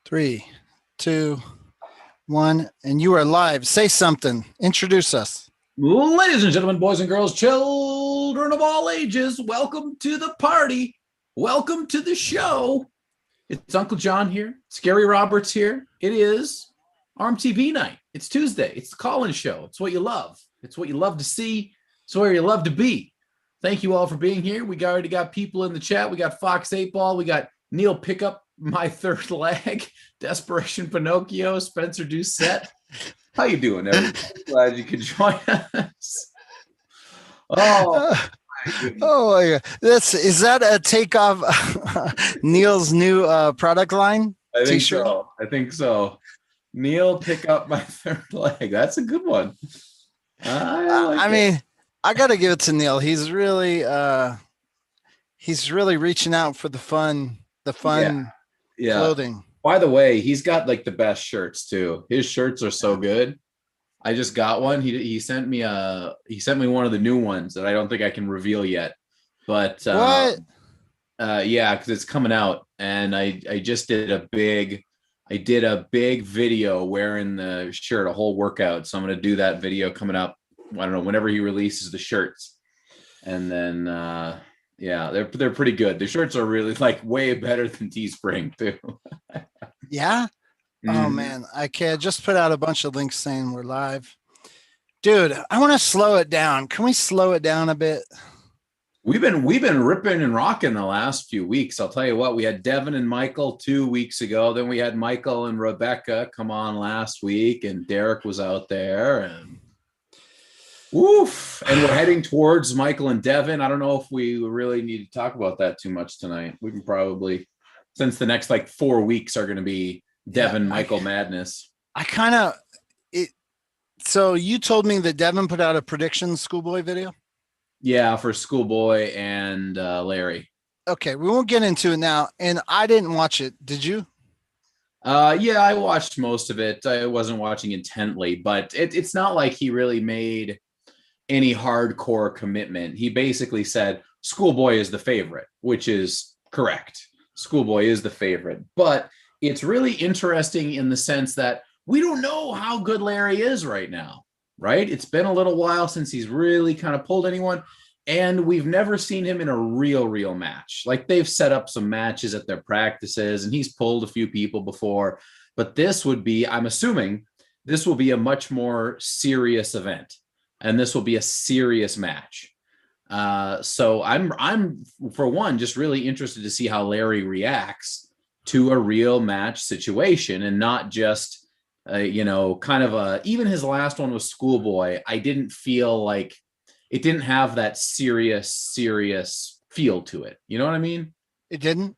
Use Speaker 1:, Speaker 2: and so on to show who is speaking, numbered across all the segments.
Speaker 1: 3, 2, 1, and you are live. Say something. Introduce us.
Speaker 2: Ladies and gentlemen, boys and girls, children of all ages, welcome to the party. Welcome to the show. It's Uncle John here. Scary Roberts here. It is ARMTV night. It's Tuesday. It's the call-in show. It's what you love. It's what you love to see. It's where you love to be. Thank you all for being here. We already got people in the chat. We got Fox 8 Ball. We got Neil Pickup, My Third Leg, Desperation Pinocchio, Spencer Doucette. How you doing, everybody? Glad you could join us. Oh my
Speaker 1: God. Is that a takeoff Neil's new product line?
Speaker 2: I think so. I think so. Neil, pick up my third leg. That's a good one. I
Speaker 1: mean, I gotta give it to Neil. He's really reaching out for the fun clothing.
Speaker 2: By the way, he's got like the best shirts too. His shirts are so good. I just got one. He sent me one of the new ones that I don't think I can reveal yet. But
Speaker 1: what?
Speaker 2: Yeah, because it's coming out, and I just did a big video wearing the shirt, a whole workout. So I'm gonna do that video coming up. I don't know, whenever he releases the shirts, and then yeah, they're pretty good. The shirts are really like way better than Teespring too.
Speaker 1: Yeah. Oh man, I just put out a bunch of links saying we're live. Dude, I want to slow it down. Can we slow it down a bit?
Speaker 2: We've been ripping and rocking the last few weeks. I'll tell you what, we had Devin and Michael 2 weeks ago. Then we had Michael and Rebecca come on last week, and Derek was out there, and woof. And we're heading towards Michael and Devin. I don't know if we really need to talk about that too much tonight. We can probably, since the next like 4 weeks are going to be Devin, Michael madness.
Speaker 1: So you told me that Devin put out a prediction Schoolboy video?
Speaker 2: Yeah, for Schoolboy and Larry.
Speaker 1: Okay, we won't get into it now. And I didn't watch it. Did you?
Speaker 2: Yeah, I watched most of it. I wasn't watching intently, but it's not like he really made any hardcore commitment. He basically said Schoolboy is the favorite, which is correct. Schoolboy is the favorite, but it's really interesting in the sense that we don't know how good Larry is right now, right? It's been a little while since he's really kind of pulled anyone, and we've never seen him in a real match. Like, they've set up some matches at their practices, and he's pulled a few people before, but this would be, I'm assuming, this will be a much more serious event, and this will be a serious match. So I'm for one, just really interested to see how Larry reacts to a real match situation, and not just, kind of even his last one was Schoolboy. I didn't feel like it didn't have that serious feel to it. You know what I mean?
Speaker 1: It didn't?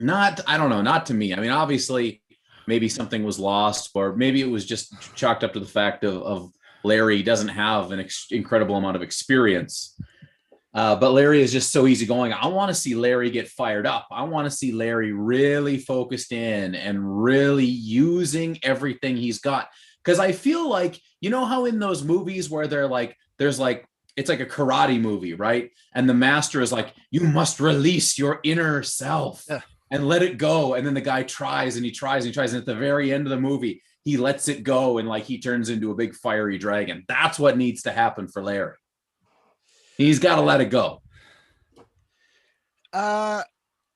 Speaker 2: I don't know. Not to me. I mean, obviously maybe something was lost, or maybe it was just chalked up to the fact of Larry doesn't have an incredible amount of experience. But Larry is just so easygoing. I want to see Larry get fired up. I want to see Larry really focused in and really using everything he's got. Because I feel like, you know how in those movies where it's like a karate movie, right? And the master is like, you must release your inner self and let it go. And then the guy tries and he tries and he tries. And at the very end of the movie, he lets it go, and like he turns into a big fiery dragon. That's what needs to happen for Larry. He's got to let it go.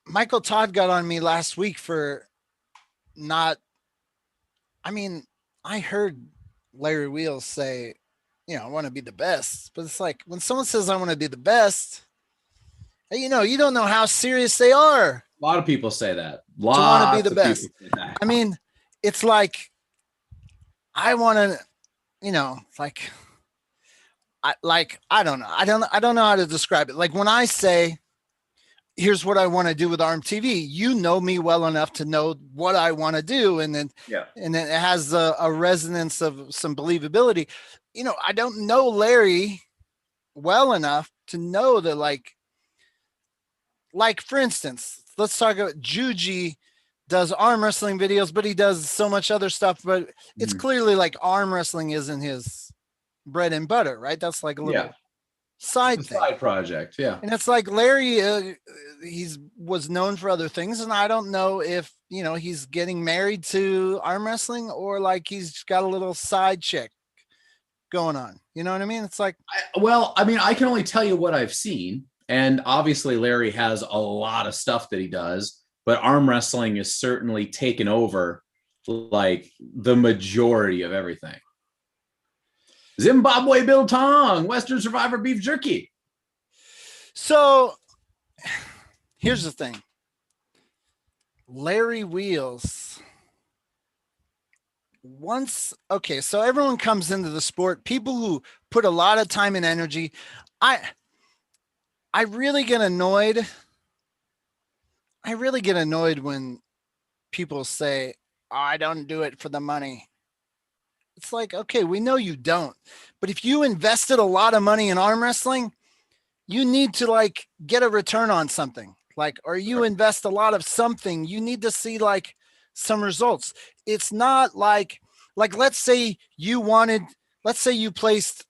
Speaker 1: Michael Todd got on me last week for not, I heard Larry Wheels say, I want to be the best, but it's like when someone says I want to be the best, you don't know how serious they are.
Speaker 2: A lot of people say that.
Speaker 1: To want to be the best. It's like, I want to, I don't know. I don't know how to describe it. Like when I say, here's what I want to do with ARMTV, you know me well enough to know what I want to do. And then it has a resonance of some believability. I don't know Larry well enough to know that like for instance, let's talk about Juji does arm wrestling videos, but he does so much other stuff, but it's clearly like arm wrestling isn't his bread and butter, right? That's like a little side thing.
Speaker 2: Side project, yeah.
Speaker 1: And it's like Larry, was known for other things, and I don't know if he's getting married to arm wrestling or like he's got a little side chick going on. You know what I mean? It's like,
Speaker 2: I can only tell you what I've seen, and obviously Larry has a lot of stuff that he does, but arm wrestling is certainly taken over like the majority of everything. Zimbabwe biltong, Western Survivor beef jerky.
Speaker 1: So here's the thing. Larry Wheels. So everyone comes into the sport, people who put a lot of time and energy. I really get annoyed. When people say, I don't do it for the money. It's like, okay, we know you don't, but if you invested a lot of money in arm wrestling, you need to like get a return on something, like, or you invest a lot of something, you need to see like some results. It's not like let's say you placed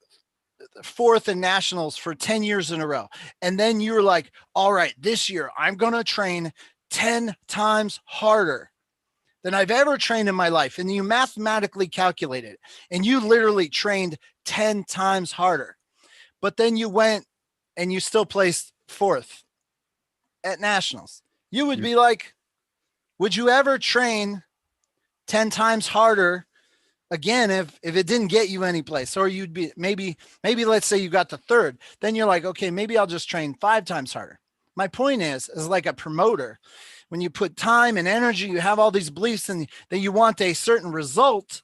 Speaker 1: fourth in nationals for 10 years in a row. And then you're like, all right, this year I'm going to train 10 times harder than I've ever trained in my life. And you mathematically calculate it, and you literally trained 10 times harder. But then you went and you still placed fourth at nationals. You would be like, would you ever train 10 times harder again if it didn't get you any place? Or you'd be maybe let's say you got the third, then you're like, okay, maybe I'll just train 5 times harder. My point is like a promoter, when you put time and energy, you have all these beliefs and that you want a certain result.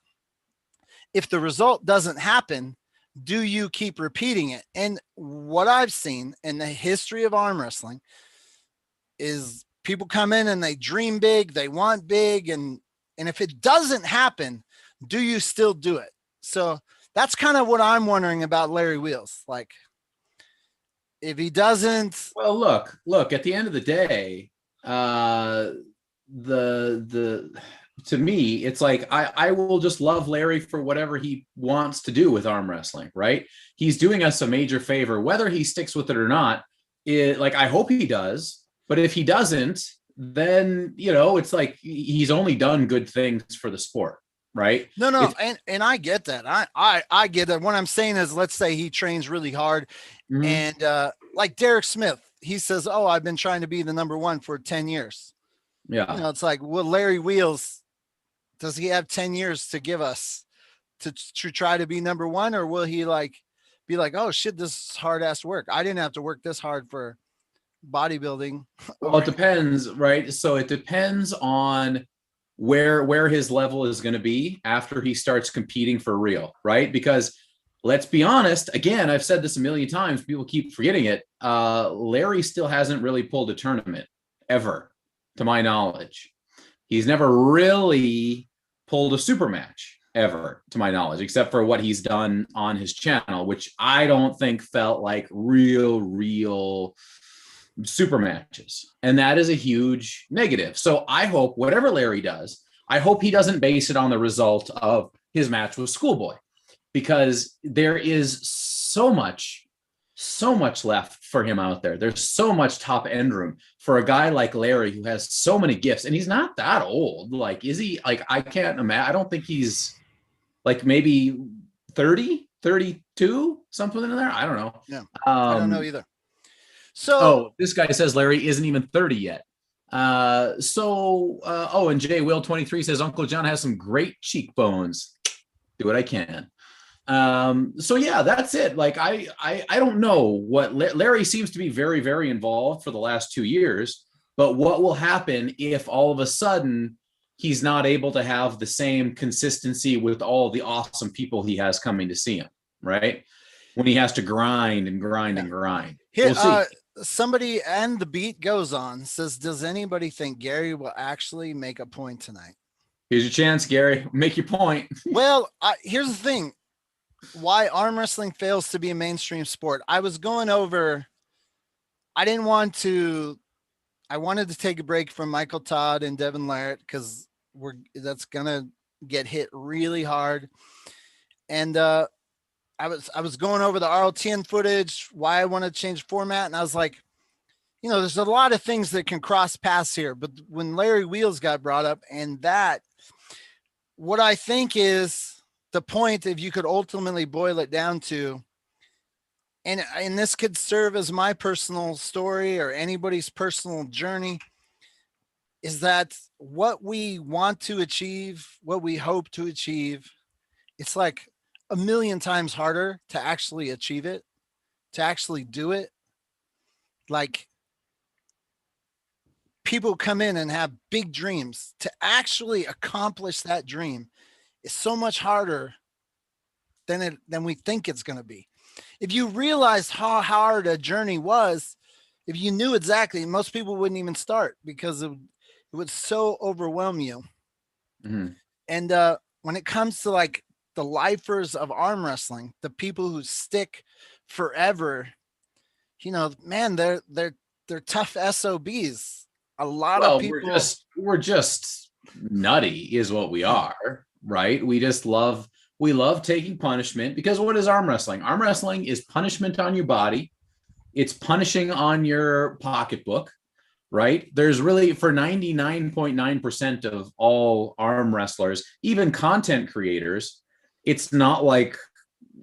Speaker 1: If the result doesn't happen, do you keep repeating it? And what I've seen in the history of arm wrestling is people come in and they dream big, they want big, and if it doesn't happen, do you still do it? So that's kind of what I'm wondering about Larry Wheels. Like, if he doesn't,
Speaker 2: well, look, at the end of the day, to me, it's like I will just love Larry for whatever he wants to do with arm wrestling, right? He's doing us a major favor, whether he sticks with it or not. I hope he does, but if he doesn't, then it's like he's only done good things for the sport, right?
Speaker 1: No, and I get that. I get that. What I'm saying is, let's say he trains really hard, and like Derek Smith, he says, "Oh, I've been trying to be the number one for 10 years."
Speaker 2: Yeah,
Speaker 1: it's like, well, Larry Wheels, does he have 10 years to give us to try to be number one, or will he be like, oh shit, this is hard ass work. I didn't have to work this hard for bodybuilding.
Speaker 2: Well, it depends, right? So it depends on where his level is going to be after he starts competing for real, right? Because let's be honest, again, I've said this a million times, people keep forgetting it. Larry still hasn't really pulled a tournament ever, to my knowledge. He's never really pulled a super match ever, to my knowledge, except for what he's done on his channel, which I don't think felt like real super matches. And that is a huge negative. So I hope whatever Larry does, I hope he doesn't base it on the result of his match with Schoolboy, because there is so much left for him out there. There's so much top end room for a guy like Larry, who has so many gifts, and he's not that old. Like, is he? Like, I can't imagine. I don't think he's like maybe 30, 32, something in there. I don't know.
Speaker 1: Yeah, I don't know either. So,
Speaker 2: this guy says Larry isn't even 30 yet. And Jay Will 23 says Uncle John has some great cheekbones. Do what I can. So yeah, that's it. Like, I don't know what Larry seems to be very, very involved for the last 2 years, but what will happen if all of a sudden he's not able to have the same consistency with all the awesome people he has coming to see him, right? When he has to grind and grind and grind. We'll see.
Speaker 1: Somebody, and the beat goes on, says, does anybody think Gary will actually make a point tonight?
Speaker 2: Here's your chance, Gary. Make your point.
Speaker 1: Well, here's the thing. Why arm wrestling fails to be a mainstream sport. I was going over, I wanted to take a break from Michael Todd and Devin Larrett, because that's going to get hit really hard. And I was going over the RLTN footage, why I want to change format. And I was like, you know, there's a lot of things that can cross paths here. But when Larry Wheels got brought up, and that, what I think is the point, if you could ultimately boil it down to, and this could serve as my personal story or anybody's personal journey, is that what we want to achieve, what we hope to achieve, it's like a million times harder to actually achieve it, to actually do it. Like, people come in and have big dreams. To actually accomplish that dream is so much harder than we think it's going to be. If you realize how hard a journey was, if you knew exactly, most people wouldn't even start because it would so overwhelm you.
Speaker 2: Mm-hmm.
Speaker 1: And when it comes to like the lifers of arm wrestling, the people who stick forever, you know, man, they're tough SOBs. A lot of people.
Speaker 2: We're just nutty is what we are, right? We love taking punishment, because what is arm wrestling? Arm wrestling is punishment on your body. It's punishing on your pocketbook, right? There's really, for 99.9% of all arm wrestlers, even content creators, it's not like,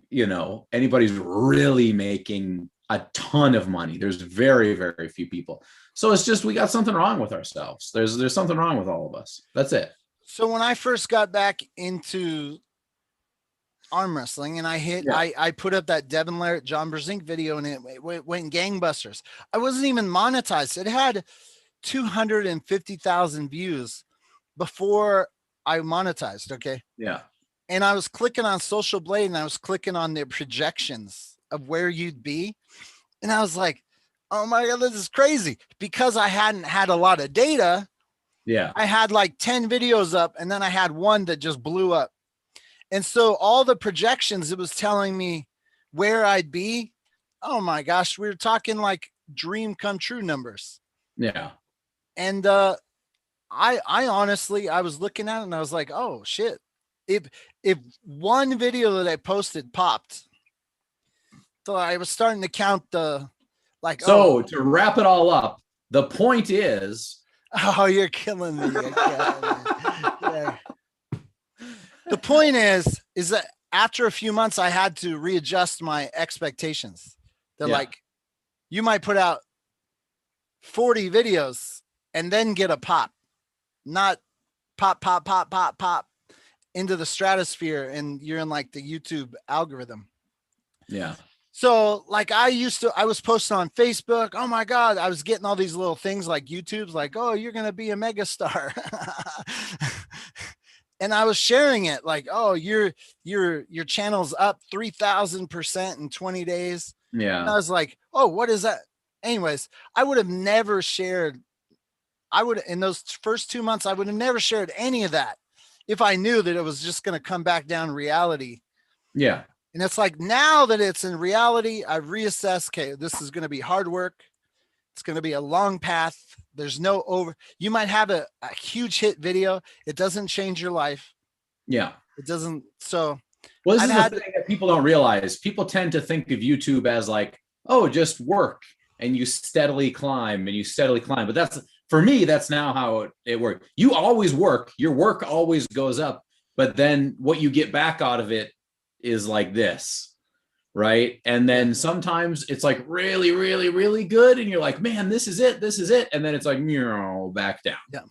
Speaker 2: you know, anybody's really making a ton of money. There's very, very few people. So it's just, we got something wrong with ourselves. There's something wrong with all of us. That's it.
Speaker 1: So when I first got back into arm wrestling, and I put up that Devin Larrett, John Brzenk video, and it went gangbusters. I wasn't even monetized. It had 250,000 views before I monetized. Okay.
Speaker 2: Yeah.
Speaker 1: And I was clicking on Social Blade, and I was clicking on their projections of where you'd be. And I was like, oh my God, this is crazy. Because I hadn't had a lot of data.
Speaker 2: Yeah.
Speaker 1: I had like 10 videos up, and then I had one that just blew up. And so all the projections, it was telling me where I'd be. Oh my gosh, we were talking like dream come true numbers.
Speaker 2: Yeah.
Speaker 1: And I honestly, I was looking at it and I was like, oh shit. If one video that I posted popped, so I was starting to count the like.
Speaker 2: So to wrap it all up, the point is.
Speaker 1: Oh, you're killing me. You're killing me. Yeah. The point is that after a few months, I had to readjust my expectations. They're like, you might put out 40 videos and then get a pop, not pop into the stratosphere, and you're in like the YouTube algorithm.
Speaker 2: Yeah.
Speaker 1: So like I was posting on Facebook. Oh my God. I was getting all these little things like YouTube's like, oh, you're going to be a megastar. And I was sharing it like, oh, your channel's up 3,000% in 20 days.
Speaker 2: Yeah.
Speaker 1: And I was like, oh, what is that? Anyways, I would have never shared. In those first 2 months, I would have never shared any of that if I knew that it was just going to come back down to reality.
Speaker 2: Yeah.
Speaker 1: And it's like, now that it's in reality, I've reassessed, okay, this is going to be hard work. It's going to be a long path. There's no you might have a huge hit video. It doesn't change your life.
Speaker 2: Yeah.
Speaker 1: It doesn't. So,
Speaker 2: well, this is the thing that people don't realize. People tend to think of YouTube as like, oh, just work and you steadily climb. But that's, for me, that's now how it works. You always work. Your work always goes up. But then what you get back out of it is like this. Right. And then sometimes it's like really, really, really good. And you're like, man, this is it. And then it's like, back down.
Speaker 1: Yeah.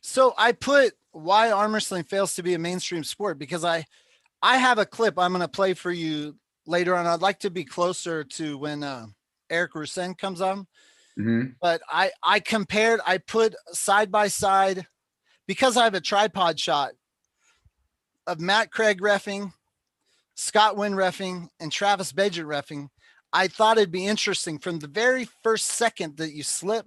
Speaker 1: So I put why arm wrestling fails to be a mainstream sport, because I have a clip I'm going to play for you later on. I'd like to be closer to when Eric Rusen comes on.
Speaker 2: Mm-hmm.
Speaker 1: But I put side by side, because I have a tripod shot of Matt Craig reffing, Scott Wynn reffing, and Travis Bajent reffing. I thought it'd be interesting, from the very first second that you slip,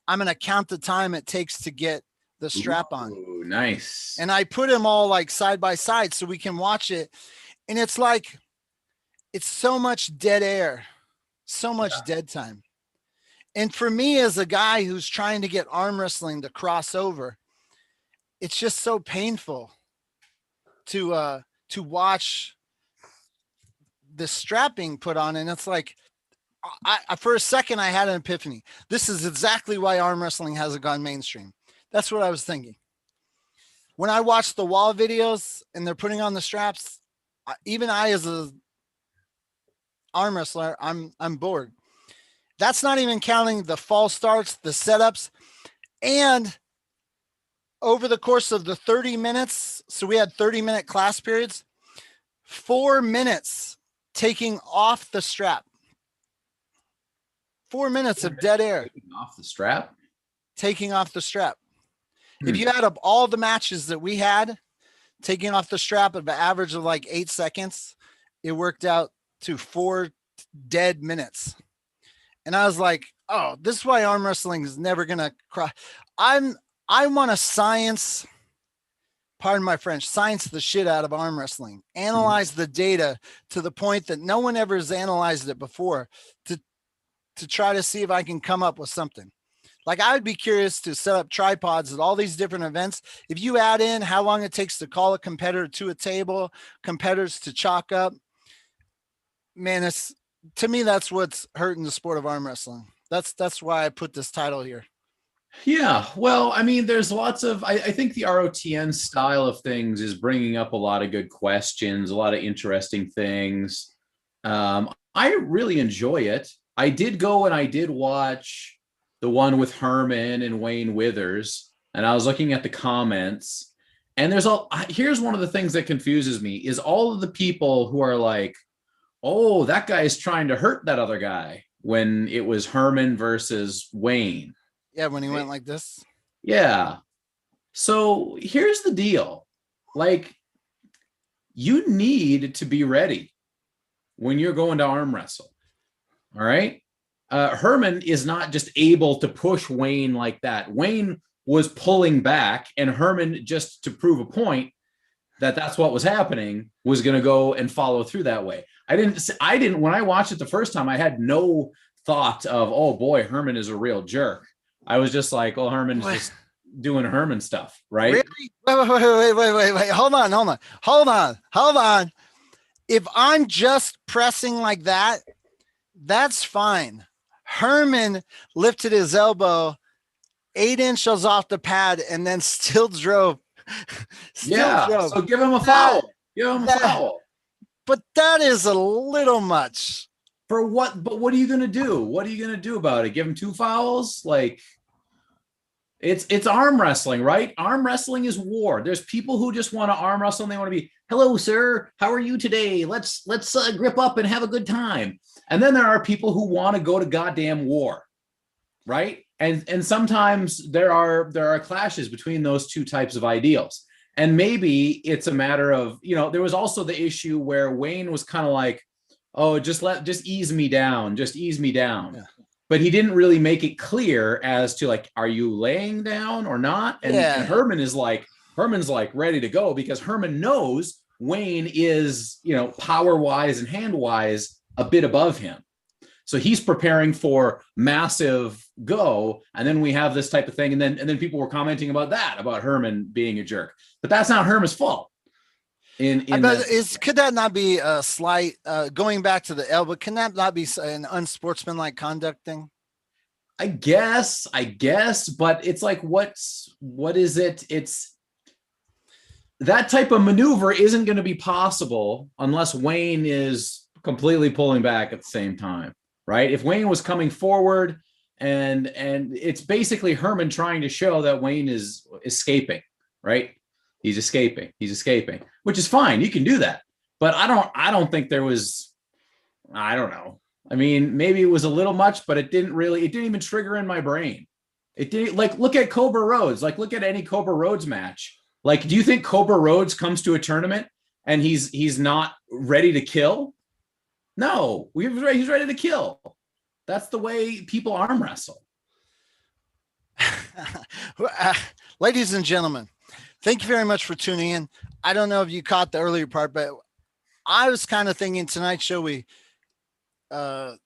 Speaker 1: I'm going to count the time it takes to get the strap on.
Speaker 2: Ooh, nice.
Speaker 1: And I put them all like side by side so we can watch it. And it's like, it's so much dead air, so much dead time. And for me, as a guy who's trying to get arm wrestling to cross over, it's just so painful to watch this strap being put on, and it's like, I for a second I had an epiphany. This is exactly why arm wrestling hasn't gone mainstream. That's what I was thinking. When I watch the wall videos and they're putting on the straps, even I as a arm wrestler, I'm bored. That's not even counting the false starts, the setups, and over the course of the 30 minutes, so we had 30-minute class periods, 4 minutes taking off the strap. 4 minutes of dead air.
Speaker 2: Taking off the strap?
Speaker 1: Taking off the strap. If you add up all the matches that we had, taking off the strap at an average of like 8 seconds, it worked out to 4 dead minutes. And I was like, oh, this is why arm wrestling is never going to cry. I want to science, pardon my French, science the shit out of arm wrestling, analyze the data to the point that no one ever has analyzed it before, to try to see if I can come up with something. Like, I would be curious to set up tripods at all these different events. If you add in how long it takes to call a competitor to a table, competitors to chalk up, man, to me, that's what's hurting the sport of arm wrestling. That's why I put this title here.
Speaker 2: Yeah, well, I mean, there's lots of, I think the ROTN style of things is bringing up a lot of good questions, a lot of interesting things. I really enjoy it. I did go and I did watch the one with Herman and Wayne Withers, and I was looking at the comments, and here's one of the things that confuses me is all of the people who are like, oh, that guy is trying to hurt that other guy, when it was Herman versus Wayne.
Speaker 1: Yeah, when he went like this.
Speaker 2: Yeah. So here's the deal. Like, you need to be ready when you're going to arm wrestle. All right. Herman is not just able to push Wayne like that. Wayne was pulling back, and Herman, just to prove a point that that's what was happening, was going to go and follow through that way. I didn't, when I watched it the first time, I had no thought of, oh boy, Herman is a real jerk. I was just like, well, Herman's just doing Herman stuff, right?
Speaker 1: Really? Wait. Hold on. If I'm just pressing like that, that's fine. Herman lifted his elbow 8 inches off the pad and then still drove.
Speaker 2: So give him a foul.
Speaker 1: But that is a little much.
Speaker 2: For what? But what are you going to do? What are you going to do about it? Give him 2 fouls? Like, it's arm wrestling, right? Arm wrestling is war. There's people who just want to arm wrestle and they want to be, hello, sir. How are you today? Let's grip up and have a good time. And then there are people who want to go to goddamn war, right? And sometimes there are clashes between those two types of ideals. And maybe it's a matter of, there was also the issue where Wayne was kind of like, oh, just ease me down. Yeah. But he didn't really make it clear as to, like, are you laying down or not? And Herman's like ready to go, because Herman knows Wayne is, power wise and hand wise a bit above him. So he's preparing for massive go. And then we have this type of thing. And then people were commenting about Herman being a jerk, but that's not Herman's fault. Could that not be a slight,
Speaker 1: going back to the elbow? Can that not be an unsportsmanlike conduct thing?
Speaker 2: I guess, but it's like, what is it? It's that type of maneuver isn't going to be possible unless Wayne is completely pulling back at the same time, right? If Wayne was coming forward and it's basically Herman trying to show that Wayne is escaping, right? He's escaping, which is fine. You can do that. But I don't think there was, I don't know. I mean, maybe it was a little much, but it didn't even trigger in my brain. It didn't, like, look at Cobra Rhodes, like, look at any Cobra Rhodes match. Like, do you think Cobra Rhodes comes to a tournament and he's not ready to kill? No, he's ready to kill. That's the way people arm wrestle.
Speaker 1: Ladies and gentlemen, thank you very much for tuning in. I don't know if you caught the earlier part, but I was kind of thinking tonight's show, we not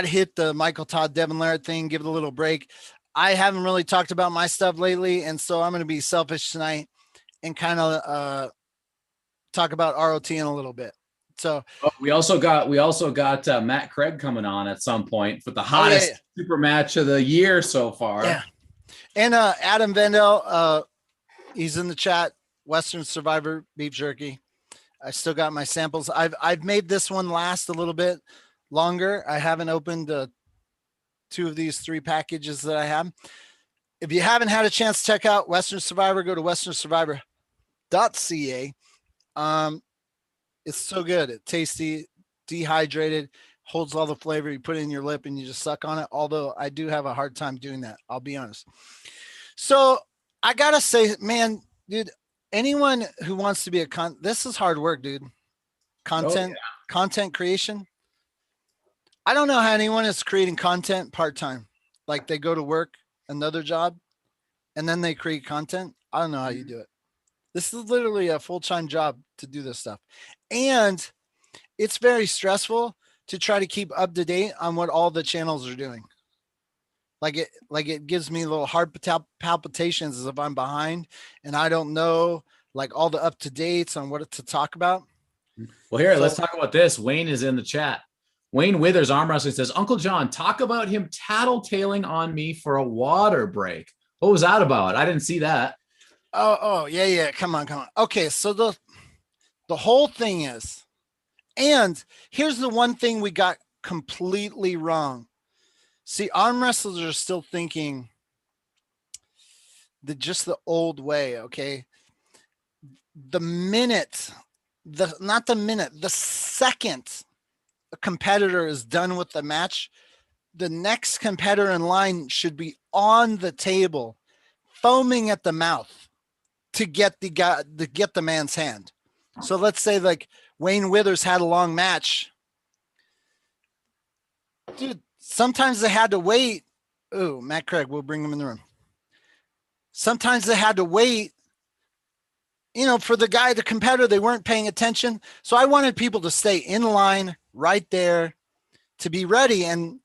Speaker 1: hit the Michael Todd Devin Larratt thing, give it a little break. I haven't really talked about my stuff lately, and so I'm going to be selfish tonight and kind of talk about ROTN a little bit. So
Speaker 2: we also got Matt Craig coming on at some point for the hottest super match of the year so far.
Speaker 1: Yeah. And Adam Vendel, he's in the chat. Western Survivor beef jerky. I still got my samples. I've made this one last a little bit longer. I haven't opened 2 of these 3 packages that I have. If you haven't had a chance to check out Western Survivor, go to westernsurvivor.ca. It's so good. It's tasty, dehydrated, holds all the flavor. You put it in your lip and you just suck on it. Although I do have a hard time doing that. I'll be honest. So I got to say, man, dude, anyone who wants to be this is hard work, dude. Content creation. I don't know how anyone is creating content part-time. Like they go to work, another job, and then they create content. I don't know how you do it. This is literally a full-time job to do this stuff. And it's very stressful to try to keep up to date on what all the channels are doing. Like it gives me little heart palpitations as if I'm behind and I don't know like all the up to dates on what to talk about.
Speaker 2: Well, here, let's talk about this. Wayne is in the chat. Wayne Withers Arm Wrestling says, Uncle John, talk about him tattletaling on me for a water break. What was that about? I didn't see that.
Speaker 1: Oh, yeah. Come on. Okay, so the whole thing is, and here's the one thing we got completely wrong. See, arm wrestlers are still thinking just the old way, okay? The second a competitor is done with the match, the next competitor in line should be on the table, foaming at the mouth to get the man's hand. So let's say like Wayne Withers had a long match. Dude, sometimes they had to wait. Oh, Matt Craig, we'll bring him in the room. Sometimes they had to wait, for the competitor, they weren't paying attention. So I wanted people to stay in line right there to be ready. And,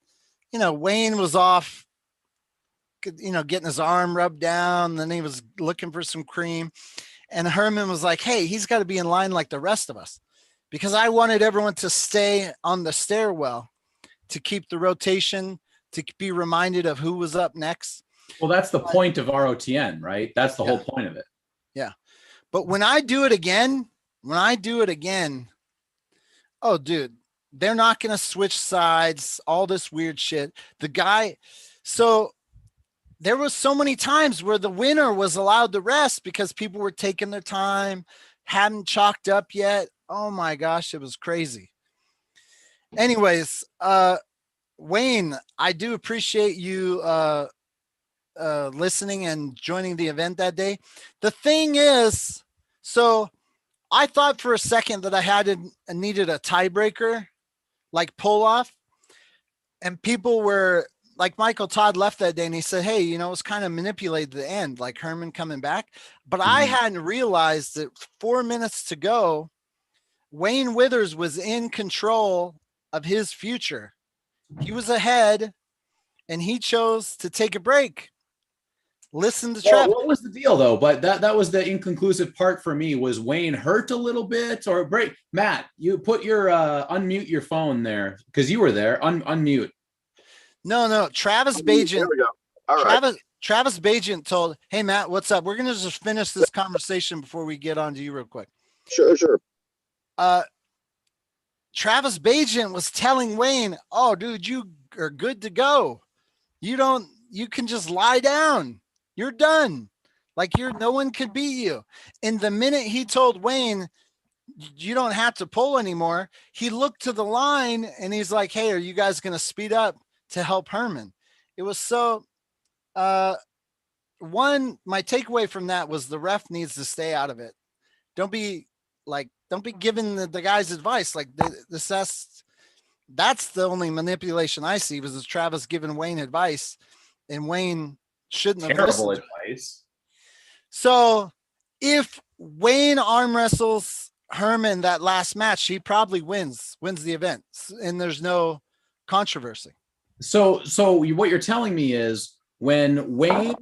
Speaker 1: Wayne was off, getting his arm rubbed down. Then he was looking for some cream. And Herman was like, hey, he's got to be in line like the rest of us, because I wanted everyone to stay on the stairwell to keep the rotation, to be reminded of who was up next.
Speaker 2: Well, that's the point of ROTN, right? That's the whole point of it.
Speaker 1: Yeah. But when I do it again, oh, dude, they're not going to switch sides, all this weird shit. So there was so many times where the winner was allowed to rest because people were taking their time, hadn't chalked up yet. Oh my gosh, it was crazy. Anyways, Wayne, I do appreciate you listening and joining the event that day. The thing is, so I thought for a second that I needed a tiebreaker, like pull off, and people were like, Michael Todd left that day and he said, hey, it was kind of manipulated the end, like Herman coming back. But I hadn't realized that 4 minutes to go, Wayne Withers was in control of his future. He was ahead and he chose to take a break. Listen to Trev.
Speaker 2: What was the deal though? But that was the inconclusive part for me. Was Wayne hurt a little bit or break? Matt, you put your unmute your phone there because you were there. Unmute.
Speaker 1: No. Travis Bajan.
Speaker 3: There we go. All right.
Speaker 1: Travis Bajan told, hey Matt, what's up? We're gonna just finish this conversation before we get on to you real quick.
Speaker 3: Sure.
Speaker 1: Travis Bajan was telling Wayne, oh dude, you are good to go. You can just lie down. You're done. Like no one could beat you. And the minute he told Wayne, you don't have to pull anymore, he looked to the line and he's like, hey, are you guys going to speed up to help Herman? It was so, my takeaway from that was the ref needs to stay out of it. Don't be giving the guys advice. Like that's the only manipulation I see was Travis giving Wayne advice, and Wayne shouldn't have
Speaker 2: terrible advice.
Speaker 1: So if Wayne arm wrestles Herman that last match, he probably wins the event, and there's no controversy.
Speaker 2: So what you're telling me is when Wayne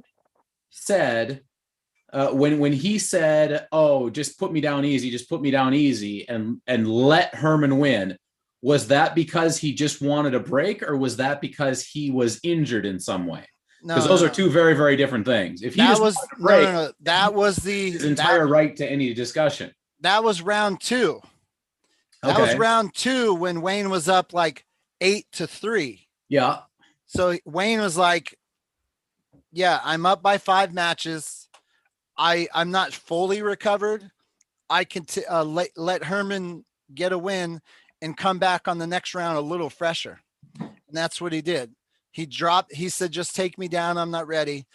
Speaker 2: said When he said, "Oh, just put me down easy, just put me down easy," and let Herman win, was that because he just wanted a break, or was that because he was injured in some way? Because those are two very, very different things. If he just wanted a break,
Speaker 1: that was
Speaker 2: his entire right to any discussion.
Speaker 1: That was round 2. That was round 2 when Wayne was up like 8-3.
Speaker 2: Yeah.
Speaker 1: So Wayne was like, "Yeah, I'm up by 5 matches. I'm not fully recovered. I can let Herman get a win and come back on the next round a little fresher." And that's what he did. He said, "Just take me down. I'm not ready."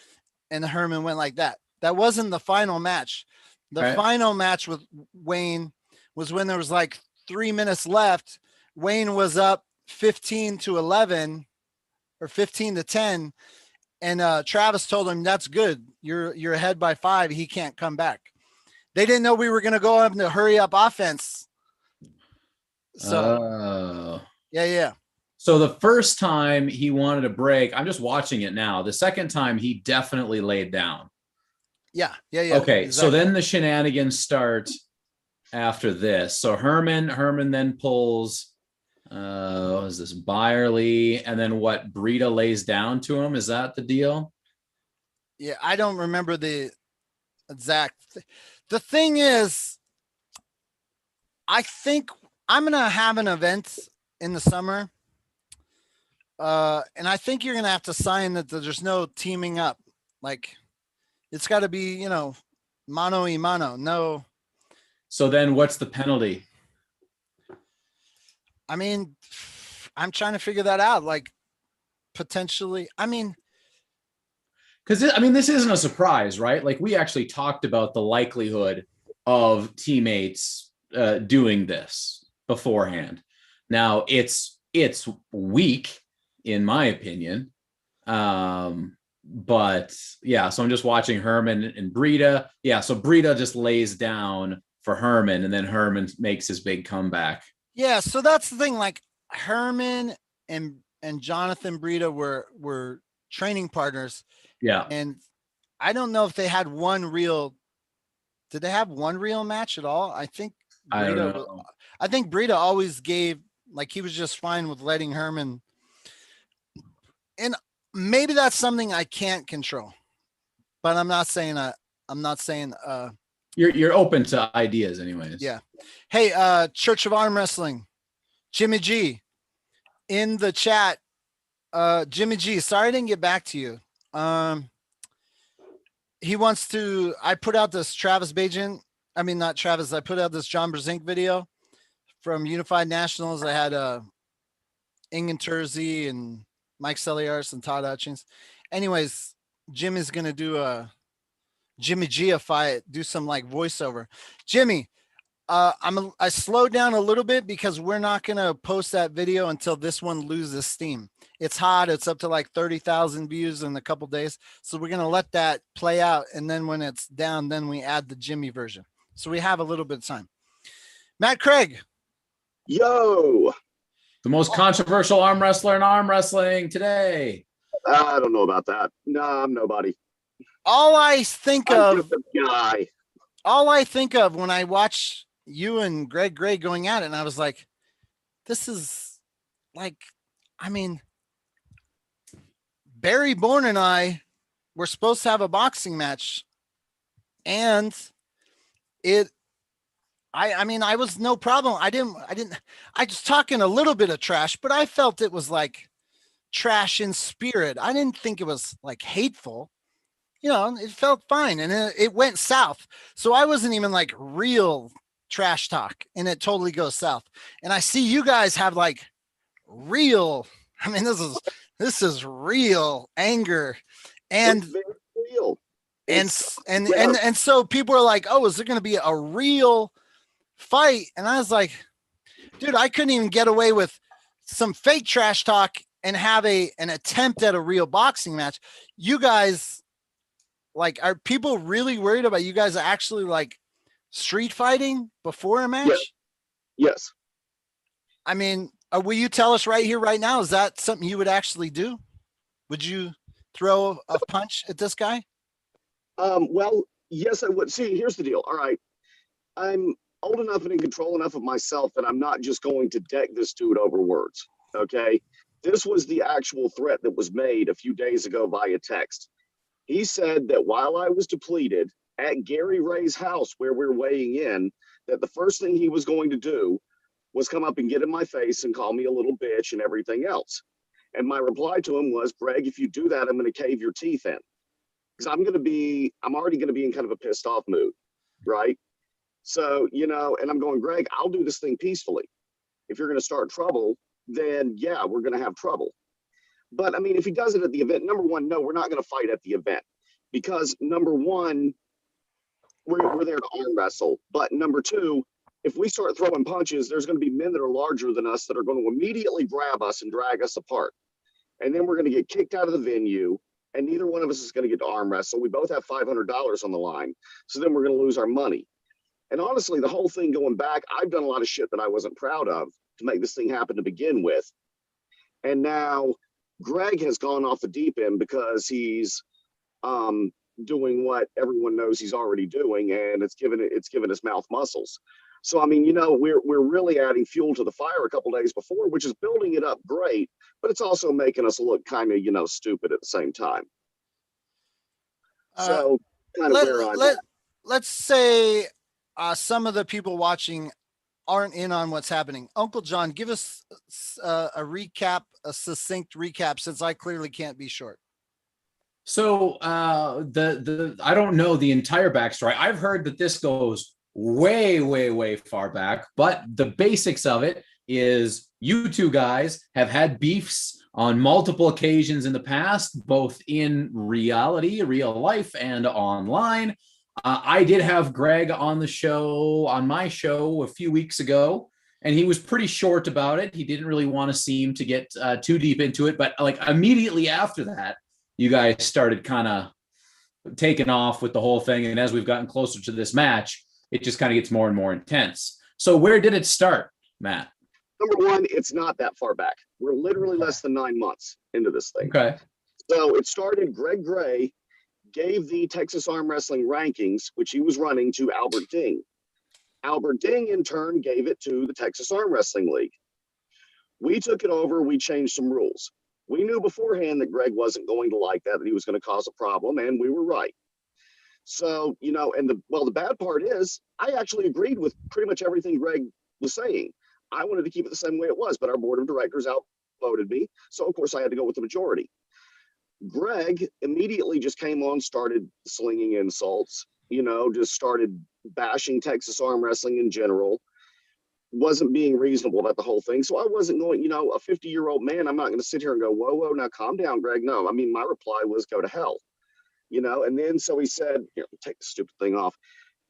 Speaker 1: And Herman went like that. That wasn't the final match. The final match with Wayne was when there was like 3 minutes left. Wayne was up 15-11 or 15-10. And Travis told him, "That's good. You're ahead by 5. He can't come back." They didn't know we were going to go up into hurry up offense. So, yeah.
Speaker 2: So the first time he wanted a break, I'm just watching it now. The second time he definitely laid down.
Speaker 1: Yeah.
Speaker 2: Okay, exactly. So then the shenanigans start after this. So Herman then pulls, what is this, Byerly, and then what, Brita lays down to him? Is that the deal?
Speaker 1: Yeah, I don't remember the exact. The thing is, I think I'm going to have an event in the summer. And I think you're going to have to sign that there's no teaming up. Like, it's got to be, mano y mano. No.
Speaker 2: So then what's the penalty?
Speaker 1: I mean, I'm trying to figure that out. Like, potentially,
Speaker 2: because this isn't a surprise, right? Like, we actually talked about the likelihood of teammates doing this beforehand. Now it's weak, in my opinion. But yeah, so I'm just watching Herman and Brita. Yeah, so Brita just lays down for Herman, and then Herman makes his big comeback.
Speaker 1: Yeah, so that's the thing. Like, Herman and Jonathan Brita were training partners.
Speaker 2: Yeah.
Speaker 1: And I don't know if they had did they have one real match at all? I think Brita always gave, like, he was just fine with letting Herman. And maybe that's something I can't control, but I'm not saying
Speaker 2: you're open to ideas anyways.
Speaker 1: Yeah. Hey, Church of Arm Wrestling, Jimmy G in the chat. Jimmy G, sorry I didn't get back to you. He wants to, I put out this Travis Bajan. I mean, not Travis. I put out this John Brzenk video from Unified Nationals. I had Ingen Terzi and Mike Celiaris and Todd Hutchings. Anyways, Jim is going to do a Jimmy G-ify it, do some like voiceover. Jimmy, I slowed down a little bit because we're not going to post that video until this one loses steam. It's hot. It's up to like 30,000 views in a couple days. So we're going to let that play out. And then when it's down, then we add the Jimmy version. So we have a little bit of time. Matt Craig.
Speaker 3: Yo.
Speaker 2: The most controversial arm wrestler in arm wrestling today.
Speaker 3: I don't know about that. No, I'm nobody.
Speaker 1: All I think
Speaker 3: I'm just a guy.
Speaker 1: All I think of when I watch you and Greg Gray going at it, and I was like, this is like, Barry Bourne and I were supposed to have a boxing match, and I was no problem. I was talking a little bit of trash, but I felt it was like trash in spirit. I didn't think it was like hateful. It felt fine, and it went south. So I wasn't even like real trash talk, and it totally goes south. And I see you guys have like real, this is real anger, and
Speaker 3: real.
Speaker 1: And so people are like, oh, is there going to be a real fight? And I was like, dude, I couldn't even get away with some fake trash talk and have an attempt at a real boxing match. You guys, like, are people really worried about you guys actually like street fighting before a match?
Speaker 3: Yes.
Speaker 1: Will you tell us right here, right now, is that something you would actually do? Would you throw a punch at this guy?
Speaker 3: Well, Yes, I would. See, here's the deal. All right. I'm old enough and in control enough of myself that I'm not just going to deck this dude over words. Okay. This was the actual threat that was made a few days ago via text. He said that while I was depleted at Gary Ray's house where we're weighing in, that the first thing he was going to do was come up and get in my face and call me a little bitch and everything else. And my reply to him was, Greg, if you do that, I'm going to cave your teeth in. Because I'm already going to be in kind of a pissed off mood, right? So, you know, and I'm going, Greg, I'll do this thing peacefully. If you're going to start trouble, then yeah, we're going to have trouble. But I mean, if he does it at the event, number one, no, we're not going to fight at the event. Because number one, we're there to arm wrestle. But number two, if we start throwing punches, there's going to be men that are larger than us that are going to immediately grab us and drag us apart. And then we're going to get kicked out of the venue, and neither one of us is going to get to arm wrestle. We both have $500 on the line. So then we're going to lose our money. And honestly, the whole thing going back, I've done a lot of shit that I wasn't proud of to make this thing happen to begin with. And now Greg has gone off the deep end because he's doing what everyone knows he's already doing, and it's given his mouth muscles. So I mean, you know, we're really adding fuel to the fire a couple days before, which is building it up great, but it's also making us look kind of, you know, stupid at the same time. So kind of where I'm at.
Speaker 1: Let's say some of the people watching aren't in on what's happening. Uncle John, give us a recap, a succinct recap, since I clearly can't be short.
Speaker 2: So I don't know the entire backstory. I've heard that this goes way far back, but the basics of it is you two guys have had beefs on multiple occasions in the past, both in reality, real life, and online. I did have Greg on the show, on my show a few weeks ago, and he was pretty short about it. He didn't really want to seem to get too deep into it, but like immediately after that, you guys started kind of taking off with the whole thing. And as we've gotten closer to this match, it just kind of gets more and more intense. So where did it start, Matt?
Speaker 3: Number one, it's not that far back. We're literally less than 9 months into this thing.
Speaker 2: Okay.
Speaker 3: So it started, Greg Gray gave the Texas Arm Wrestling rankings, which he was running, to Albert Ding. Albert Ding, in turn, gave it to the Texas Arm Wrestling League. We took it over. We changed some rules. We knew beforehand that Greg wasn't going to like that he was going to cause a problem, and we were right. So, you know, and the bad part is I actually agreed with pretty much everything Greg was saying. I wanted to keep it the same way it was, but our board of directors outvoted me. So, of course, I had to go with the majority. Greg immediately just came on, started slinging insults, you know, just started bashing Texas arm wrestling in general. Wasn't being reasonable about the whole thing. So I wasn't going, you know, a 50-year-old man, I'm not going to sit here and go, whoa, now calm down, Greg. No, I mean, my reply was go to hell, you know. And then so he said, here, take the stupid thing off.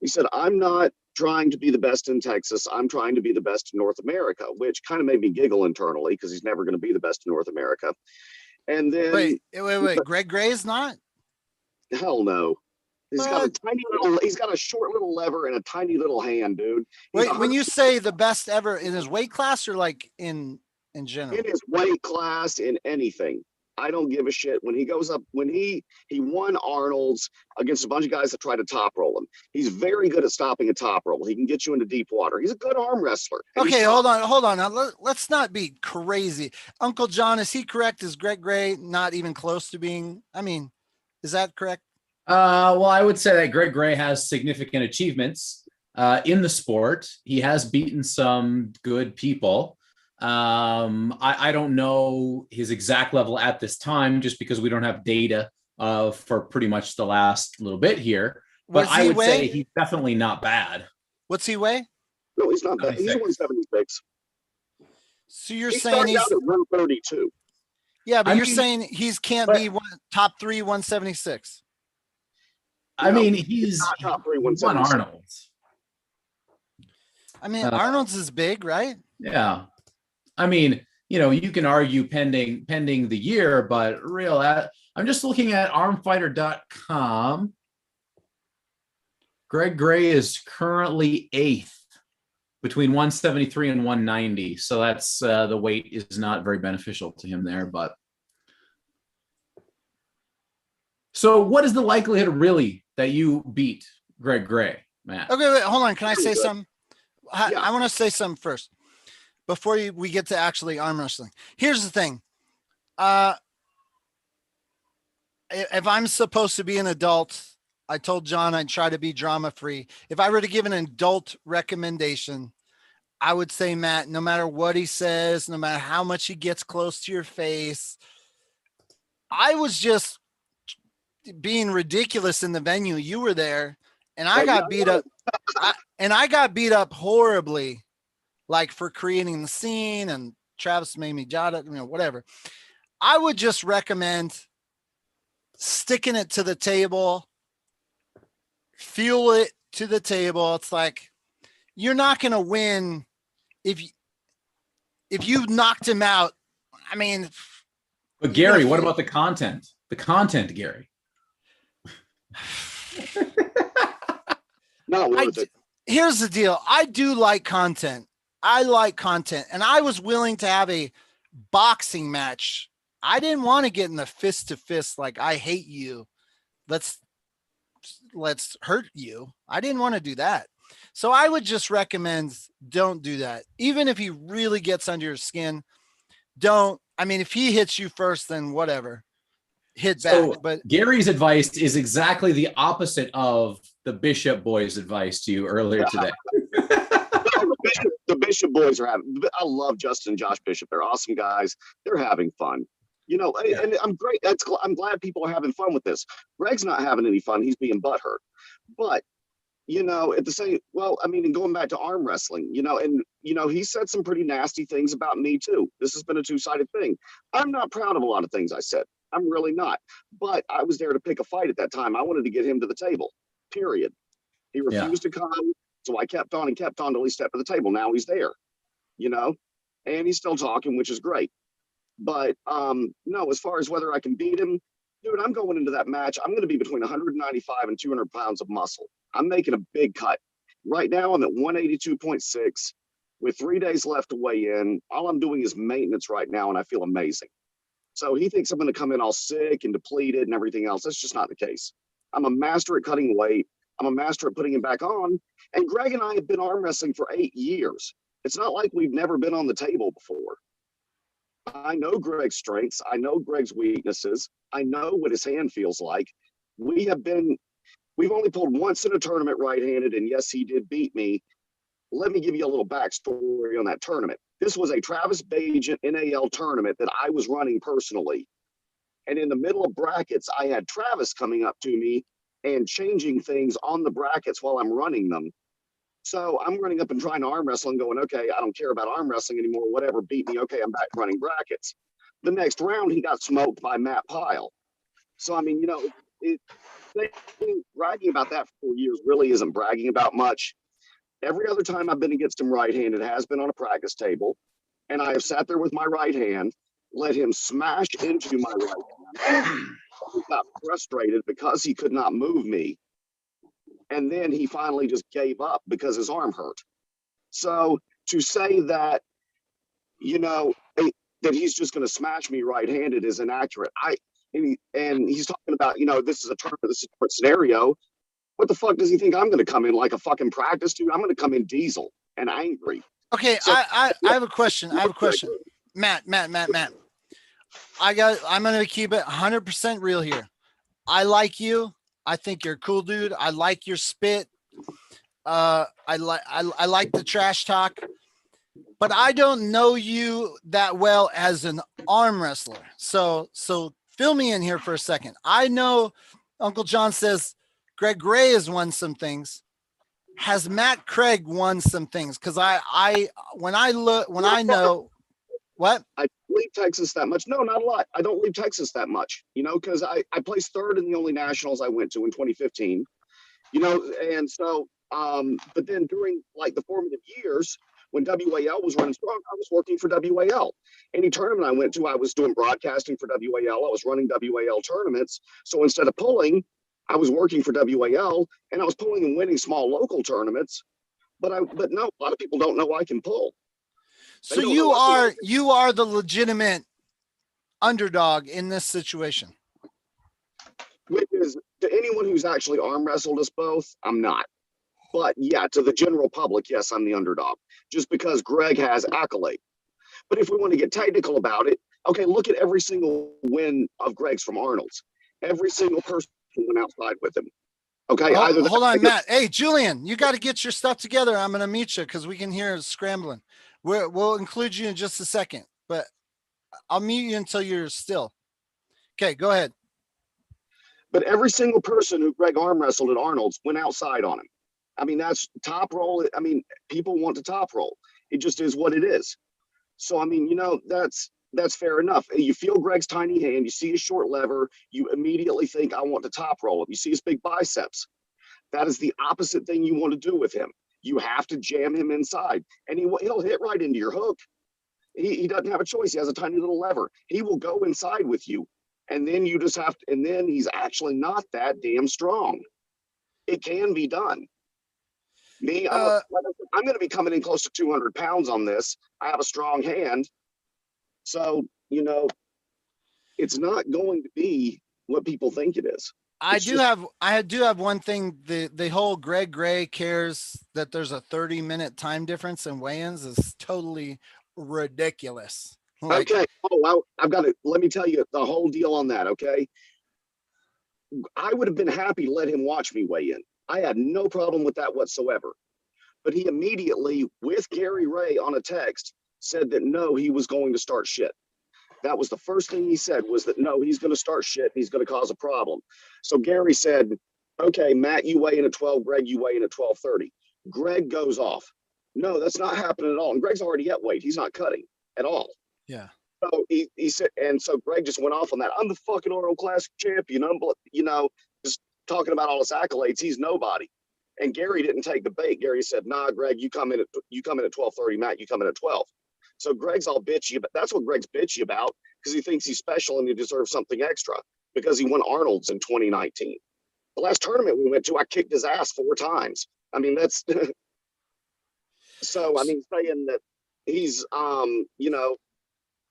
Speaker 3: He said, I'm not trying to be the best in Texas. I'm trying to be the best in North America, which kind of made me giggle internally because he's never going to be the best in North America. And then
Speaker 1: wait, Greg Gray is not?
Speaker 3: Hell no. He's got a short little lever and a tiny little hand, dude.
Speaker 1: Wait, when you say the best ever, in his weight class or like in general?
Speaker 3: In his weight class, in anything. I don't give a shit. When he goes up, when he won Arnold's against a bunch of guys that try to top roll him. He's very good at stopping a top roll. He can get you into deep water. He's a good arm wrestler.
Speaker 1: Okay, hold on. Now, let's not be crazy. Uncle John, is he correct? Is Greg Gray not even close to being, I mean, is that correct?
Speaker 2: Well, I would say that Greg Gray has significant achievements in the sport. He has beaten some good people. I don't know his exact level at this time, just because we don't have data for pretty much the last little bit here. But I would say he's definitely not bad.
Speaker 1: What's he weigh?
Speaker 3: No, he's not bad. He's 176.
Speaker 1: So you're saying he's
Speaker 3: out at 132.
Speaker 1: Yeah, but you're saying he's can't be top 3 176.
Speaker 2: I mean, he's
Speaker 3: not top 3
Speaker 2: won Arnold's.
Speaker 1: I mean, Arnold's is big, right?
Speaker 2: Yeah. I mean, you know, you can argue pending the year, but I'm just looking at armfighter.com. Greg Gray is currently 8th between 173 and 190. So that's the weight is not very beneficial to him there, but. So what is the likelihood really that you beat Greg Gray, Matt.
Speaker 1: Okay, wait, hold on. Can I say something?
Speaker 3: Yeah.
Speaker 1: I want to say something first before we get to actually arm wrestling. Here's the thing. If I'm supposed to be an adult, I told John I'd try to be drama free. If I were to give an adult recommendation, I would say, Matt, no matter what he says, no matter how much he gets close to your face, I was just being ridiculous in the venue. You were there, and I got beat up. I got beat up horribly, like for creating the scene, and Travis made me jot it, whatever. I would just recommend sticking it to the table, fuel it to the table. It's like, you're not going to win if you knocked him out. I mean,
Speaker 2: but Gary, what about the content? The content, Gary.
Speaker 3: Not worth it.
Speaker 1: Here's the deal. I do like content. I like content, and I was willing to have a boxing match. I didn't want to get in the fist to fist like, I hate you, let's hurt you. I didn't want to do that. So I would just recommend, don't do that. Even if he really gets under your skin, don't. I mean, if he hits you first, then whatever, hit back. But
Speaker 2: Gary's advice is exactly the opposite of the Bishop boys' advice to you earlier today.
Speaker 3: The Bishop boys are having, I love Justin and Josh Bishop. They're awesome guys. They're having fun. And I'm great. I'm glad people are having fun with this. Greg's not having any fun. He's being butthurt. But, at the same, and going back to arm wrestling, he said some pretty nasty things about me too. This has been a two-sided thing. I'm not proud of a lot of things I said. I'm really not. But I was there to pick a fight at that time. I wanted to get him to the table, period. He refused to come. So I kept on till he stepped to the table. Now he's there, and he's still talking, which is great. But no, as far as whether I can beat him, dude, I'm going into that match. I'm going to be between 195 and 200 pounds of muscle. I'm making a big cut. Right now, I'm at 182.6 with 3 days left to weigh in. All I'm doing is maintenance right now, and I feel amazing. So he thinks I'm going to come in all sick and depleted and everything else. That's just not the case. I'm a master at cutting weight. I'm a master at putting him back on. And Greg and I have been arm wrestling for 8 years. It's not like we've never been on the table before. I know Greg's strengths. I know Greg's weaknesses. I know what his hand feels like. We've only pulled once in a tournament right-handed, and yes, he did beat me. Let me give you a little backstory on that tournament. This was a Travis Bagent NAL tournament that I was running personally. And in the middle of brackets, I had Travis coming up to me and changing things on the brackets while I'm running them. So I'm running up and trying to arm wrestle and going, okay, I don't care about arm wrestling anymore. Whatever, beat me. Okay, I'm back running brackets. The next round, he got smoked by Matt Pyle. So, I mean, bragging about that for 4 years really isn't bragging about much. Every other time I've been against him right-handed has been on a practice table. And I have sat there with my right hand, let him smash into my right hand. He got frustrated because he could not move me. And then he finally just gave up because his arm hurt. So to say that, that he's just going to smash me right-handed is inaccurate. And he's talking about, this is a tournament, this is a different scenario. What the fuck does he think I'm going to come in like a fucking practice dude? I'm going to come in diesel and angry.
Speaker 1: Okay, so, I have a question. Matt. I'm going to keep it 100% real here. I like you. I think you're a cool dude. I like your spit. I like the trash talk, but I don't know you that well as an arm wrestler. So fill me in here for a second. I know Uncle John says Greg Gray has won some things. Has Matt Craig won some things? Because when I know what?
Speaker 3: I leave Texas that much. No, not a lot. I don't leave Texas that much, because I placed third in the only nationals I went to in 2015, and so, but then during like the formative years when WAL was running strong, I was working for WAL. Any tournament I went to, I was doing broadcasting for WAL. I was running WAL tournaments. So instead of pulling, I was working for WAL, and I was pulling and winning small local tournaments. But no, a lot of people don't know I can pull.
Speaker 1: So you are the legitimate underdog in this situation.
Speaker 3: Which is To anyone who's actually arm wrestled us both, I'm not. But yeah, to the general public, yes, I'm the underdog, just because Greg has accolade. But if we want to get technical about it, okay, look at every single win of Greg's from Arnold's. Every single person went outside with him. Okay,
Speaker 1: hold on, Matt. Hey, Julian, you got to get your stuff together. I'm going to mute you because we can hear scrambling. We'll include you in just a second, but I'll mute you until you're still. Okay, go ahead.
Speaker 3: But every single person who Greg arm wrestled at Arnold's went outside on him. I mean, that's top roll. I mean, people want to top roll. It just is what it is. So, I mean, you know, that's fair enough. You feel Greg's tiny hand, you see his short lever, you immediately think, I want to top roll him. You see his big biceps. That is the opposite thing you want to do with him. You have to jam him inside, and he'll hit right into your hook. He doesn't have a choice. He has a tiny little lever. He will go inside with you, and then you just have to, and then he's actually not that damn strong. It can be done. Me, I'm going to be coming in close to 200 pounds on this. I have a strong hand. So, you know, it's not going to be what people think it is.
Speaker 1: I do have one thing. The whole Greg Gray cares that there's a 30-minute time difference in weigh-ins is totally ridiculous. Like,
Speaker 3: okay. Oh, I've got to, let me tell you the whole deal on that. Okay. I would have been happy to let him watch me weigh in. I had no problem with that whatsoever. But he immediately, with Gary Ray on a text, said that no, he was going to start shit. That was the first thing he said, was that no, he's going to start shit. He's going to cause a problem. So Gary said, okay, Matt, you weigh in at 12. Greg, you weigh in at 12:30. Greg goes off. No, that's not happening at all. And Greg's already at weight. He's not cutting at all.
Speaker 1: Yeah.
Speaker 3: So he said, and so Greg just went off on that. I'm the fucking Arnold Classic champion. I'm, you know, just talking about all his accolades. He's nobody. And Gary didn't take the bait. Gary said, nah, Greg, you come in at 12:30. Matt, you come in at 12. So Greg's all bitchy, but that's what Greg's bitchy about, because he thinks he's special and he deserves something extra because he won Arnold's in 2019. The last tournament we went to, I kicked his ass 4 times. I mean, that's so, I mean, saying that he's, you know,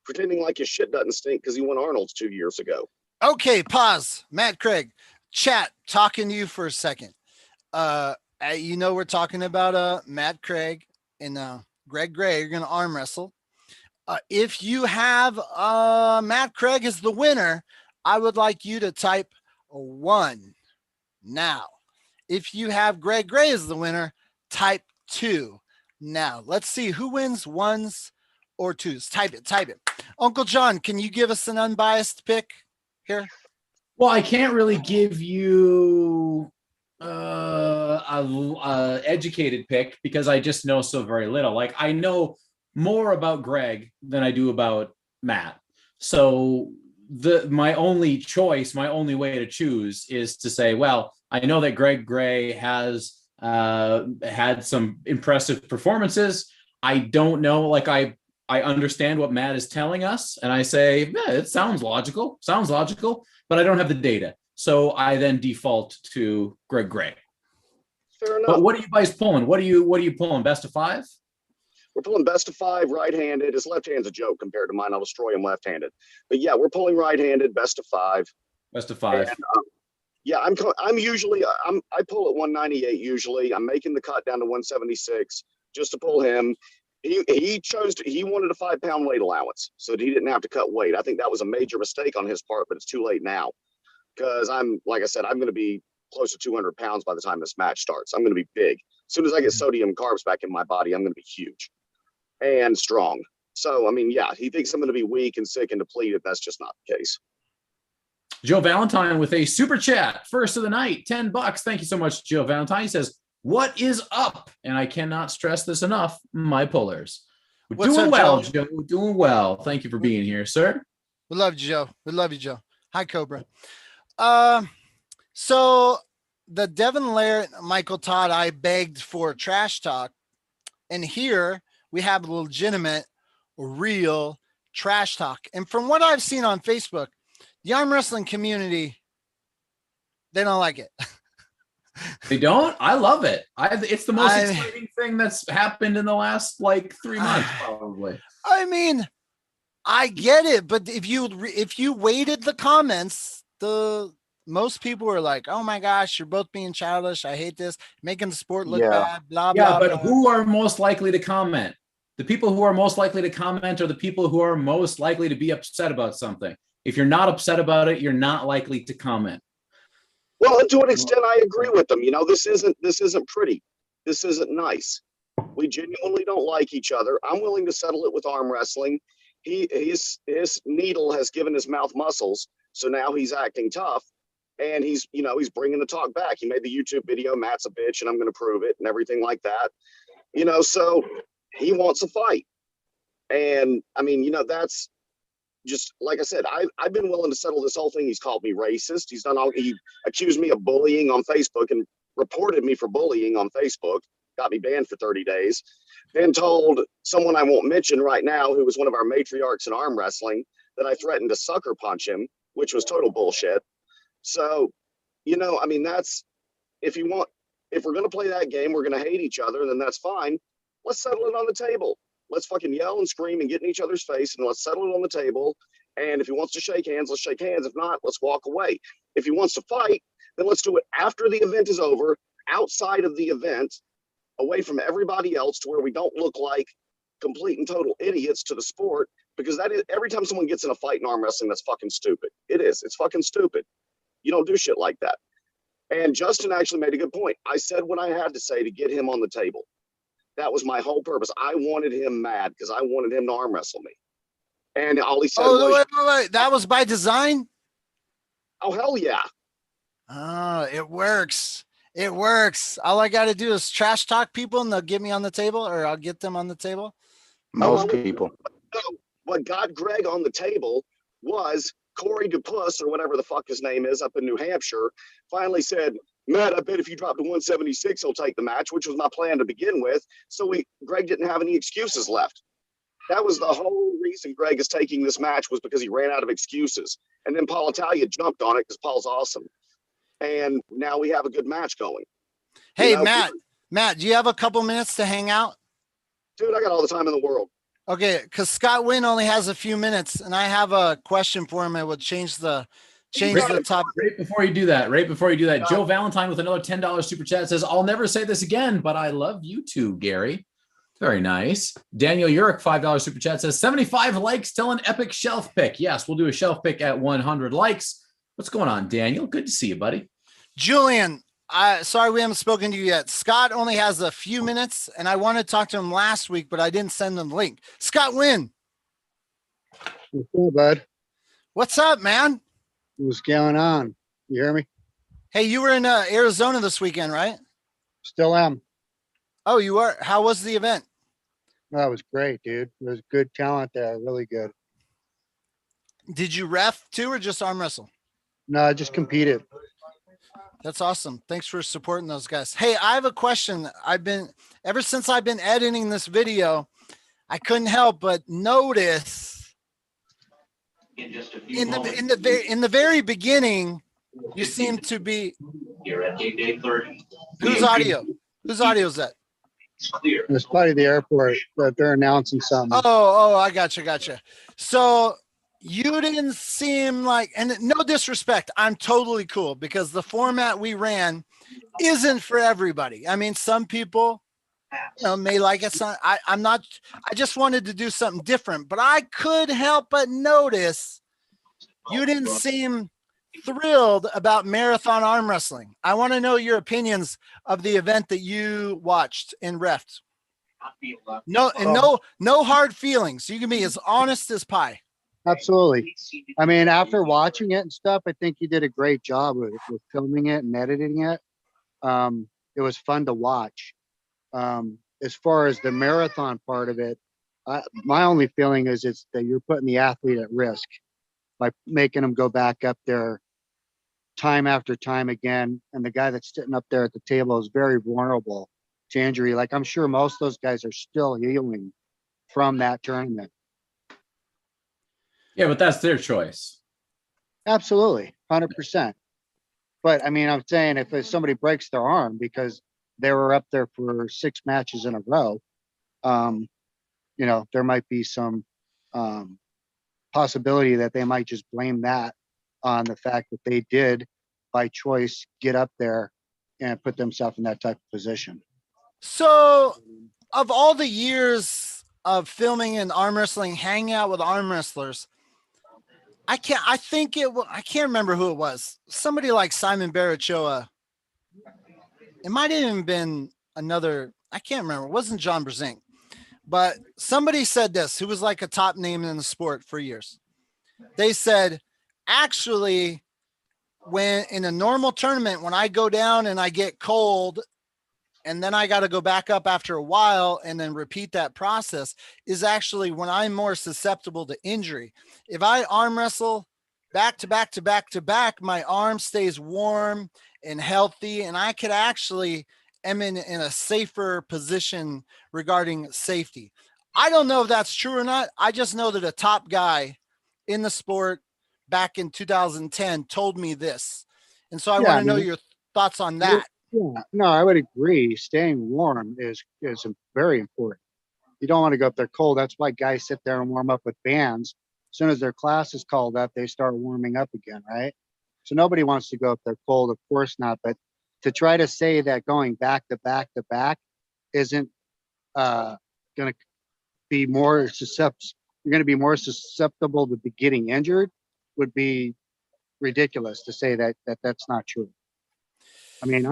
Speaker 3: pretending like his shit doesn't stink because he won Arnold's 2 years ago.
Speaker 1: Okay, pause. Matt Craig, chat, talking to you for a second. You know, we're talking about Matt Craig and Greg Gray. You're going to arm wrestle. If you have Matt Craig as the winner, I would like you to type 1 now. If you have Greg Gray as the winner, type 2 now. Let's see who wins 1s or 2s. Type it. Uncle John, can you give us an unbiased pick here?
Speaker 2: Well, I can't really give you a educated pick because I just know so very little. Like, I know more about Greg than I do about Matt. So my only choice, my only way to choose is to say, well, I know that Greg Gray has had some impressive performances. I don't know, like I understand what Matt is telling us, and I say, yeah, it sounds logical, but I don't have the data. So I then default to Greg Gray.
Speaker 3: Fair enough.
Speaker 2: But what are you guys pulling? What are you pulling? Best of 5?
Speaker 3: We're pulling best of 5 right-handed. His left hand's a joke compared to mine. I'll destroy him left-handed. But yeah, we're pulling right-handed, best of 5.
Speaker 2: Best of 5.
Speaker 3: And, yeah, I'm usually I pull at 198 usually. I'm making the cut down to 176 just to pull him. He wanted a 5-pound weight allowance so that he didn't have to cut weight. I think that was a major mistake on his part, but it's too late now because like I said, I'm going to be close to 200 pounds by the time this match starts. I'm going to be big. As soon as I get sodium carbs back in my body, I'm going to be huge and strong. So, I mean, yeah, he thinks I'm going to be weak and sick and depleted. That's just not the case.
Speaker 2: Joe Valentine with a super chat, first of the night, $10. Thank you so much, Joe Valentine. He says, "What is up?" And I cannot stress this enough, my pullers. We're doing well, Joe. We're doing well. Thank you for being here, sir.
Speaker 1: We love you, Joe. We love you, Joe. Hi, Cobra. So the Devin Lair, Michael Todd, I begged for trash talk, and here we have legitimate, real trash talk. And from what I've seen on Facebook, the arm wrestling community, they don't like it.
Speaker 2: They don't? I love it. It's the most exciting thing that's happened in the last like 3 months, probably.
Speaker 1: I mean, I get it, but if you weighted the comments, the most people are like, oh my gosh, you're both being childish. I hate this, making the sport look
Speaker 3: Yeah.
Speaker 1: bad, blah,
Speaker 2: Yeah,
Speaker 1: blah,
Speaker 2: but
Speaker 1: blah.
Speaker 2: who are most likely to comment? The people who are most likely to comment are the people who are most likely to be upset about something. If you're not upset about it, you're not likely to comment.
Speaker 3: Well, and to an extent, I agree with them. You know, this isn't pretty. This isn't nice. We genuinely don't like each other. I'm willing to settle it with arm wrestling. His needle has given his mouth muscles, so now he's acting tough, and he's bringing the talk back. He made the YouTube video, Matt's a bitch, and I'm going to prove it, and everything like that. You know, so he wants a fight, and I mean, you know, that's just like I said. I've been willing to settle this whole thing. He's called me racist. He accused me of bullying on Facebook and reported me for bullying on Facebook. Got me banned for 30 days. Then told someone I won't mention right now, who was one of our matriarchs in arm wrestling, that I threatened to sucker punch him, which was total bullshit. So, you know, I mean, that's if we're gonna play that game, we're gonna hate each other, then that's fine. Let's settle it on the table. Let's fucking yell and scream and get in each other's face, and let's settle it on the table. And if he wants to shake hands, let's shake hands. If not, let's walk away. If he wants to fight, then let's do it after the event is over, outside of the event, away from everybody else, to where we don't look like complete and total idiots to the sport. Because that is, every time someone gets in a fight in arm wrestling, that's fucking stupid. It is. It's fucking stupid. You don't do shit like that. And Justin actually made a good point. I said what I had to say to get him on the table. That was my whole purpose. I wanted him mad because I wanted him to arm wrestle me. And all he said was,
Speaker 1: wait. That was by design?
Speaker 3: oh, hell yeah.
Speaker 1: Oh, it works. It works. All I got to do is trash talk people and they'll get me on the table, or I'll get them on the table.
Speaker 4: Most people.
Speaker 3: What got Greg on the table was Corey DePuss, or whatever the fuck his name is, up in New Hampshire, finally said, Matt, I bet if you drop to 176, he'll take the match, which was my plan to begin with. So Greg didn't have any excuses left. That was the whole reason Greg is taking this match, was because he ran out of excuses. And then Paul Italia jumped on it because Paul's awesome. And now we have a good match going.
Speaker 1: Hey, you know, Matt, do you have a couple minutes to hang out?
Speaker 3: Dude, I got all the time in the world.
Speaker 1: Okay, because Scott Wynn only has a few minutes, and I have a question for him. It would change the topic.
Speaker 2: Right before you do that, Joe Valentine with another $10 super chat says, I'll never say this again, but I love you too, Gary. Very nice. Daniel Urick, $5 super chat says, 75 likes till an epic shelf pick. Yes, we'll do a shelf pick at 100 likes. What's going on, Daniel? Good to see you, buddy.
Speaker 1: Julian, sorry we haven't spoken to you yet. Scott only has a few minutes, and I wanted to talk to him last week, but I didn't send him the link. Scott Wynn.
Speaker 5: What's up, bud?
Speaker 1: What's up, man?
Speaker 5: What's going on? You hear me?
Speaker 1: Hey, you were in Arizona this weekend, right?
Speaker 5: Still am.
Speaker 1: Oh, you are? How was the event?
Speaker 5: That was great, dude. There's good talent there. Really good.
Speaker 1: Did you ref too, or just arm wrestle?
Speaker 5: No, I just competed.
Speaker 1: That's awesome. Thanks for supporting those guys. Hey, I have a question. Ever since I've been editing this video, I couldn't help but notice in the very beginning, you seem to be.
Speaker 6: You're at gate day 30.
Speaker 1: Whose audio? Whose audio is that?
Speaker 6: It's clear.
Speaker 5: It's probably the airport that they're announcing something.
Speaker 1: Oh, I gotcha. So you didn't seem like, and no disrespect, I'm totally cool, because the format we ran isn't for everybody. I mean, some people may like it. I'm not, I just wanted to do something different, but I could help but notice you didn't seem thrilled about marathon arm wrestling. I want to know your opinions of the event that you watched and refed. No hard feelings. You can be as honest as pie.
Speaker 5: Absolutely. I mean, after watching it and stuff, I think you did a great job with filming it and editing it. It was fun to watch. As far as the marathon part of it, my only feeling is it's that you're putting the athlete at risk by making them go back up there time after time again. And the guy that's sitting up there at the table is very vulnerable to injury. Like, I'm sure most of those guys are still healing from that tournament.
Speaker 2: Yeah, but that's their choice.
Speaker 5: Absolutely, 100%. But I mean, I'm saying if somebody breaks their arm because they were up there for 6 matches in a row, you know, there might be some possibility that they might just blame that on the fact that they did by choice get up there and put themselves in that type of position.
Speaker 1: So of all the years of filming and arm wrestling, hanging out with arm wrestlers, I can't remember who it was. Somebody like Simon Barachoa. It might have even been another, I can't remember. It wasn't John Brezink, but somebody said this, who was like a top name in the sport for years. They said, actually, when in a normal tournament, when I go down and I get cold and then I got to go back up after a while and then repeat that process, is actually when I'm more susceptible to injury. If I arm wrestle back to back to back to back, my arm stays warm and healthy, and I could actually am in a safer position regarding safety. I don't know if that's true or not. I just know that a top guy in the sport back in 2010 told me this. And so I want to know your thoughts on that.
Speaker 5: Yeah, no, I would agree. Staying warm is very important. You don't want to go up there cold. That's why guys sit there and warm up with bands. As soon as their class is called up, they start warming up again, right? So nobody wants to go up there cold, of course not. But to try to say that going back to back to back isn't going to be more susceptible, you're going to be more susceptible to be getting injured would be ridiculous to say that that's not true. I mean,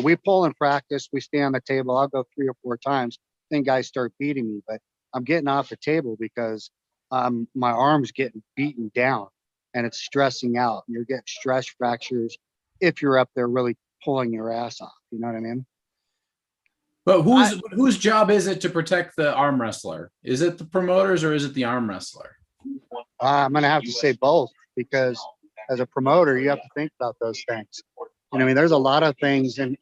Speaker 5: we pull in practice, we stay on the table. I'll go 3 or 4 times, then guys start beating me, but I'm getting off the table because my arm's getting beaten down and it's stressing out. You're getting stress fractures if you're up there really pulling your ass off. You know what I mean?
Speaker 2: But whose job is it to protect the arm wrestler? Is it the promoters or is it the arm wrestler?
Speaker 5: I'm going to have to say both, because as a promoter, you have to think about those things. I mean, there's a lot of things, and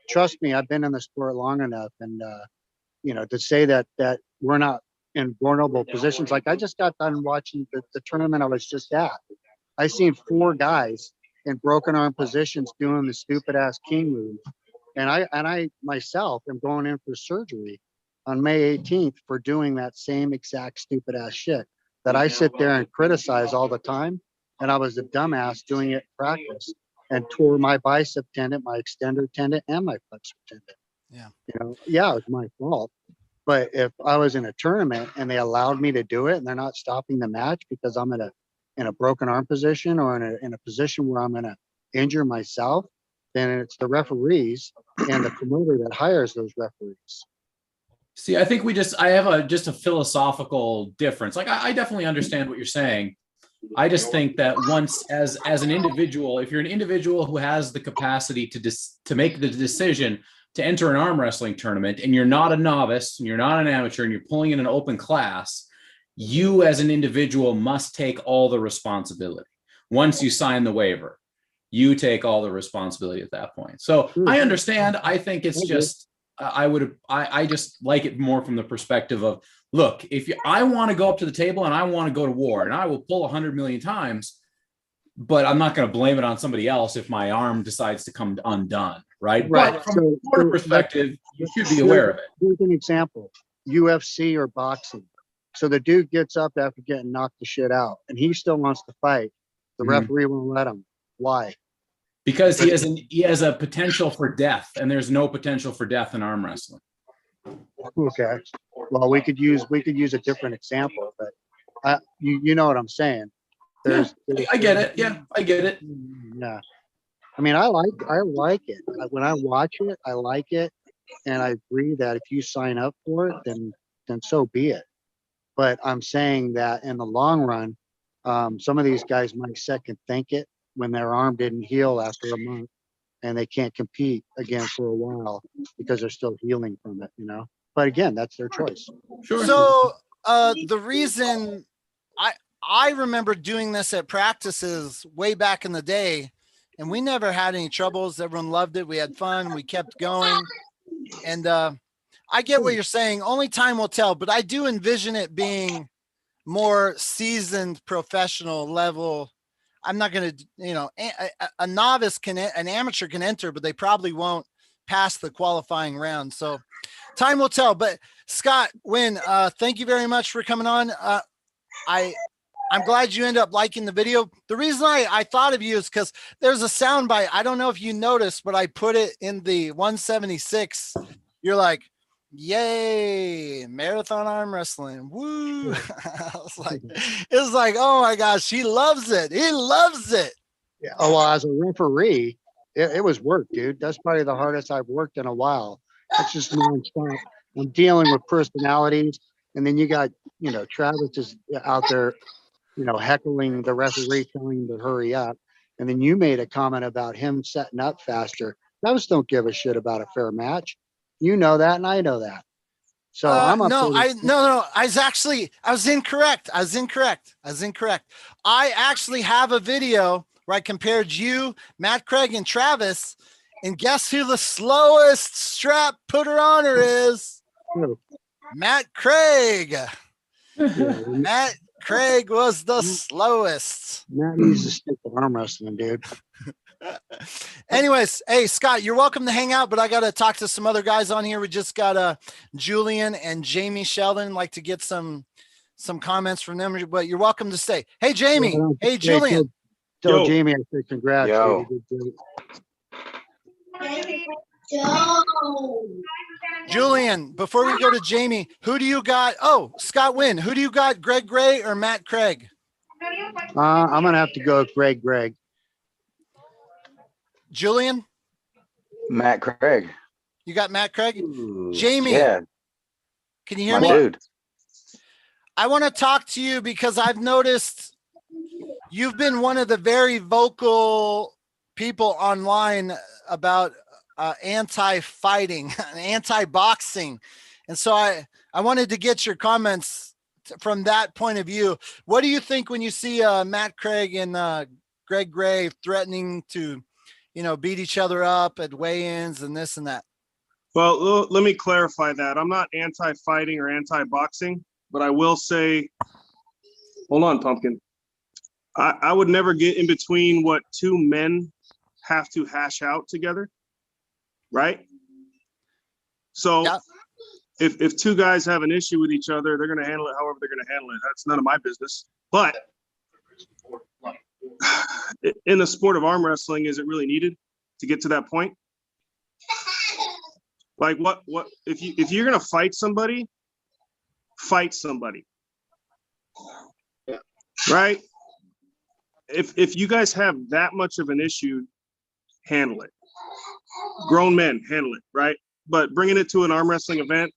Speaker 5: trust me, I've been in the sport long enough, and to say that we're not in vulnerable positions. Like I just got done watching the tournament I was just at. I seen 4 guys in broken arm positions doing the stupid ass king move, and I myself am going in for surgery on May 18th for doing that same exact stupid ass shit that I sit there and criticize all the time, and I was a dumbass doing it in practice. And tore my bicep tendon, my extender tendon, and my flexor tendon. Yeah. It was my fault. But if I was in a tournament and they allowed me to do it, and they're not stopping the match because I'm in a broken arm position or in a position where I'm going to injure myself, then it's the referees and the promoter that hires those referees.
Speaker 2: See, I think I have a philosophical difference. Like I definitely understand what you're saying. I just think that once as an individual, if you're an individual who has the capacity to make the decision to enter an arm wrestling tournament, and you're not a novice and you're not an amateur and you're pulling in an open class, you as an individual must take all the responsibility. Once you sign the waiver, you take all the responsibility at that point. So I understand. I think it's just, I just like it more from the perspective of, look, I want to go up to the table and I want to go to war, and I will pull 100 million times, but I'm not going to blame it on somebody else if my arm decides to come undone, right? But from a sport perspective, you should be aware of it.
Speaker 5: Here's an example: UFC or boxing. So the dude gets up after getting knocked the shit out, and he still wants to fight. The referee won't let him. Why?
Speaker 2: Because he has a potential for death, and there's no potential for death in arm wrestling.
Speaker 5: Okay. Well, we could use a different example, but you know what I'm saying.
Speaker 2: I get it. Yeah, I get it.
Speaker 5: Yeah. I mean, I like it. When I watch it, I like it, and I agree that if you sign up for it, then so be it. But I'm saying that in the long run, some of these guys might second think it when their arm didn't heal after a month, and they can't compete again for a while because they're still healing from it, But again, that's their choice.
Speaker 2: Sure.
Speaker 1: So the reason I remember doing this at practices way back in the day, and we never had any troubles. Everyone loved it. We had fun. We kept going. And I get what you're saying. Only time will tell, but I do envision it being more seasoned professional level. I'm not going to, a novice an amateur can enter, but they probably won't pass the qualifying round. So time will tell. But Scott, Wynn, thank you very much for coming on. I'm glad you end up liking the video. The reason I thought of you is because there's a soundbite. I don't know if you noticed, but I put it in the 176. You're like, yay, marathon arm wrestling. Woo. It was like, oh my gosh, he loves it. He loves it.
Speaker 5: Yeah. Oh, well, as a referee, it was work, dude. That's probably the hardest I've worked in a while. It's just nonstop. I'm dealing with personalities. And then you got, Travis is out there, heckling the referee, telling him to hurry up. And then you made a comment about him setting up faster. Travis don't give a shit about a fair match. You know that, and I know that. So I'm
Speaker 1: no, I was incorrect. I actually have a video where I compared you, Matt Craig, and Travis, and guess who the slowest strap putter oner is? Matt Craig. Matt Craig was the slowest.
Speaker 5: Matt needs to stick to arm wrestling, dude.
Speaker 1: Anyways, hey, Scott, you're welcome to hang out, but I got to talk to some other guys on here. We just got Julian and Jamie Sheldon. Like to get some comments from them, but you're welcome to stay. Hey, Jamie. Hey, Julian.
Speaker 5: Tell Jamie I say congrats.
Speaker 4: Yo.
Speaker 1: Julian, before we go to Jamie, who do you got? Oh, Scott Wynn. Who do you got, Greg Gray or Matt Craig?
Speaker 5: I'm going to have to go with Greg.
Speaker 1: Julian?
Speaker 4: Matt Craig.
Speaker 1: You got Matt Craig?
Speaker 4: Ooh,
Speaker 1: Jamie?
Speaker 4: Yeah.
Speaker 1: Can you hear
Speaker 4: My
Speaker 1: me?
Speaker 4: dude.
Speaker 1: I want to talk to you because I've noticed you've been one of the very vocal people online about anti-fighting, anti-boxing. And so I wanted to get your comments from that point of view. What do you think when you see Matt Craig and Greg Gray threatening to, beat each other up at weigh-ins and this and that?
Speaker 7: Well, let me clarify that. I'm not anti-fighting or anti-boxing, but I will say, hold on, Pumpkin. I would never get in between what two men have to hash out together, right? So yeah. If two guys have an issue with each other, they're going to handle it however they're going to handle it. That's none of my business. But in the sport of arm wrestling, is it really needed to get to that point? Like what if you're going to fight somebody, right? If you guys have that much of an issue, handle it. Grown men, handle it, right? But bringing it to an arm wrestling event,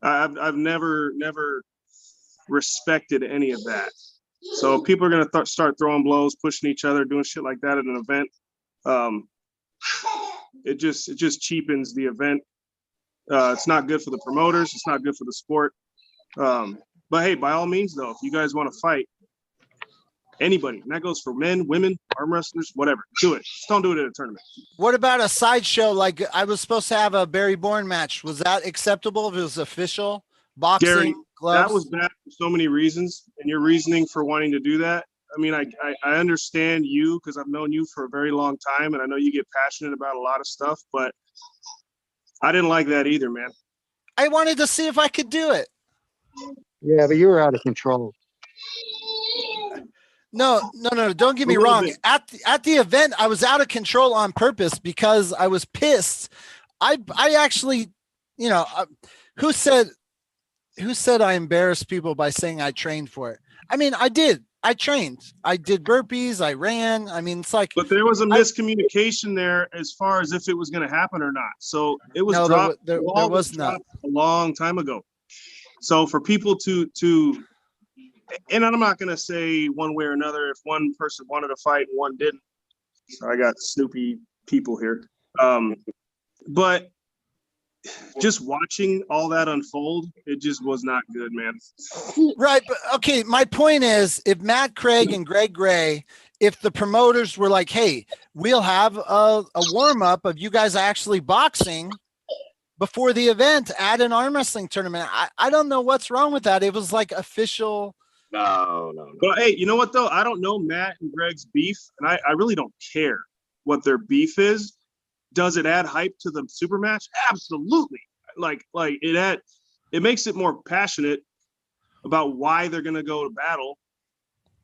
Speaker 7: I've never respected any of that. So people are gonna start throwing blows, pushing each other, doing shit like that at an event. It just cheapens the event. It's not good for the promoters. It's not good for the sport. But hey, by all means, though, if you guys want to fight, anybody, and that goes for men, women, arm wrestlers, whatever, do it. Just don't do it at a tournament.
Speaker 1: What about a sideshow? Like I was supposed to have a Barry Bourne match. Was that acceptable if it was official? Boxing,
Speaker 7: Gary,
Speaker 1: gloves?
Speaker 7: That was bad for so many reasons. And your reasoning for wanting to do that, I mean, I understand you because I've known you for a very long time, and I know you get passionate about a lot of stuff, but I didn't like that either, man.
Speaker 1: I wanted to see if I could do it.
Speaker 5: Yeah, but you were out of control.
Speaker 1: No. Don't get me wrong. At the event, I was out of control on purpose because I was pissed. I actually, who said I embarrassed people by saying I trained for it? I mean, I did. I trained. I did burpees. I ran. I mean, it's like.
Speaker 7: But there was a miscommunication there as far as if it was going to happen or not. So it was dropped.
Speaker 1: There was not
Speaker 7: a long time ago. So for people to, and I'm not going to say one way or another if one person wanted to fight and one didn't. So I got Snoopy people here. But just watching all that unfold, it just was not good, man.
Speaker 1: Right. But okay, my point is, if Matt Craig and Greg Gray, if the promoters were like, hey, we'll have a warm-up of you guys actually boxing before the event at an arm wrestling tournament, I don't know what's wrong with that. It was like official.
Speaker 3: No.
Speaker 7: Well, hey, you know what though? I don't know Matt and Greg's beef, and I really don't care what their beef is. Does it add hype to the super match? Absolutely. Like it makes it more passionate. about why they're going to go to battle.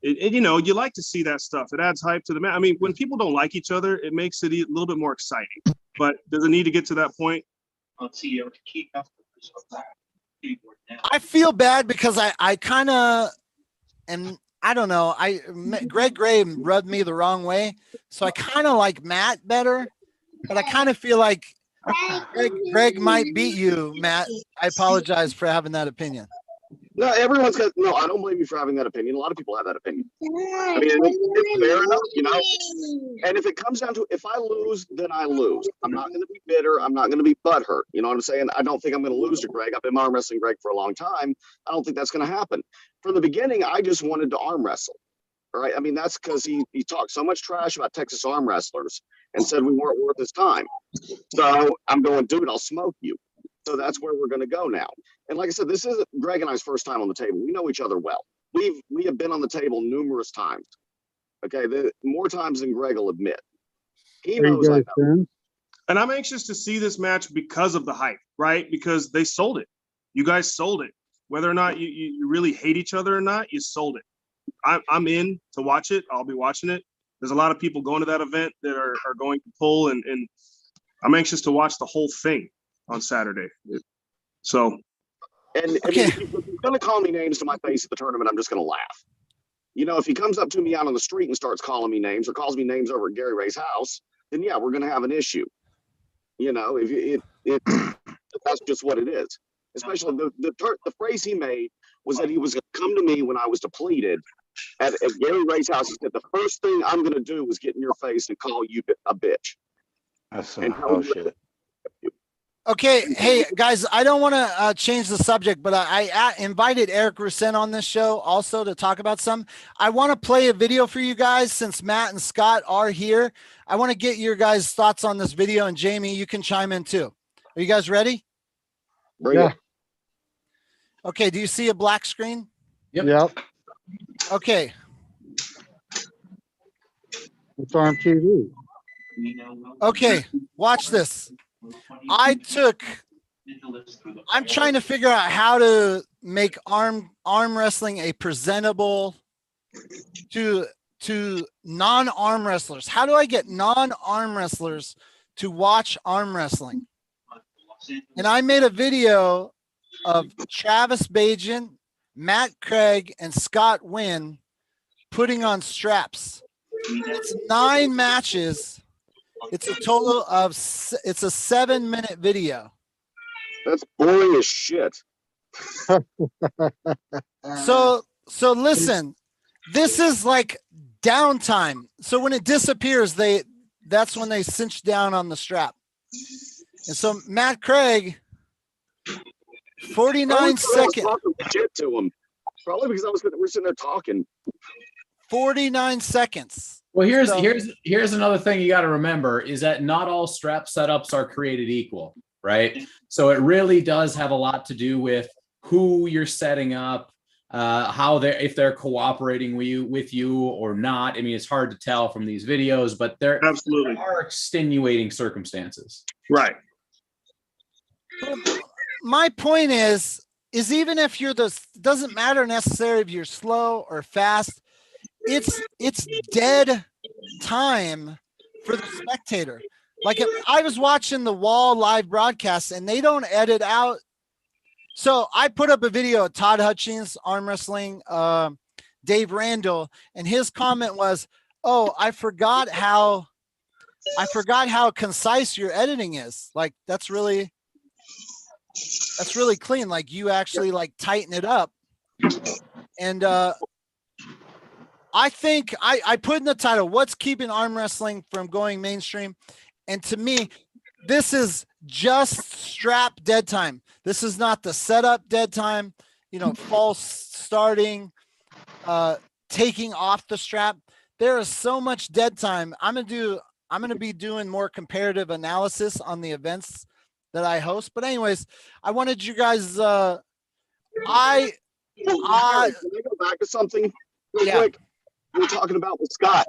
Speaker 7: You know, you like to see that stuff. It adds hype to the match. I mean, when people don't like each other, it makes it a little bit more exciting. But does it need to get to that point?
Speaker 1: I feel bad because I kind of am. I don't know. Greg Gray rubbed me the wrong way, so I kind of like Matt better. But I kind of feel like Greg might beat you, Matt. I apologize for having that opinion.
Speaker 3: No, everyone's got, no, I don't blame you for having that opinion. A lot of people have that opinion. I mean, it's fair enough, you know? And if it comes down to, if I lose, then I lose. I'm not going to be bitter. I'm not going to be butthurt. You know what I'm saying? I don't think I'm going to lose to Greg. I've been arm wrestling Greg for a long time. I don't think that's going to happen. From the beginning, I just wanted to arm wrestle. All right. I mean, that's because he talked so much trash about Texas arm wrestlers and said we weren't worth his time. So I'm going, dude, I'll smoke you. So that's where we're going to go now. And like I said, this isn't Greg and I's first time on the table. We know each other well. We have been on the table numerous times. Okay, more times than Greg will admit. He knows I know.
Speaker 7: And I'm anxious to see this match because of the hype, right? Because they sold it. You guys sold it. Whether or not you really hate each other or not, you sold it. I'm in to watch it. I'll be watching it. There's a lot of people going to that event that are going to pull, and I'm anxious to watch the whole thing on Saturday. So,
Speaker 3: and okay. If he's going to call me names to my face at the tournament, I'm just going to laugh. You know, if he comes up to me out on the street and starts calling me names or calls me names over at Gary Ray's house, then yeah, we're going to have an issue. You know, if that's just what it is. Especially the phrase he made was that he was going to come to me when I was depleted at Gary Ray's house. He said, the first thing I'm going to do is get in your face and call you a bitch.
Speaker 4: That's some bullshit.
Speaker 1: Okay, hey guys, I don't want to change the subject, but I invited Eric Roussin on this show also to talk about some. I want to play a video for you guys since Matt and Scott are here. I want to get your guys' thoughts on this video, and Jamie, you can chime in too. Are you guys ready?
Speaker 3: Yeah.
Speaker 1: Okay, do you see a black screen?
Speaker 5: Yep.
Speaker 1: Okay.
Speaker 5: It's ARMTV.
Speaker 1: Okay, watch this. I'm trying to figure out how to make arm wrestling a presentable to non-arm wrestlers. How do I get non-arm wrestlers to watch arm wrestling? And I made a video of Travis Bajan, Matt Craig, and Scott Wynn putting on straps. It's 9 matches. It's a total of, it's a 7-minute video.
Speaker 3: That's boring as shit.
Speaker 1: So listen, this is like downtime. So when it disappears, that's when they cinch down on the strap. And so Matt Craig, 49 seconds.
Speaker 3: Shit to him. Probably because we're sitting there talking.
Speaker 1: 49 seconds.
Speaker 2: Well, here's another thing you got to remember is that not all strap setups are created equal, right? So it really does have a lot to do with who you're setting up, how if they're cooperating with you or not. I mean, it's hard to tell from these videos, but there are extenuating circumstances.
Speaker 7: Right.
Speaker 1: My point is even if you're doesn't matter necessarily if you're slow or fast. It's dead time for the spectator. Like if I was watching the Wall live broadcast and they don't edit out. So I put up a video of Todd Hutchings, arm wrestling, Dave Randall, and his comment was, "Oh, I forgot how concise your editing is. Like that's really clean. Like you actually like tighten it up." And I think I put in the title, what's keeping arm wrestling from going mainstream? And to me, this is just strap dead time. This is not the setup dead time, you know, false starting, taking off the strap. There is so much dead time. I'm going to be doing more comparative analysis on the events that I host. But anyways, I wanted you guys, can I
Speaker 3: go back to something real quick? We're talking about with Scott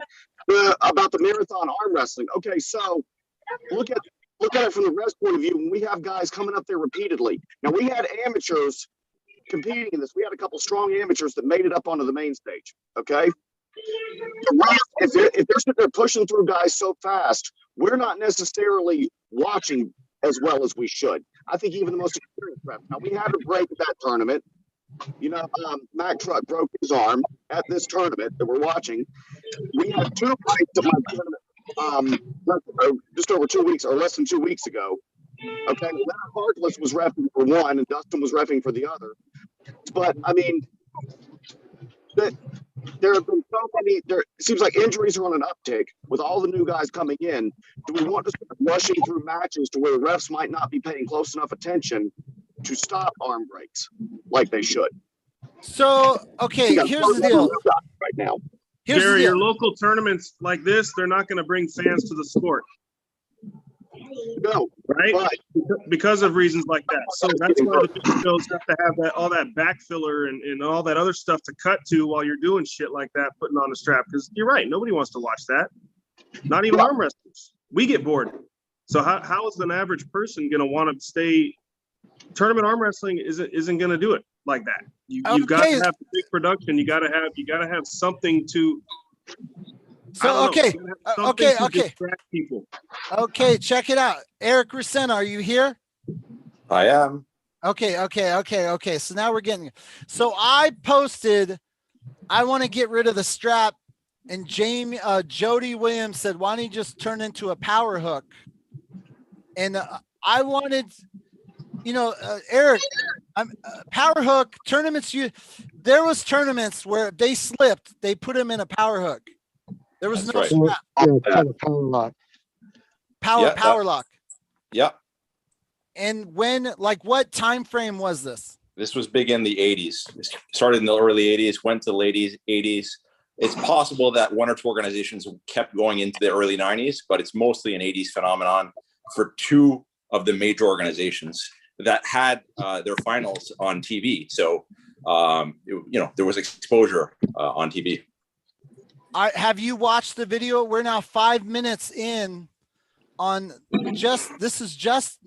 Speaker 3: about the marathon arm wrestling. Okay, so look at it from the rest point of view. When we have guys coming up there repeatedly. Now we had amateurs competing in this. We had a couple strong amateurs that made it up onto the main stage. Okay. If they're sitting there pushing through guys so fast, we're not necessarily watching as well as we should. I think even the most experienced reps. Now, we had a break at that tournament. You know, Mac Truck broke his arm at this tournament that we're watching. We had 2 breaks at my tournament just over 2 weeks or less than 2 weeks ago. Okay, Leonard Harkless was reffing for one and Dustin was reffing for the other. But, I mean, there have been so many, it seems like injuries are on an uptick with all the new guys coming in. Do we want to start rushing through matches to where refs might not be paying close enough attention to stop arm breaks like they should?
Speaker 1: So, okay, here's the deal.
Speaker 3: Right now,
Speaker 7: Gary, your local tournaments like this, they're not going to bring fans to the sport.
Speaker 3: No,
Speaker 7: right? Because of reasons like that. So that's why the big shows have to have that all that back filler and all that other stuff to cut to while you're doing shit like that, putting on a strap. Because you're right, nobody wants to watch that. Not even arm wrestlers. We get bored. So how is an average person going to want to stay? Tournament arm wrestling isn't going to do it like that. You've got to have big production. You got to have something to.
Speaker 1: So okay,
Speaker 7: distract people.
Speaker 1: Okay, check it out. Eric Rosen, are you here?
Speaker 8: I am.
Speaker 1: Okay. So now we're getting. So I posted, I want to get rid of the strap, and Jody Williams said, "Why don't you just turn into a power hook?" And I wanted, Eric, power hook tournaments. There was tournaments where they slipped, they put them in a power hook. There was no strap.
Speaker 5: Power lock.
Speaker 1: Power lock.
Speaker 8: Yep.
Speaker 1: And what time frame was this?
Speaker 8: This was big in the 80s. It started in the early 80s, went to the late 80s. It's possible that one or two organizations kept going into the early 90s, but it's mostly an 80s phenomenon for two of the major organizations that had their finals on TV. So, there was exposure on TV.
Speaker 1: Have you watched the video? We're now 5 minutes in on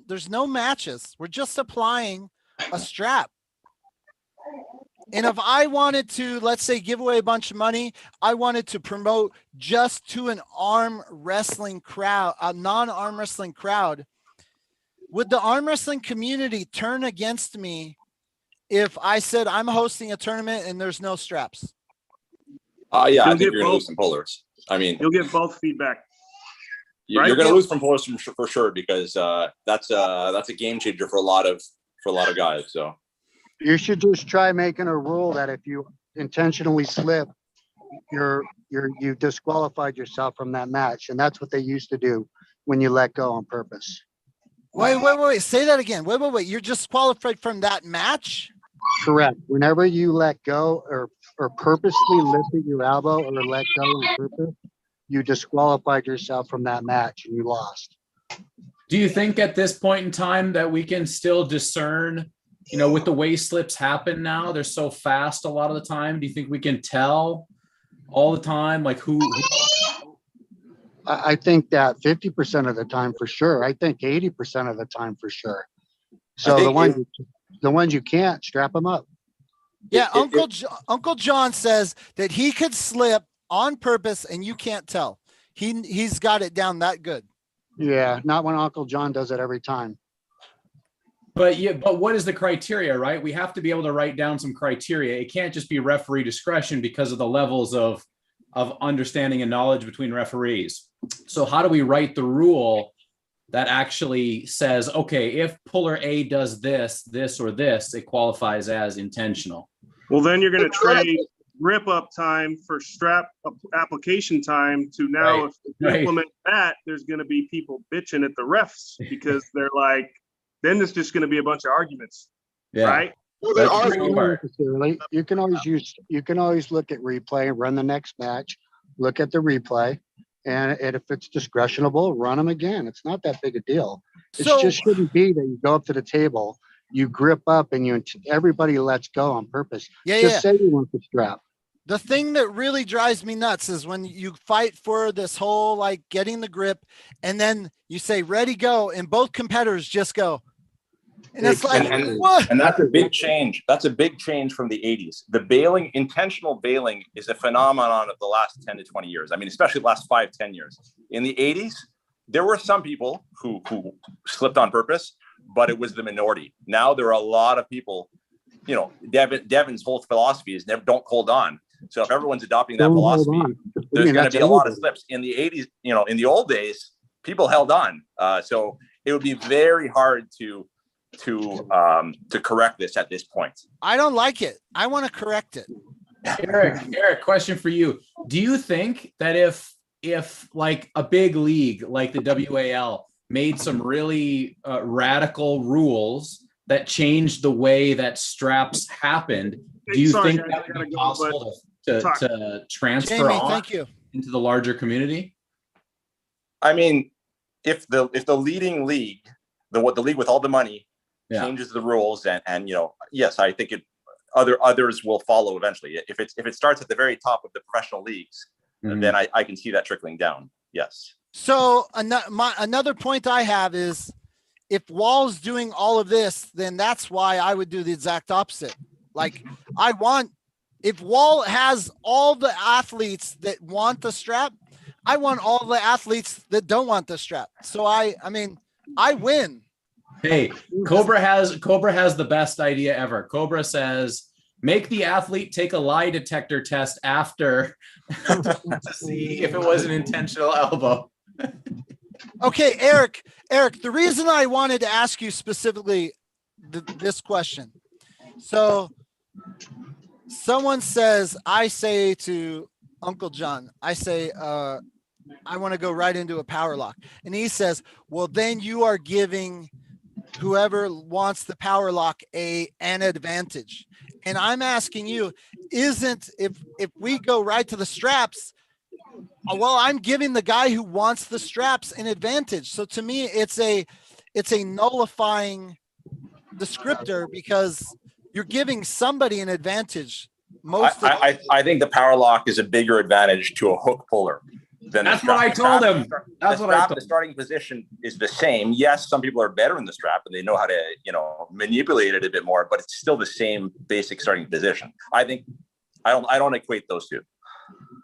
Speaker 1: there's no matches. We're just applying a strap. And if I wanted to, let's say, give away a bunch of money, I wanted to promote just to an arm wrestling crowd, a non-arm wrestling crowd, would the arm wrestling community turn against me if I said I'm hosting a tournament and there's no straps?
Speaker 8: Yeah, I think you're going to lose some pullers. I mean,
Speaker 7: you'll get both feedback.
Speaker 8: You're going to lose some pullers for sure, because that's a game changer for a lot of guys. So
Speaker 5: you should just try making a rule that if you intentionally slip, you disqualified yourself from that match, and that's what they used to do when you let go on purpose.
Speaker 1: Wait. Say that again. Wait. You're disqualified from that match?
Speaker 5: Correct. Whenever you let go or purposely lifted your elbow or let go on purpose, you disqualified yourself from that match and you lost.
Speaker 2: Do you think at this point in time that we can still discern, with the way slips happen now, they're so fast a lot of the time? Do you think we can tell all the time, like who?
Speaker 5: I think that 50% of the time for sure. I think 80% of the time for sure. So the ones you can't, strap them up.
Speaker 1: Yeah, Uncle John says that he could slip on purpose and you can't tell. He's got it down that good.
Speaker 5: Yeah, not when Uncle John does it every time.
Speaker 2: But what is the criteria, right? We have to be able to write down some criteria. It can't just be referee discretion because of the levels of understanding and knowledge between referees. So how do we write the rule that actually says, okay, if puller A does this, or this, it qualifies as intentional?
Speaker 7: Well, then you're going to trade grip up time for strap application time to now. Right. If you implement that, there's going to be people bitching at the refs because they're like, then there's just going to be a bunch of arguments. Yeah. Right.
Speaker 5: Well, you can always look at replay and run the next match, look at the replay. And if it's discretionable, run them again. It's not that big a deal. It just shouldn't be that you go up to the table, you grip up, and everybody lets go on purpose. Say you want the strap.
Speaker 1: The thing that really drives me nuts is when you fight for this whole getting the grip, and then you say ready, go, and both competitors just go. And it's like, what?
Speaker 8: And that's a big change. That's a big change from the 80s. The bailing, intentional bailing, is a phenomenon of the last 10 to 20 years. I mean, especially the last 5-10 years. In the 80s, there were some people who slipped on purpose, but it was the minority. Now there are a lot of people, you know, Devin's whole philosophy is never, don't hold on. So if everyone's adopting that philosophy, there's going to be a lot of slips. In the 80s, you know, in the old days, people held on. So it would be very hard to correct this at this point.
Speaker 1: I don't like it. I want to correct it.
Speaker 2: Eric, question for you. Do you think that if like a big league like the WAL made some really radical rules that changed the way that straps happened, do you think that would be possible to transfer
Speaker 1: Jamie,
Speaker 2: on
Speaker 1: thank you.
Speaker 2: into the larger community?
Speaker 8: I mean, if the leading league, the league with all the money, changes the rules, and you know, yes, I think others will follow eventually. If it starts at the very top of the professional leagues, then I can see that trickling down. Yes.
Speaker 1: So another point I have is, if Wall's doing all of this, then that's why I would do the exact opposite. Like, if Wall has all the athletes that want the strap, I want all the athletes that don't want the strap. So I mean, I win.
Speaker 2: Hey, Cobra has the best idea ever. Cobra says, make the athlete take a lie detector test after to see if it was an intentional elbow.
Speaker 1: Okay, Eric, the reason I wanted to ask you specifically this question. So someone says, I say to Uncle John, I say, I want to go right into a power lock. And he says, well, then you are giving whoever wants the power lock an advantage. And I'm asking you, if we go right to the straps, well, I'm giving the guy who wants the straps an advantage. So to me, it's a nullifying descriptor, because you're giving somebody an advantage.
Speaker 8: I think the power lock is a bigger advantage to a hook puller.
Speaker 2: That's what I told him. That's what I told him.
Speaker 8: The starting position is the same. Yes, some people are better in the strap and they know how to, you know, manipulate it a bit more, but it's still the same basic starting position. I think I don't equate those two.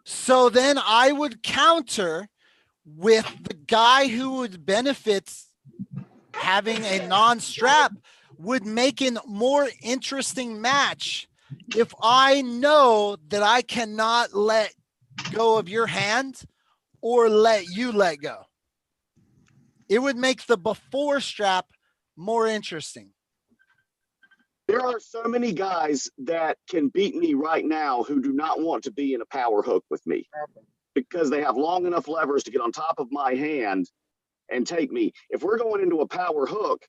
Speaker 1: So then I would counter with the guy who would benefit having a non-strap would make a more interesting match. If I know that I cannot let go of your hand or let you let go, it would make the before strap more interesting.
Speaker 3: There are so many guys that can beat me right now who do not want to be in a power hook with me because they have long enough levers to get on top of my hand and take me. If we're going into a power hook,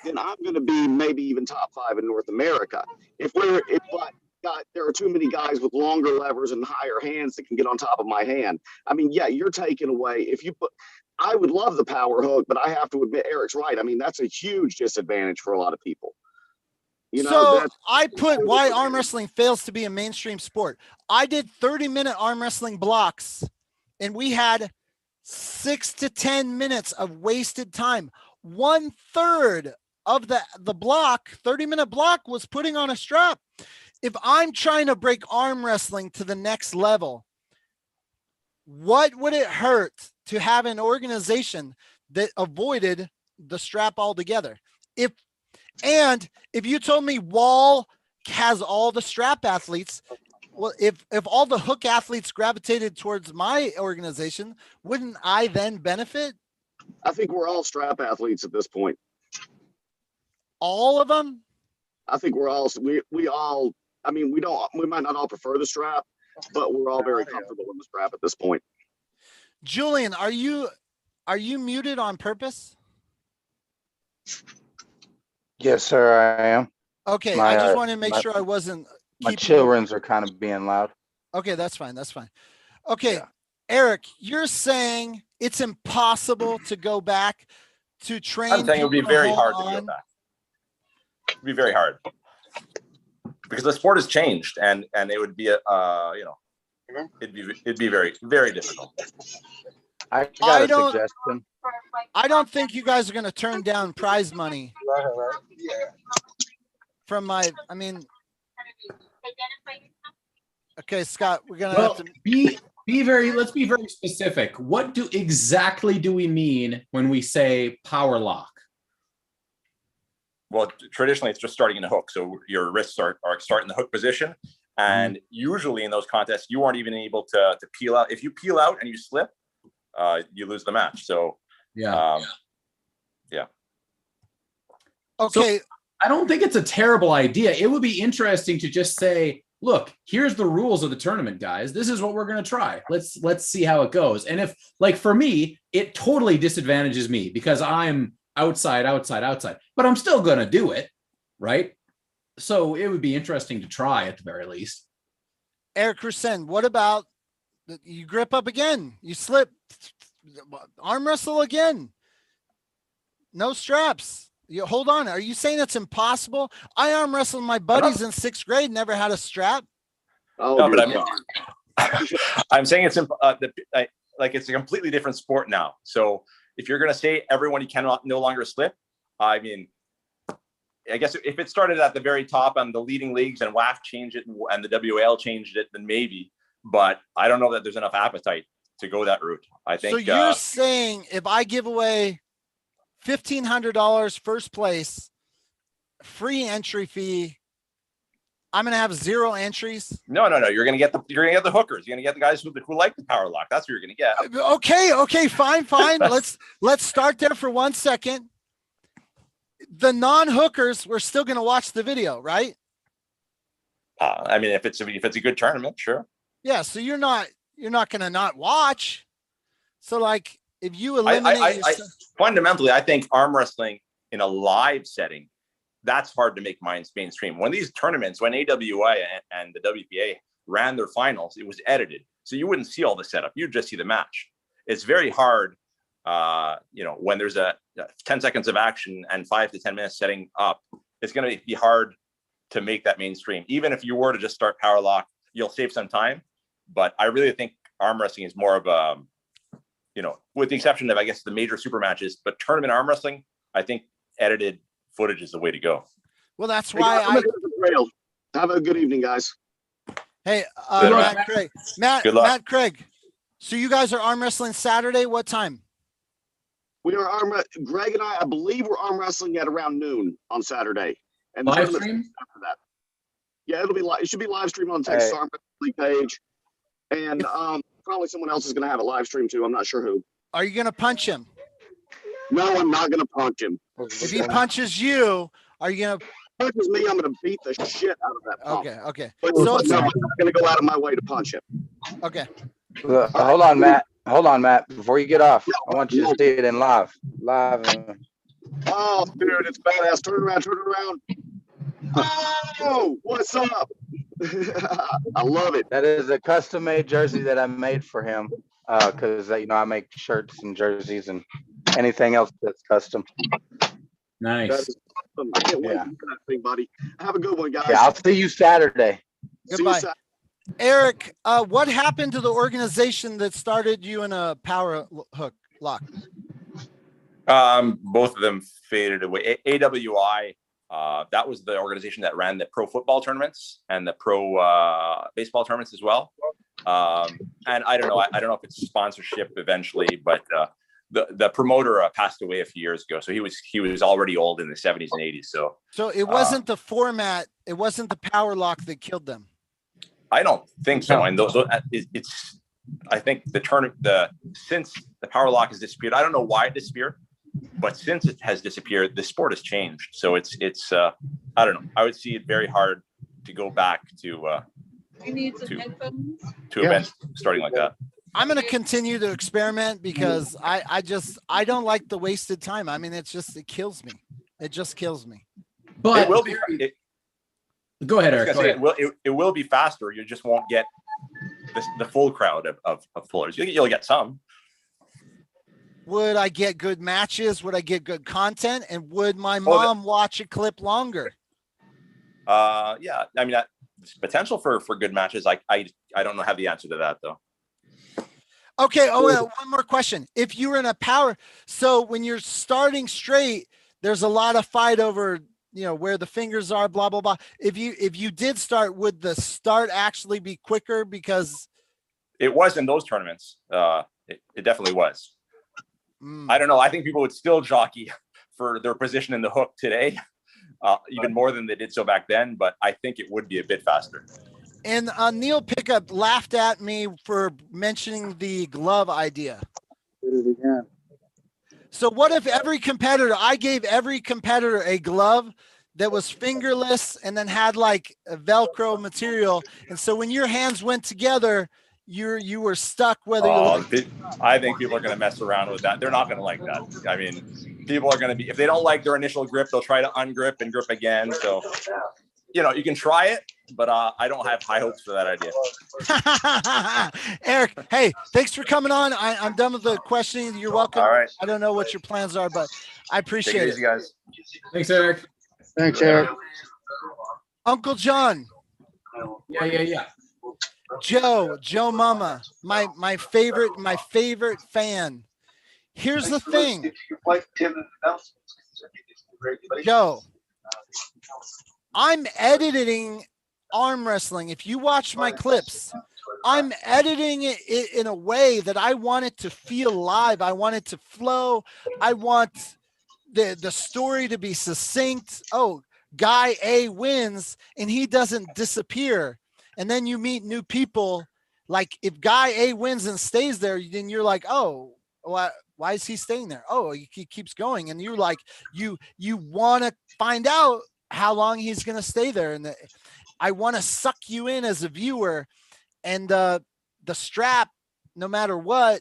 Speaker 3: then I'm going to be maybe even top 5 in North America. There are too many guys with longer levers and higher hands that can get on top of my hand. I mean, yeah, you're taking away. I would love the power hook, but I have to admit, Eric's right. I mean, that's a huge disadvantage for a lot of people. You know,
Speaker 1: so I put why arm wrestling fails to be a mainstream sport. I did 30-minute arm wrestling blocks, and we had 6 to 10 minutes of wasted time. 1/3 of the block, 30-minute block, was putting on a strap. If I'm trying to break arm wrestling to the next level, what would it hurt to have an organization that avoided the strap altogether? If you told me Wall has all the strap athletes, well, if all the hook athletes gravitated towards my organization, wouldn't I then benefit?
Speaker 3: I think we're all strap athletes at this point.
Speaker 1: All of them?
Speaker 3: I think we all, I mean, we might not all prefer the strap, but we're all very comfortable in the strap at this point.
Speaker 1: Julian, are you muted on purpose?
Speaker 4: Yes, sir, I am.
Speaker 1: Okay, I just wanted to make sure I wasn't.
Speaker 4: My children's are kind of being loud.
Speaker 1: Okay, that's fine. That's fine. Okay, yeah. Eric, you're saying it's impossible to go back to train.
Speaker 8: I'm saying it would be very hard to go back. It'd be very hard because the sport has changed, and it would be it'd be very, very difficult.
Speaker 4: I got a suggestion.
Speaker 1: I don't think you guys are going to turn down prize money from my, I mean, okay, Scott, we're gonna
Speaker 2: Well,
Speaker 1: have to
Speaker 2: let's be very specific. What exactly do we mean when we say power lock?
Speaker 8: Well, traditionally it's just starting in the hook. So your wrists are starting the hook position. And usually in those contests, you aren't even able to peel out. If you peel out and you slip, you lose the match. So
Speaker 2: yeah.
Speaker 1: Okay.
Speaker 2: So I don't think it's a terrible idea. It would be interesting to just say, look, here's the rules of the tournament, guys. This is what we're going to try. Let's see how it goes. And if, like, for me, it totally disadvantages me because I'm outside, but I'm still going to do it. Right. So it would be interesting to try at the very least.
Speaker 1: Eric Rusen, what about you grip up again? You slip, arm wrestle again. No straps. You hold on. Are you saying it's impossible? I arm wrestled my buddies in 6th grade, never had a strap.
Speaker 3: Oh,
Speaker 8: no, but I'm saying it's like it's a completely different sport now. So if you're going to say everyone you cannot no longer slip, I mean, I guess if it started at the very top and the leading leagues and WAF changed it and the WAL changed it, then maybe. But I don't know that there's enough appetite to go that route. I think.
Speaker 1: So you're saying if I give away $1,500 first place, free entry fee, I'm going to have 0 entries?
Speaker 8: No. You're going to get the hookers. You're going to get the guys who like the power lock. That's what you're going to get.
Speaker 1: Okay. Fine. Let's start there for 1 second. The non-hookers, we're still going to watch the video, right?
Speaker 8: I mean, if it's a good tournament, sure.
Speaker 1: Yeah. So you're not going to not watch. So like if you eliminate,
Speaker 8: fundamentally, I think arm wrestling in a live setting, that's hard to make mainstream. When these tournaments, when AWI and the WPA ran their finals, it was edited. So you wouldn't see all the setup. You'd just see the match. It's very hard, when there's a 10 seconds of action and 5 to 10 minutes setting up, it's going to be hard to make that mainstream. Even if you were to just start power lock, you'll save some time. But I really think arm wrestling is more of a, with the exception of, I guess, the major super matches, but tournament arm wrestling, I think edited footage is the way to go.
Speaker 1: Well, that's why
Speaker 3: have a good evening, guys.
Speaker 1: Hey, Matt Craig. So you guys are arm wrestling Saturday. What time?
Speaker 3: We are Greg and I believe we're arm wrestling at around noon on Saturday. And
Speaker 2: live stream
Speaker 3: after that. Yeah, it should be live stream on Texas Arm Wrestling page. And probably someone else is going to have a live stream too. I'm not sure who.
Speaker 1: Are you going to punch him?
Speaker 3: No, I'm not going to punch him.
Speaker 1: If he punches you, are you going to?
Speaker 3: Punches me, I'm going to beat the shit out of that pump.
Speaker 1: Okay.
Speaker 3: But no, I'm not going to go out of my way to punch him.
Speaker 1: Okay.
Speaker 4: Hold on, Matt. Before you get off, I want you to see it in live.
Speaker 3: Oh, dude, it's badass. Turn around. Oh, what's up? I love it.
Speaker 4: That is a custom-made jersey that I made for him because I make shirts and jerseys and anything else that's custom.
Speaker 2: Nice.
Speaker 3: That is awesome. I can't wait for that thing, buddy. Have a good one, guys.
Speaker 4: Yeah, I'll see you Saturday.
Speaker 1: Goodbye. Eric, what happened to the organization that started you in a power hook lock?
Speaker 8: Both of them faded away. AWI, that was the organization that ran the pro football tournaments and the pro baseball tournaments as well. And I don't know if it's sponsorship eventually, but the promoter passed away a few years ago, so he was already old in the 70s and 80s. So
Speaker 1: it wasn't the format, it wasn't the power lock that killed them.
Speaker 8: I don't think so. And I think since the power lock has disappeared, I don't know why it disappeared, but since it has disappeared, the sport has changed. So it's I don't know. I would see it very hard to go back to events starting like that.
Speaker 1: I'm going to continue to experiment because I don't like the wasted time. I mean, it kills me. It just kills me.
Speaker 2: But
Speaker 8: it will be.
Speaker 2: Go ahead, Eric.
Speaker 8: It will be faster. You just won't get the full crowd of pullers. You'll get some.
Speaker 1: Would I get good matches? Would I get good content? And would my mom watch a clip longer?
Speaker 8: Yeah. I mean, there's potential for good matches. I don't have the answer to that though.
Speaker 1: Okay. Oh, well, one more question. If you were in a power, so when you're starting straight, there's a lot of fight over you know, where the fingers are, blah, blah, blah. If you did start, would the start actually be quicker? Because
Speaker 8: it was in those tournaments. It definitely was. I don't know. I think people would still jockey for their position in the hook today, even more than they did so back then. But I think it would be a bit faster.
Speaker 1: And Neil Pickup laughed at me for mentioning the glove idea.
Speaker 5: Did it again.
Speaker 1: So what if I gave every competitor a glove that was fingerless and then had like a Velcro material. And so when your hands went together, you were stuck whether
Speaker 8: I think people are going to mess around with that. They're not going to like that. I mean, people are going to be, if they don't like their initial grip, they'll try to ungrip and grip again. So, you know, you can try it, but I don't have high hopes for that idea.
Speaker 1: Eric, hey, thanks for coming on. I'm done with the questioning. You're welcome.
Speaker 8: All right.
Speaker 1: I don't know what your plans are, but I appreciate
Speaker 8: Take it easy, guys.
Speaker 2: Thanks, Eric.
Speaker 5: Thanks, Eric.
Speaker 1: Uncle John.
Speaker 2: Yeah.
Speaker 1: Joe Mama, my favorite fan. Here's the thing. Joe, I'm editing arm wrestling. If you watch my clips, I'm editing it in a way that I want it to feel live. I want it to flow. I want the story to be succinct. Oh, guy A wins and he doesn't disappear. And then you meet new people. Like if guy A wins and stays there, then you're like, oh, why is he staying there? Oh, he keeps going. And you're like, you want to find out how long he's going to stay there. And I want to suck you in as a viewer. And the strap, no matter what,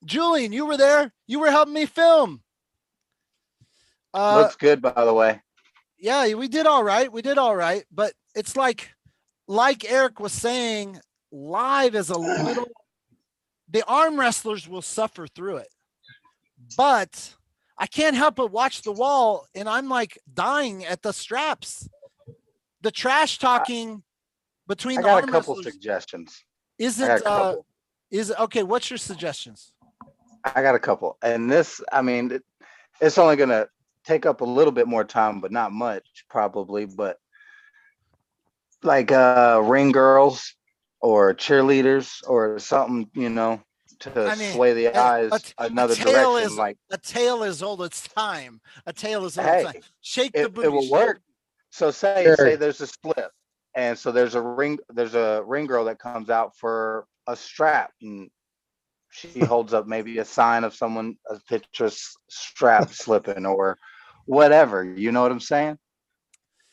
Speaker 1: Julian, you were there. You were helping me film.
Speaker 4: Looks good, by the way.
Speaker 1: Yeah, we did all right. But it's like Eric was saying, live is a little, the arm wrestlers will suffer through it, but I can't help but watch the wall and I'm like dying at the straps. The trash talking between the arm
Speaker 4: a couple
Speaker 1: wrestlers
Speaker 4: suggestions.
Speaker 1: Okay, what's your suggestions?
Speaker 4: I got a couple. And this, I mean, it's only going to take up a little bit more time, but not much probably, but like ring girls or cheerleaders or something, you know, to sway the eyes another direction. Like
Speaker 1: a tale is old its time. Shake the booty.
Speaker 4: It will work. So say there's a split, and so there's a ring girl that comes out for a strap, and she holds up maybe a sign of someone, a picture strap slipping or whatever. You know what I'm saying?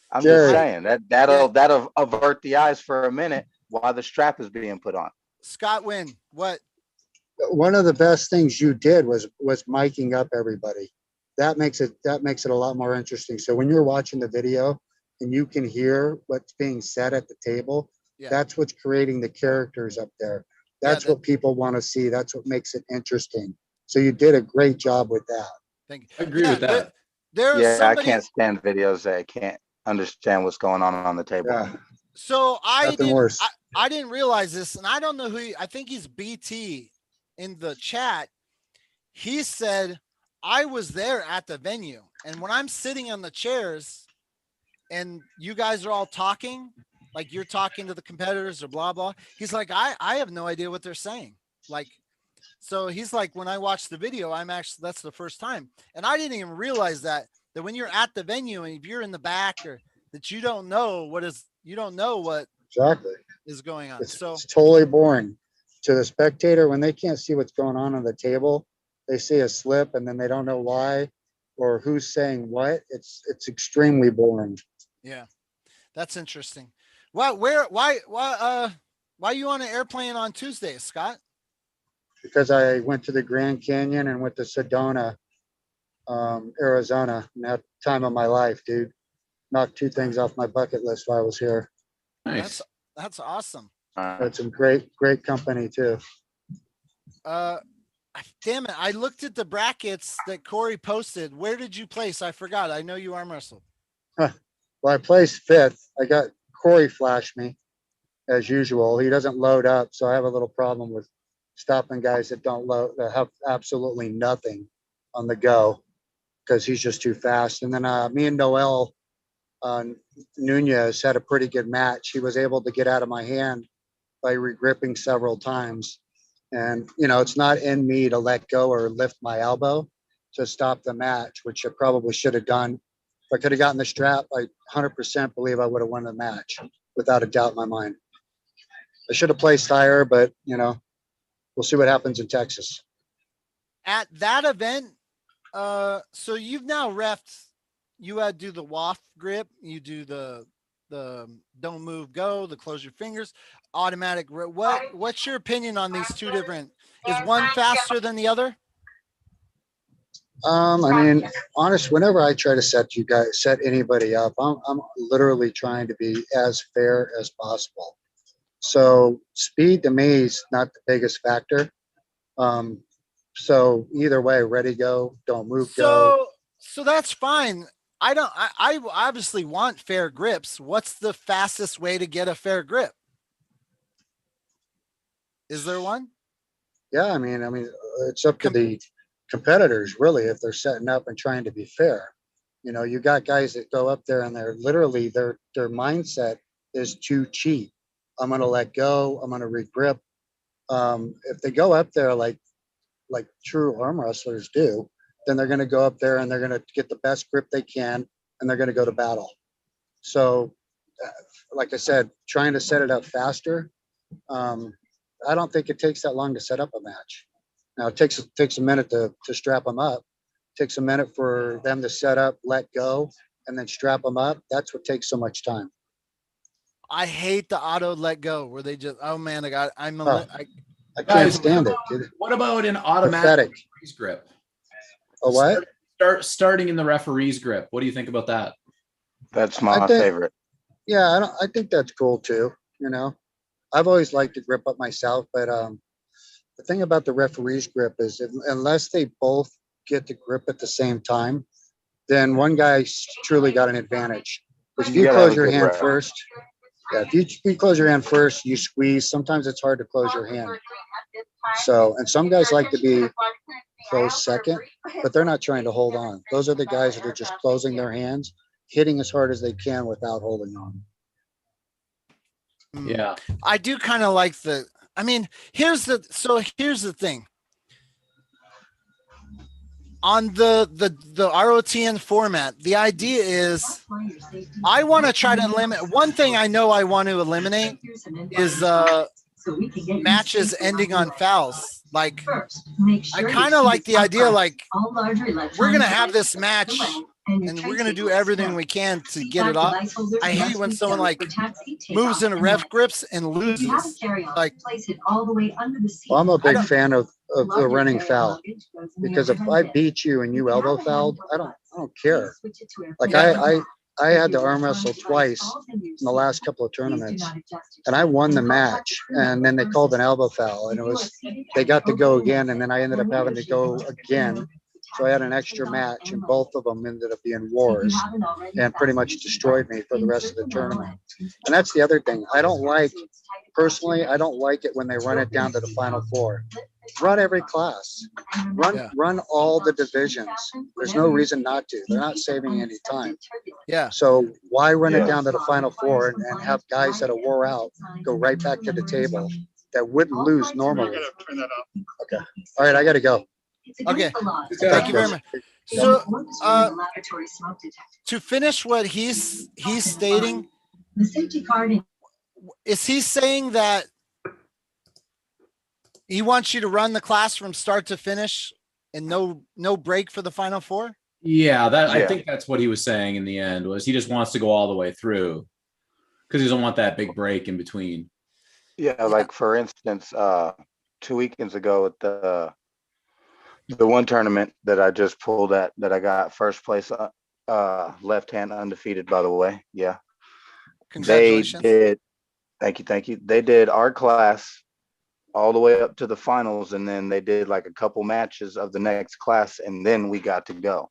Speaker 4: I'm just saying that'll avert the eyes for a minute while the strap is being put on.
Speaker 1: Scott Wynn, what?
Speaker 5: One of the best things you did was miking up everybody. That makes it a lot more interesting. So when you're watching the video and you can hear what's being said at the table, that's what's creating the characters up there. That's what people want to see. That's what makes it interesting. So you did a great job with that.
Speaker 1: Thank you.
Speaker 2: I agree with that.
Speaker 4: I can't stand videos that I can't understand what's going on the table.
Speaker 5: Yeah.
Speaker 1: So I didn't realize this, and I don't know who I think he's BT in the chat. He said, I was there at the venue, and when I'm sitting on the chairs and you guys are all talking, like you're talking to the competitors or blah, blah. He's like, I have no idea what they're saying. Like, so he's like, when I watch the video, that's the first time. And I didn't even realize that when you're at the venue and if you're in the back or that you don't know what
Speaker 5: exactly
Speaker 1: is going on.
Speaker 5: It's totally boring to the spectator when they can't see what's going on the table. They see a slip and then they don't know why or who's saying what. It's extremely boring.
Speaker 1: Yeah, that's interesting. Why are you on an airplane on Tuesday, Scott?
Speaker 5: Because I went to the Grand Canyon and went to Sedona, Arizona, in that time of my life, dude. Knocked two things off my bucket list while I was here.
Speaker 2: Nice.
Speaker 1: That's awesome.
Speaker 5: Had some great company too.
Speaker 1: Damn it. I looked at the brackets that Corey posted. Where did you place? I forgot. I know you arm wrestled.
Speaker 5: Well, I placed fifth. I got Corey flash me as usual. He doesn't load up. So I have a little problem with stopping guys that don't load, that have absolutely nothing on the go because he's just too fast. And then me and Noel Nunez had a pretty good match. He was able to get out of my hand by regripping several times. And, you know, it's not in me to let go or lift my elbow to stop the match, which I probably should have done. If I could have gotten the strap, I 100% believe I would have won the match without a doubt in my mind. I should have placed higher, but, you know, we'll see what happens in Texas.
Speaker 1: At that event, so you've now refed, you had to do the waft grip, you do the don't move, go, the close your fingers, automatic. What's your opinion on these two different? Is one faster than the other?
Speaker 5: I mean, honest, whenever I try to set anybody up, I'm literally trying to be as fair as possible. So speed to me is not the biggest factor. So either way, ready, go, don't move, go.
Speaker 1: So that's fine. I obviously want fair grips. What's the fastest way to get a fair grip? Is there one?
Speaker 5: Yeah, I mean, it's up to the competitors really if they're setting up and trying to be fair. You know, you got guys that go up there and they're literally their mindset is to cheat. I'm gonna let go. I'm gonna regrip. If they go up there like true arm wrestlers do, then they're gonna go up there and they're gonna get the best grip they can and they're gonna go to battle. So, like I said, trying to set it up faster. I don't think it takes that long to set up a match. Now it takes a minute to strap them up. It takes a minute for them to set up, let go, and then strap them up. That's what takes so much time.
Speaker 1: I hate the auto let go where they just, oh man,
Speaker 5: I can't stand it, dude.
Speaker 2: What about an automatic referee's grip?
Speaker 5: A what?
Speaker 2: Starting in the referee's grip. What do you think about that?
Speaker 4: That's my favorite.
Speaker 5: Yeah, I think that's cool too. You know, I've always liked to grip up myself, but the thing about the referee's grip is unless they both get the grip at the same time, then one guy's truly got an advantage. If you close your hand first, yeah, if you close your hand first, you squeeze. Sometimes it's hard to close your hand. So, and some guys like to be close second, but they're not trying to hold on. Those are the guys that are just closing their hands, hitting as hard as they can without holding on.
Speaker 2: Yeah.
Speaker 1: I do kind of like here's the thing. On the ROTN format, the idea is I want to try to limit. One thing I know I want to eliminate is matches ending on fouls. Like, I kind of like the idea, like, we're going to have this match and we're going to do everything we can to get it off. I hate when someone like moves into ref grips and loses. Like,
Speaker 5: well, I'm a big fan of the running foul, because if I beat you and you elbow fouled, I don't care. Like I had to arm wrestle twice in the last couple of tournaments, and I won the match. And then they called an elbow foul, and they got to go again, and then I ended up having to go again. So I had an extra match, and both of them ended up being wars and pretty much destroyed me for the rest of the tournament. And that's the other thing. Personally, I don't like it when they run it down to the final four. Run every class. Run all the divisions. There's no reason not to. They're not saving any time.
Speaker 1: Yeah.
Speaker 5: So why run it down to the final four and have guys that are wore out go right back to the table that wouldn't lose normally? Okay. All right, I got to go.
Speaker 1: Okay. Thank you very much. So, to finish what he's stating, is he saying that he wants you to run the class from start to finish and no break for the final four?
Speaker 2: Yeah, I think that's what he was saying in the end, was he just wants to go all the way through because he doesn't want that big break in between.
Speaker 4: Yeah, like for instance, 2 weekends ago at the one tournament that I just pulled at, that I got first place, left hand undefeated, by the way. Yeah.
Speaker 1: Congratulations.
Speaker 4: They did. Thank you. They did our class all the way up to the finals, and then they did like a couple matches of the next class, and then we got to go.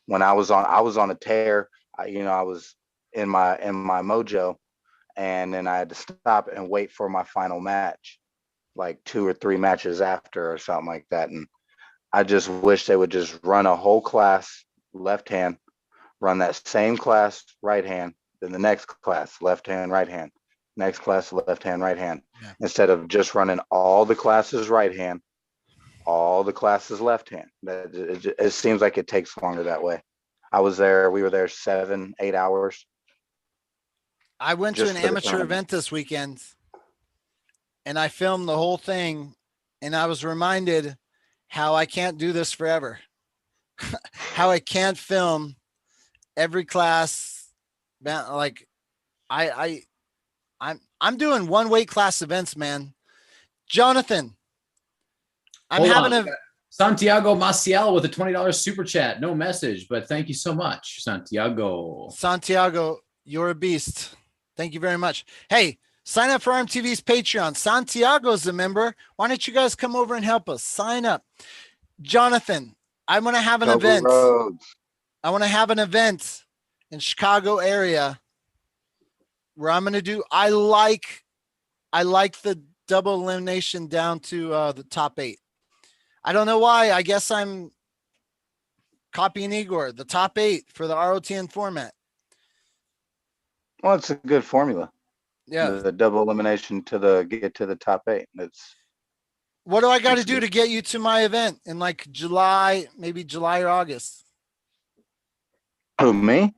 Speaker 4: When I was on a tear. I was in my mojo, and then I had to stop and wait for my final match, like 2 or 3 matches after or something like that. And I just wish they would just run a whole class left hand, run that same class right hand, then the next class left hand, right hand, next class left hand, right hand, instead of just running all the classes right hand, all the classes left hand. It seems like it takes longer that way. We were there 7-8 hours.
Speaker 1: I went to an amateur event this weekend and I filmed the whole thing, and I was reminded how I can't do this forever. How I can't film every class. Like I'm doing one weight class events, man. Jonathan,
Speaker 2: Santiago Maciel with a $20 super chat. No message, but thank you so much, Santiago.
Speaker 1: Santiago, you're a beast. Thank you very much. Hey, sign up for ARMTV's Patreon. Santiago's a member. Why don't you guys come over and help us? Sign up. Jonathan, I want to have an event. I want to have an event in Chicago area where I'm going to do, I like the double elimination down to the top 8. I don't know why. I guess I'm copying Igor, the top 8 for the ROTN format.
Speaker 4: Well, it's a good formula.
Speaker 1: Yeah.
Speaker 4: The double elimination to get to the top 8.
Speaker 1: What do I got to do to get you to my event in like July, maybe July or August?
Speaker 4: Who, me?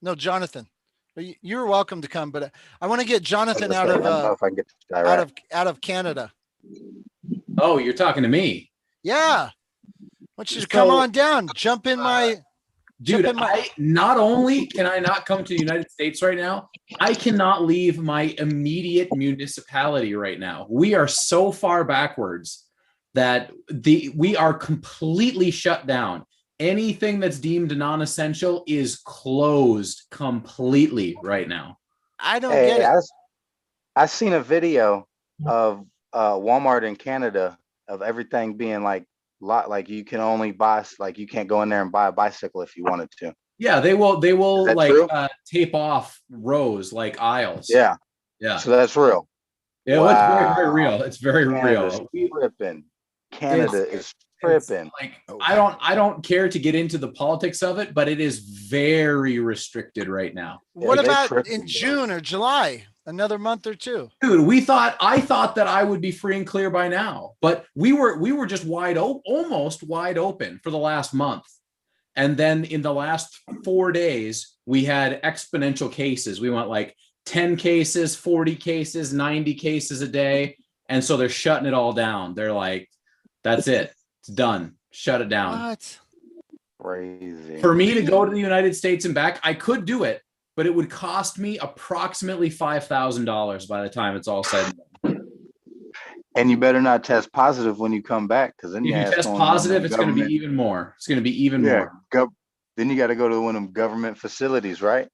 Speaker 1: No, Jonathan. You're welcome to come, but I want to get Jonathan out of Canada.
Speaker 2: Oh, you're talking to me.
Speaker 1: Yeah. I want you to come on down, jump in my.
Speaker 2: Dude, not only can I not come to the United States right now, I cannot leave my immediate municipality right now. We are so far backwards that we are completely shut down. Anything that's deemed non-essential is closed completely right now.
Speaker 1: I don't get it.
Speaker 4: I seen a video of Walmart in Canada of everything being like you can only buy, like you can't go in there and buy a bicycle if you wanted to.
Speaker 2: Yeah, they will like tape off rows like aisles.
Speaker 4: Yeah. So that's real.
Speaker 2: Yeah, wow. It's very, very real. It's very real.
Speaker 4: Canada is tripping.
Speaker 2: Like I don't care to get into the politics of it, but it is very restricted right now.
Speaker 1: What about in June or July? Another month or two?
Speaker 2: Dude, I thought that I would be free and clear by now, but we were just almost wide open for the last month. And then in the last 4 days, we had exponential cases. We went like 10 cases, 40 cases, 90 cases a day. And so they're shutting it all down. They're like, that's it. It's done. Shut it down.
Speaker 1: What?
Speaker 4: Crazy.
Speaker 2: For me to go to the United States and back, I could do it, but it would cost me approximately $5,000 by the time it's all said and done.
Speaker 4: And you better not test positive when you come back, because then
Speaker 2: if you test positive, it's going to be even more. It's going to be even more.
Speaker 4: Then you got to go to one of them government facilities, right?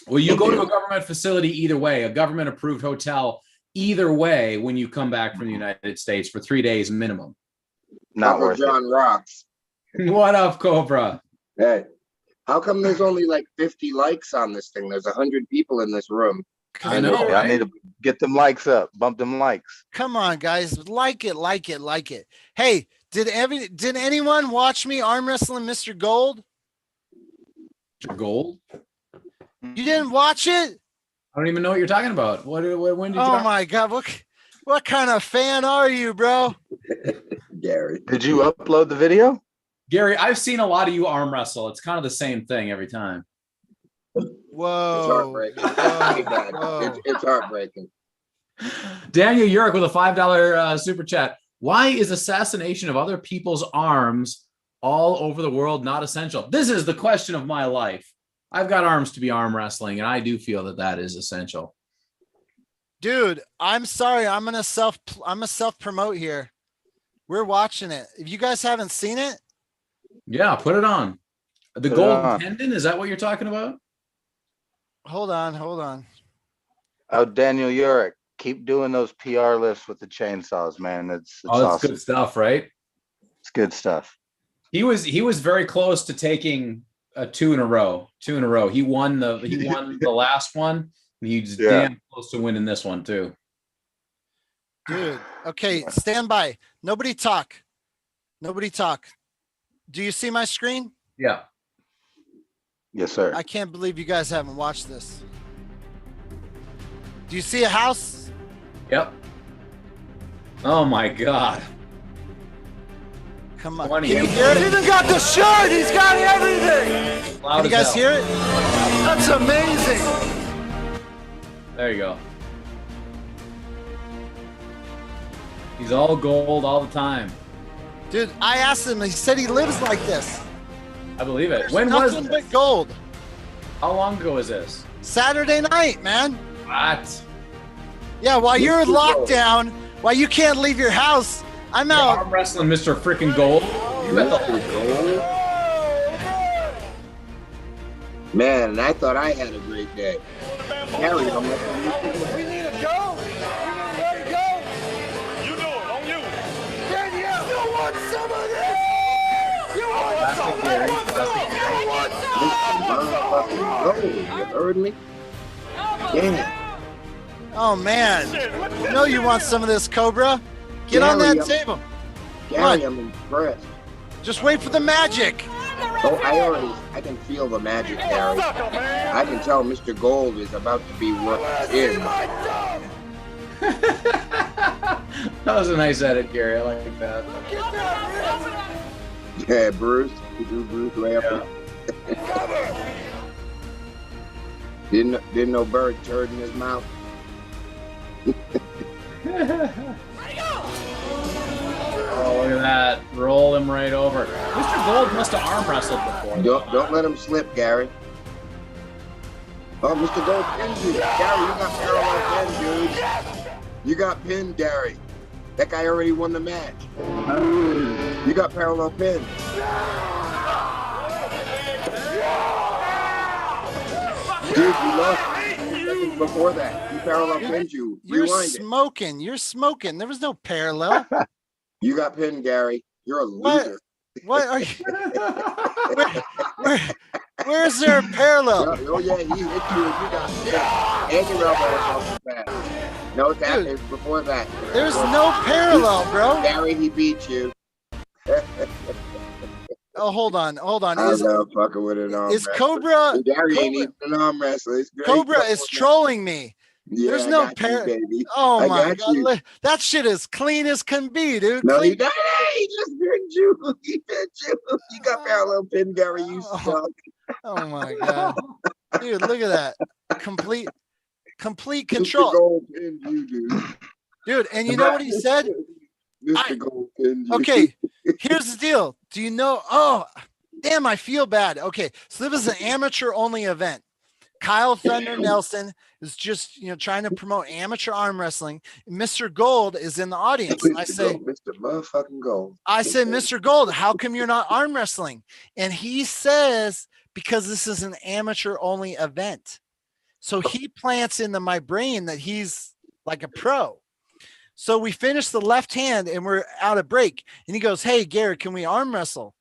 Speaker 2: Well, you go to a government facility either way, a government approved hotel either way when you come back from the United States for 3 days minimum.
Speaker 4: Not worth
Speaker 9: John Rocks.
Speaker 2: What up, Cobra?
Speaker 9: Hey, how come there's only like 50 likes on this thing? There's 100 people in this room.
Speaker 2: I know, right?
Speaker 4: I need to get them likes up, bump them likes.
Speaker 1: Come on, guys, like it. Hey, did anyone watch me arm wrestling Mr. Gold?
Speaker 2: Mr. Gold?
Speaker 1: You didn't watch it?
Speaker 2: I don't even know what you're talking about. When did you?
Speaker 1: Oh my God! What kind of fan are you, bro?
Speaker 9: Gary,
Speaker 4: did you upload the video?
Speaker 2: Gary, I've seen a lot of you arm wrestle. It's kind of the same thing every time.
Speaker 1: Whoa!
Speaker 9: It's heartbreaking. It's heartbreaking.
Speaker 2: Daniel Urich with a $5 super chat. Why is assassination of other people's arms all over the world not essential? This is the question of my life. I've got arms to be arm wrestling, and I do feel that is essential.
Speaker 1: Dude, I'm sorry. I'm a self promote here. We're watching it. If you guys haven't seen it,
Speaker 2: yeah, put it on. The golden tendon, is that what you're talking about?
Speaker 1: Hold on.
Speaker 4: Oh, Daniel Urich, keep doing those PR lifts with the chainsaws, man. It's awesome.
Speaker 2: Good stuff, right?
Speaker 4: It's good stuff.
Speaker 2: He was very close to taking two in a row. He won the last one. He's damn close to winning this one too.
Speaker 1: Dude, okay, stand by. Nobody talk. Do you see my screen?
Speaker 2: Yeah.
Speaker 4: Yes, sir.
Speaker 1: I can't believe you guys haven't watched this. Do you see a house?
Speaker 2: Yep. Oh my God.
Speaker 1: Come on.
Speaker 2: 20.
Speaker 1: Can you hear it? He even got the shirt. He's got everything.
Speaker 2: Loud
Speaker 1: Can you
Speaker 2: as
Speaker 1: guys
Speaker 2: hell.
Speaker 1: hear it? That's amazing.
Speaker 2: There you go. He's all gold all the time.
Speaker 1: Dude, I asked him. He said he lives like this.
Speaker 2: I believe it.
Speaker 1: There's
Speaker 2: When was
Speaker 1: nothing
Speaker 2: this?
Speaker 1: but gold.
Speaker 2: How long ago was this?
Speaker 1: Saturday night, man.
Speaker 2: What?
Speaker 1: Yeah, while you're in lockdown, while you can't leave your house, I'm
Speaker 2: You're
Speaker 1: out.
Speaker 2: arm wrestling Mr. Freaking Gold. You bet the
Speaker 9: Man, I thought I had a great day. Harry, I'm like,
Speaker 1: We need to go. We need to let it go.
Speaker 6: You do it, on you.
Speaker 1: Danielle, you want some of this? You want some of
Speaker 9: Gary.
Speaker 1: this? You want some?
Speaker 9: motherfucking gold. You heard me? Yeah.
Speaker 1: Oh, man. You know you want some of this, Cobra. Get on that table.
Speaker 9: Gary, I'm impressed.
Speaker 1: Just wait for the magic.
Speaker 9: Oh, I can feel the magic, Gary. I can tell Mr. Gold is about to be worked in.
Speaker 2: That was a nice edit, Gary. I like that.
Speaker 9: Yeah, Bruce. You do Bruce laughing. Didn't no bird turd in his mouth.
Speaker 2: Oh, look at that. Roll him right over. Mr. Gold must have arm wrestled before.
Speaker 9: Don't let him slip, Gary. Oh, Mr. Gold pinned you. Gary, you got parallel pin, dude. You got pinned, Gary. That guy already won the match. You got parallel pin. Dude, you lost seconds before that. He parallel pinned you.
Speaker 1: You're
Speaker 9: Rewind
Speaker 1: smoking. You're smoking. There was no parallel.
Speaker 9: You got pinned, Gary. You're a loser.
Speaker 1: What are you? Where's there a parallel?
Speaker 9: Oh yeah, he hit you. You got pinned. And your elbow was off the bat. No, that is before that.
Speaker 1: There's no parallel, bro.
Speaker 9: Gary, he beat you.
Speaker 1: Oh, hold on.
Speaker 9: I'm not fucking with an arm
Speaker 1: is
Speaker 9: wrestler.
Speaker 1: Cobra?
Speaker 9: Gary ain't even an arm wrestler. It's great.
Speaker 1: Cobra is trolling me.
Speaker 9: Yeah,
Speaker 1: There's no
Speaker 9: baby.
Speaker 1: Oh
Speaker 9: I
Speaker 1: my
Speaker 9: got you.
Speaker 1: God, that shit is clean as can be, dude.
Speaker 9: No,
Speaker 1: Clean.
Speaker 9: he just pinned you. He pinned you. You got parallel pin, Gary. You suck.
Speaker 1: Oh my God, dude, look at that. Complete control.
Speaker 9: Mr. Gold pinned you, dude.
Speaker 1: Dude, and you know what he said?
Speaker 9: Mr. Gold pinned you.
Speaker 1: Okay, here's the deal. Do you know? Oh, damn, I feel bad. Okay, so this was an amateur only event. Kyle Thunder Nelson is just, trying to promote amateur arm wrestling. Mr. Gold is in the audience. I say,
Speaker 9: Mr. Motherfucking Gold.
Speaker 1: I said, Mr. Gold, how come you're not arm wrestling? And he says, because this is an amateur only event. So he plants into my brain that he's like a pro. So we finished the left hand and we're out of break. And he goes, hey, Gary, can we arm wrestle?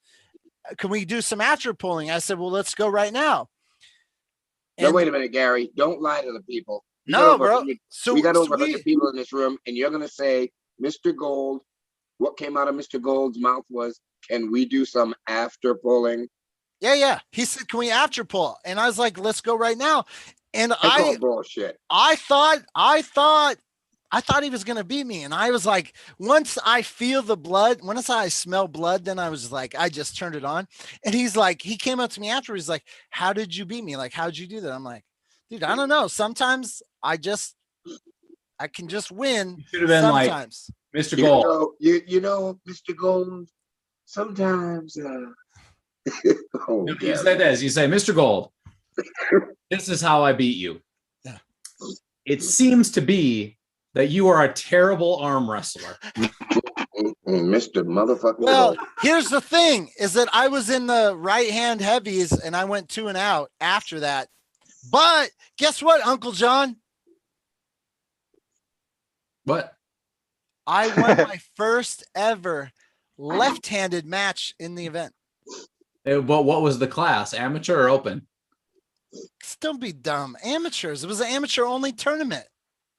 Speaker 1: Can we do some after pulling? I said, well, let's go right now.
Speaker 9: No, wait a minute, Gary. Don't lie to the people.
Speaker 1: No, bro.
Speaker 9: We got over 100 people in this room, and you're going to say, Mr. Gold, what came out of Mr. Gold's mouth was, can we do some after pulling?
Speaker 1: Yeah. He said, can we after pull? And I was like, let's go right now. And
Speaker 9: bullshit.
Speaker 1: I thought he was going to beat me. And I was like, once I feel the blood, once I smell blood, then I was like, I just turned it on. And he's like, he came up to me after, he's like, how did you beat me? Like, how'd you do that? I'm like, dude, I don't know. Sometimes I can just win.
Speaker 2: You should have been
Speaker 1: sometimes.
Speaker 2: Like, Mr. Gold.
Speaker 9: You know, Mr. Gold, sometimes,
Speaker 2: You say this, you say, Mr. Gold, this is how I beat you.
Speaker 1: Yeah.
Speaker 2: It seems to be that you are a terrible arm wrestler.
Speaker 9: Mr. Motherfucking
Speaker 1: Well,
Speaker 9: Gold.
Speaker 1: here's the thing is that I was in the right hand heavies and I went 2 and out after that. But guess what, Uncle John?
Speaker 2: What?
Speaker 1: I won my first ever left-handed match in the event.
Speaker 2: What was the class? Amateur or open?
Speaker 1: Don't be dumb. Amateurs. It was an amateur only tournament.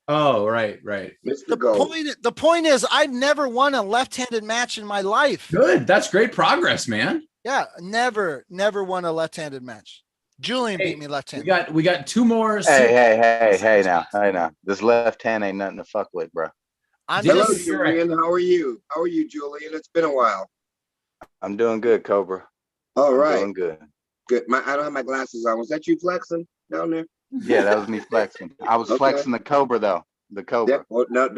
Speaker 2: Oh, right.
Speaker 1: The point is I've never won a left-handed match in my life.
Speaker 2: Good. That's great progress, man.
Speaker 1: Yeah, never won a left-handed match. Julian beat me left hand.
Speaker 2: We got two more.
Speaker 4: Hey now. This left hand ain't nothing to fuck with, bro.
Speaker 9: Hello, Julian. How are you? How are you, Julian? It's been a while.
Speaker 4: I'm doing good, Cobra.
Speaker 9: All right.
Speaker 4: Doing good.
Speaker 9: Good. I don't have my glasses on. Was that you flexing down there?
Speaker 4: Yeah, that was me flexing. I was flexing the Cobra though. The Cobra.
Speaker 9: Yeah, well, no.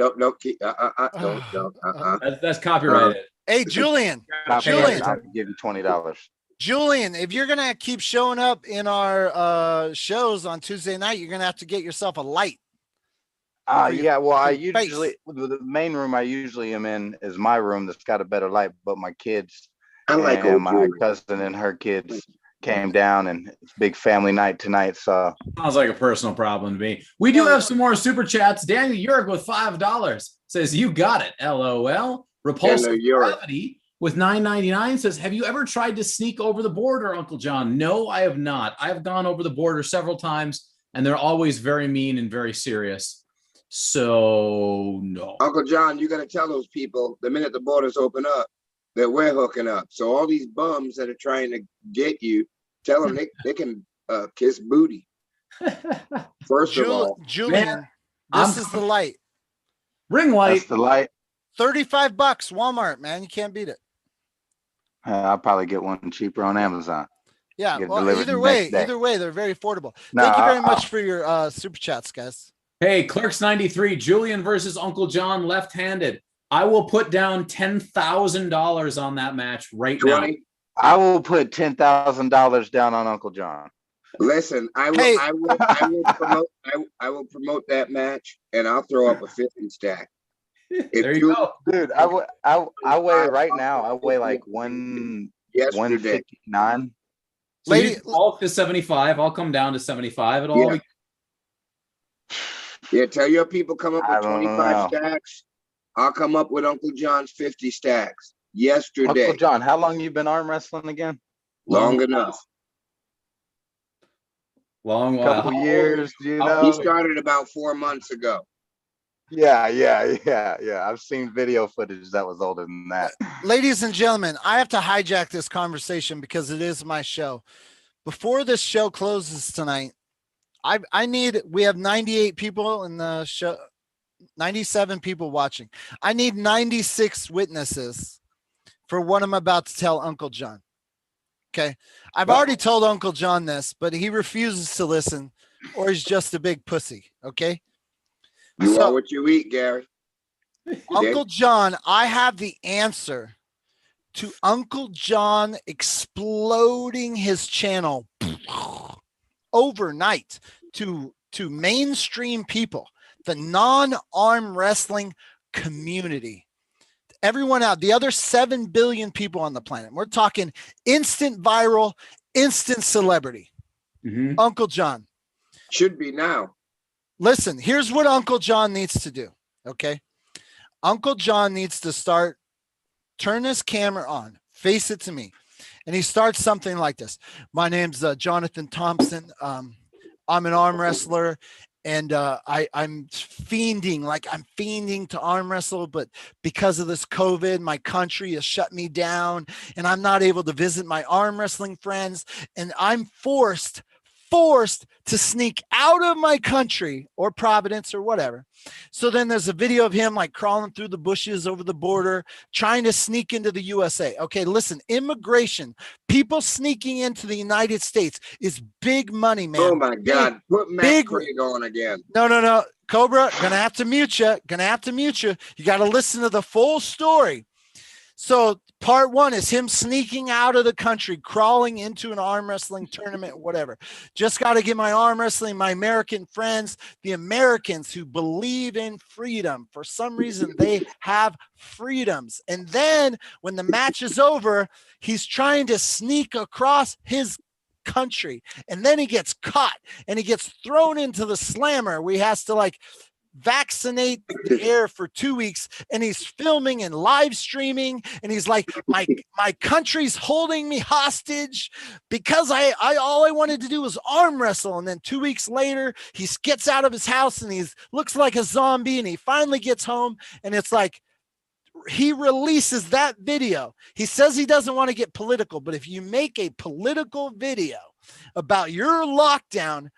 Speaker 2: That's copyrighted.
Speaker 1: Hey, Julian.
Speaker 4: I'll give you $20.
Speaker 1: Julian, if you're gonna keep showing up in our shows on Tuesday night, you're gonna have to get yourself a light.
Speaker 4: Yeah, well, I usually the main room I usually am in is my room that's got a better light, but my kids and my cousin and her kids came down, and it's a big family night tonight. So
Speaker 2: sounds like a personal problem to me. We do have some more super chats. Daniel Yurg with $5 says, "You got it." LOL. Repulsive Gravity with $9.99 says, "Have you ever tried to sneak over the border, Uncle John?" No, I have not. I've gone over the border several times, and they're always very mean and very serious. So no.
Speaker 9: Uncle John, you got to tell those people the minute the borders open up that we're hooking up. So all these bums that are trying to get you, tell them they can kiss booty. First of all,
Speaker 1: Julian, this is the light.
Speaker 2: Ring light.
Speaker 4: That's the light.
Speaker 1: $35, Walmart, man. You can't beat it.
Speaker 4: I'll probably get one cheaper on Amazon.
Speaker 1: Yeah, well, either way, they're very affordable.
Speaker 4: No,
Speaker 1: Thank you very much for your super chats, guys.
Speaker 2: Hey, Clerks 93, Julian versus Uncle John left-handed. I will put down $10,000 on that match right now.
Speaker 4: I will put $10,000 down on Uncle John.
Speaker 9: Listen, I will promote that match, and I'll throw up a 50 stack.
Speaker 2: There you go,
Speaker 4: dude. I weigh right now. I weigh like 159.
Speaker 2: So you fall to 75. I'll come down to 75 at all.
Speaker 9: Yeah, tell your people come up with 25 stacks. I'll come up with Uncle John's 50 stacks. Yesterday.
Speaker 4: Uncle John, how long you been arm wrestling again?
Speaker 9: Long enough.
Speaker 2: Long while.
Speaker 4: Couple years, you know.
Speaker 9: He started about 4 months ago.
Speaker 4: Yeah. I've seen video footage that was older than that.
Speaker 1: Ladies and gentlemen, I have to hijack this conversation because it is my show. Before this show closes tonight, we have 98 people in the show, 97 people watching. I need 96 witnesses for what I'm about to tell Uncle John. Okay. I've already told Uncle John this, but he refuses to listen, or he's just a big pussy. Okay.
Speaker 9: You are what you eat, Gary.
Speaker 1: Uncle John, I have the answer to Uncle John exploding his channel overnight to mainstream people, the non-arm wrestling community. Everyone out, the other 7 billion people on the planet. We're talking instant viral, instant celebrity.
Speaker 2: Mm-hmm.
Speaker 1: Uncle John.
Speaker 9: Should be now.
Speaker 1: Listen, here's what Uncle John needs to do, okay? Uncle John needs to turn his camera on, face it to me, and he starts something like this. My name's Jonathan Thompson. I'm an arm wrestler, and I'm fiending to arm wrestle, but because of this COVID, my country has shut me down, and I'm not able to visit my arm wrestling friends, and I'm forced to sneak out of my country or Providence or whatever. So then there's a video of him like crawling through the bushes over the border, trying to sneak into the USA. Okay, listen, immigration, people sneaking into the United States is big money, man.
Speaker 9: Oh my God. Put Matt Craig on again.
Speaker 1: No. Cobra, gonna have to mute you. You got to listen to the full story. So part one is him sneaking out of the country, crawling into an arm wrestling tournament, whatever. Just got to get my arm wrestling, my American friends, the Americans who believe in freedom. For some reason, they have freedoms. And then when the match is over, he's trying to sneak across his country. And then he gets caught and he gets thrown into the slammer where he has to vaccinate the air for 2 weeks, and he's filming and live streaming, and he's like, my country's holding me hostage because I all I wanted to do was arm wrestle. And then 2 weeks later he gets out of his house and he looks like a zombie, and he finally gets home, and it's like he releases that video. He says he doesn't want to get political, but if you make a political video about your lockdown,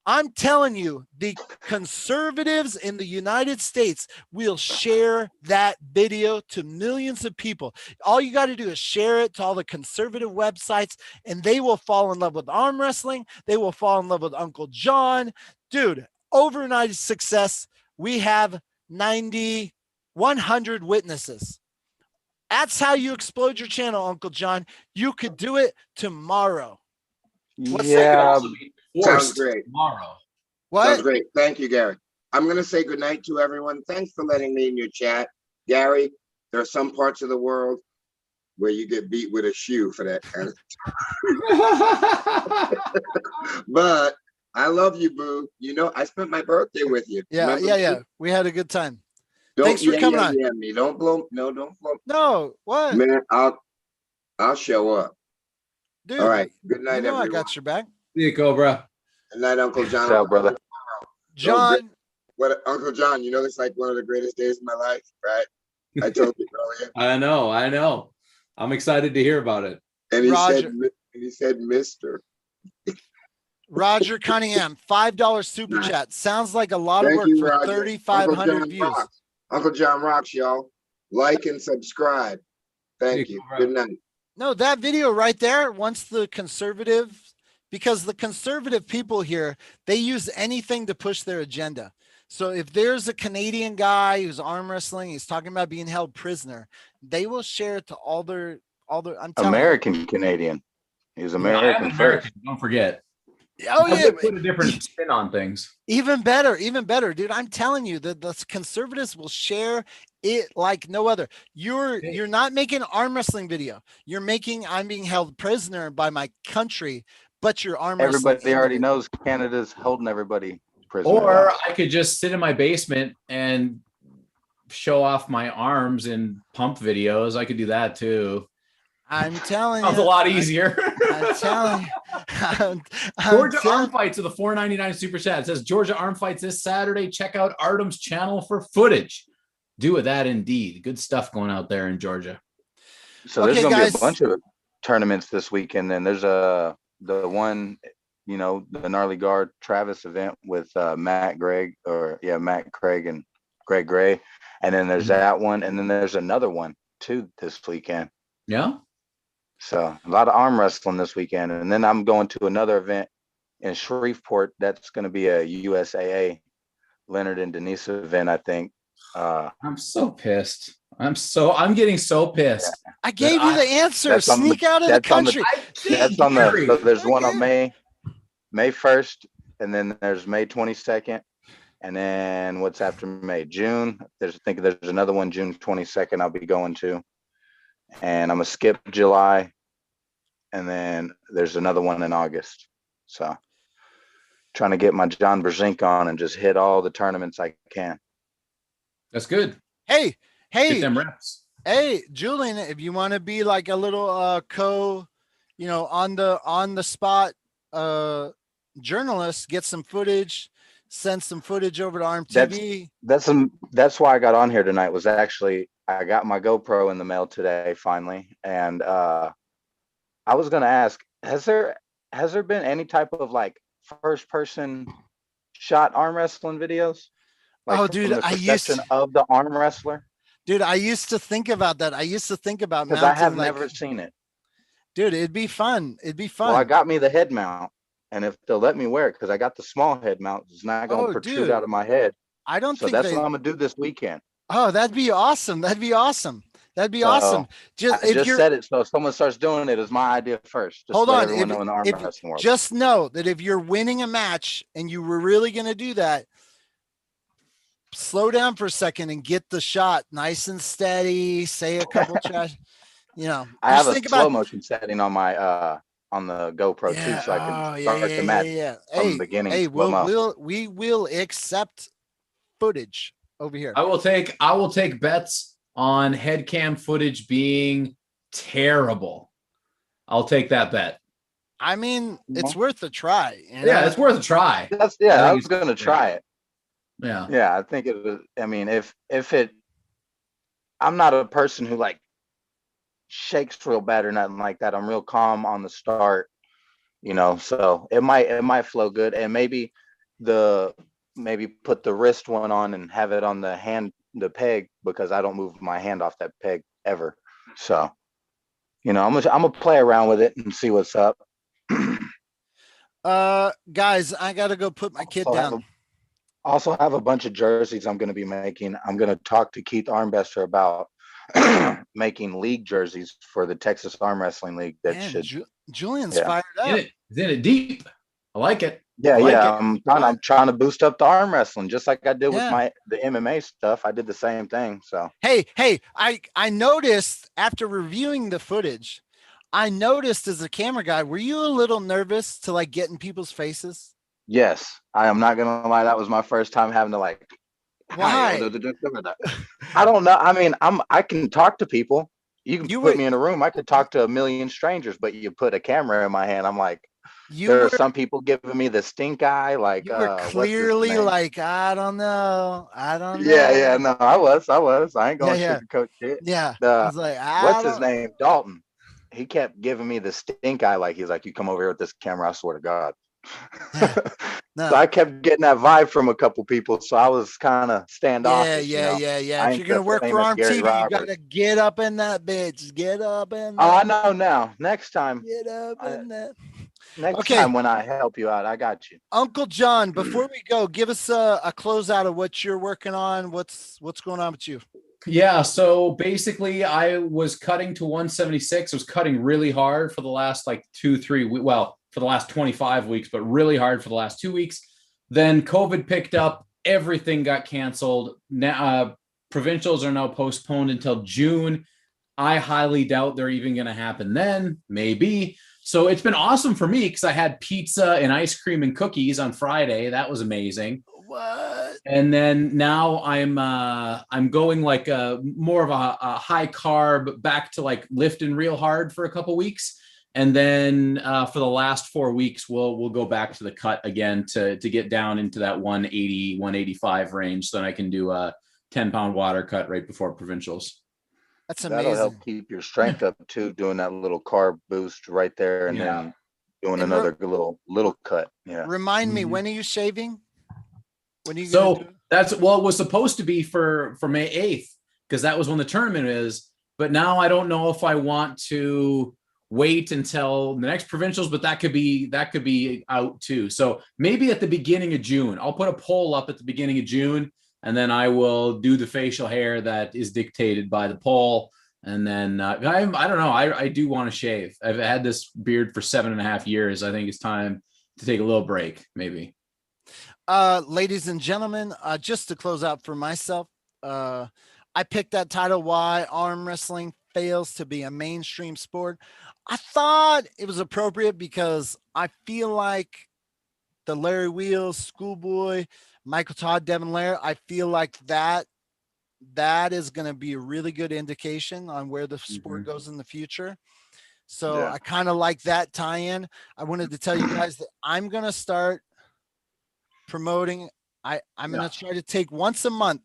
Speaker 1: I'm telling you, the conservatives in the United States will share that video to millions of people. All you got to do is share it to all the conservative websites, and they will fall in love with arm wrestling. They will fall in love with Uncle John. Dude, overnight success. We have 100 witnesses. That's how you explode your channel, Uncle John. You could do it tomorrow.
Speaker 9: Sounds great.
Speaker 2: Tomorrow.
Speaker 1: What?
Speaker 9: Sounds great. Thank you, Gary. I'm going to say goodnight to everyone. Thanks for letting me in your chat. Gary, there are some parts of the world where you get beat with a shoe for that kind of But I love you, boo. You know, I spent my birthday with you.
Speaker 1: Yeah,
Speaker 9: Remember?
Speaker 1: yeah. We had a good time.
Speaker 9: Don't,
Speaker 1: Thanks for coming on.
Speaker 9: Me. Don't blow. No, don't blow.
Speaker 1: No, what?
Speaker 9: Man, I'll show up.
Speaker 1: Dude,
Speaker 9: all right. Good night,
Speaker 1: you know
Speaker 9: everyone.
Speaker 1: I got your back.
Speaker 2: See you, Cobra.
Speaker 9: Good night, Uncle John.
Speaker 4: What's up, brother?
Speaker 1: John.
Speaker 9: What, Uncle John, you know, it's like one of the greatest days of my life, right? I told you earlier.
Speaker 2: I know. I'm excited to hear about it.
Speaker 9: And he said, Mister.
Speaker 1: Roger Cunningham, $5 super chat. Sounds like a lot of work for 3,500 views.
Speaker 9: Rocks. Uncle John rocks, y'all. Like and subscribe. Thank you. Good night.
Speaker 1: No, that video right there, once the conservative, because the conservative people here, they use anything to push their agenda. So if there's a Canadian guy who's arm wrestling, he's talking about being held prisoner, they will share it to all their I'm telling
Speaker 4: American Canadian. He's American first.
Speaker 2: Don't forget.
Speaker 1: Oh yeah,
Speaker 2: put a different spin on things.
Speaker 1: Even better, dude. I'm telling you that the conservatives will share it like no other. You're not making an arm wrestling video. You're making I'm being held prisoner by my country, but you're arm wrestling.
Speaker 4: Everybody already knows Canada's holding everybody prisoner.
Speaker 2: Or I could just sit in my basement and show off my arms in pump videos. I could do that too.
Speaker 1: I'm telling you.
Speaker 2: Sounds a lot easier.
Speaker 1: I'm telling you.
Speaker 2: Georgia Arm Fights with a $4.99 super chat. It says Georgia Arm Fights this Saturday. Check out Artem's channel for footage. Do with that indeed. Good stuff going out there in Georgia.
Speaker 4: So there's going to be a bunch of tournaments this weekend. And there's the one, you know, the Gnarly Guard Travis event with Matt Craig and Greg Gray. And then there's that one. And then there's another one too this weekend.
Speaker 2: Yeah.
Speaker 4: So a lot of arm wrestling this weekend. And then I'm going to another event in Shreveport. That's going to be a USAA Leonard and Denise event, I think.
Speaker 2: I'm so pissed. I'm getting so pissed.
Speaker 1: Yeah. I gave you the answer. Sneak out of the country.
Speaker 4: There's one on May 1st, and then there's May 22nd. And then what's after May? June. There's another one, June 22nd, I'll be going to. And I'm gonna skip July, and then there's another one in August. So trying to get my John Brzezinski on and just hit all the tournaments I can.
Speaker 2: That's good.
Speaker 1: Hey,
Speaker 2: get them reps.
Speaker 1: Hey, Julian, if you want to be like a little on the spot journalist, get some footage, send some footage over to ARMTV.
Speaker 4: That's why I got on here tonight. Was actually I got my GoPro in the mail today finally, and I was gonna ask, has there been any type of like first person shot arm wrestling videos? Like,
Speaker 1: oh, dude,
Speaker 4: I used of the arm wrestler.
Speaker 1: Dude, I used to think about that. I used to think about
Speaker 4: because I have never seen it.
Speaker 1: Dude, it'd be fun. Well,
Speaker 4: I got me the head mount, and if they'll let me wear it, because I got the small head mount, it's not going to protrude out of my head.
Speaker 1: I don't think
Speaker 4: that's what I'm gonna do this weekend.
Speaker 1: Oh, that'd be awesome. That'd be awesome. I just
Speaker 4: said it, so if someone starts doing it, it's my idea first.
Speaker 1: Hold on. Just know that if you're winning a match and you were really going to do that, slow down for a second and get the shot nice and steady. Say a couple trash. You know,
Speaker 4: I have a slow motion setting on my on the GoPro too, so I can start the match from the beginning.
Speaker 1: Hey, we will accept footage over here.
Speaker 2: I will take bets on head cam footage being terrible. I'll take that bet.
Speaker 1: I mean, it's worth a try. You know?
Speaker 2: Yeah, it's worth a try.
Speaker 4: I was going to try it.
Speaker 2: Yeah.
Speaker 4: Yeah, I think it was. I mean, if it, I'm not a person who like shakes real bad or nothing like that. I'm real calm on the start, you know, so it might flow good. And maybe put the wrist one on and have it on the peg, because I don't move my hand off that peg ever. So, you know, I'm gonna play around with it and see what's up.
Speaker 1: Guys, I gotta go put my kid down.
Speaker 4: Also have a bunch of jerseys I'm gonna be making. I'm gonna talk to Keith Armbester about making league jerseys for the Texas Arm Wrestling League.
Speaker 1: Julian's fired up.
Speaker 2: Is it deep? I like it.
Speaker 4: Yeah, I'm trying to boost up the arm wrestling, just like I did with the MMA stuff. I did the same thing. So
Speaker 1: hey, I noticed after reviewing the footage, I noticed as a camera guy, were you a little nervous to like get in people's faces?
Speaker 4: Yes, I am not gonna lie. That was my first time having to like.
Speaker 1: Why?
Speaker 4: I don't know. I mean, I can talk to people. You can put me in a room. I could talk to a million strangers, but you put a camera in my hand, I'm like. There are some people giving me the stink eye, like
Speaker 1: you were clearly like, I don't know.
Speaker 4: Yeah, no, I was. I ain't gonna sugarcoat shit.
Speaker 1: Yeah, I was like,
Speaker 4: what's his name? Dalton. He kept giving me the stink eye, like he's like, you come over here with this camera, I swear to God. No. So I kept getting that vibe from a couple people, so I was kind of standoffish.
Speaker 1: Yeah. If you're gonna work for ARMTV, you gotta get up in that bitch. Get up in.
Speaker 4: Oh, I know now. Next time.
Speaker 1: Get up in that.
Speaker 4: Next time when I help you out, I got you.
Speaker 1: Uncle John, before we go, give us a closeout of what you're working on. What's going on with you?
Speaker 2: Yeah, so basically I was cutting to 176. I was cutting really hard for the last like 2-3 weeks. Well, for the last 25 weeks, but really hard for the last 2 weeks. Then COVID picked up. Everything got canceled. Now provincials are now postponed until June. I highly doubt they're even going to happen then. Maybe. So it's been awesome for me because I had pizza and ice cream and cookies on Friday. That was amazing.
Speaker 1: What?
Speaker 2: And then now I'm going like more of a high carb, back to like lifting real hard for a couple weeks. And then for the last 4 weeks, we'll go back to the cut again to get down into that 180, 185 range. So then I can do a 10-pound water cut right before provincials.
Speaker 1: That's amazing.
Speaker 4: That'll help keep your strength up too, doing that little carb boost right there, and then doing another little cut. Yeah.
Speaker 1: Remind me, when are you shaving? When are you
Speaker 2: it was supposed to be for May 8th, because that was when the tournament is. But now I don't know if I want to wait until the next provincials, but that could be out too. So maybe at the beginning of June. I'll put a poll up at the beginning of June. And then I will do the facial hair that is dictated by the poll. And then I don't know. I do want to shave. I've had this beard for 7.5 years. I think it's time to take a little break, maybe.
Speaker 1: Ladies and gentlemen, just to close out for myself, I picked that title, Why Arm Wrestling Fails to Be a Mainstream Sport. I thought it was appropriate because I feel like the Larry Wheels, Schoolboy, Michael Todd, Devin Lair, I feel like that is going to be a really good indication on where the sport goes in the future. So I kind of like that tie-in. I wanted to tell you guys that I'm going to start promoting. I'm going to try to take once a month.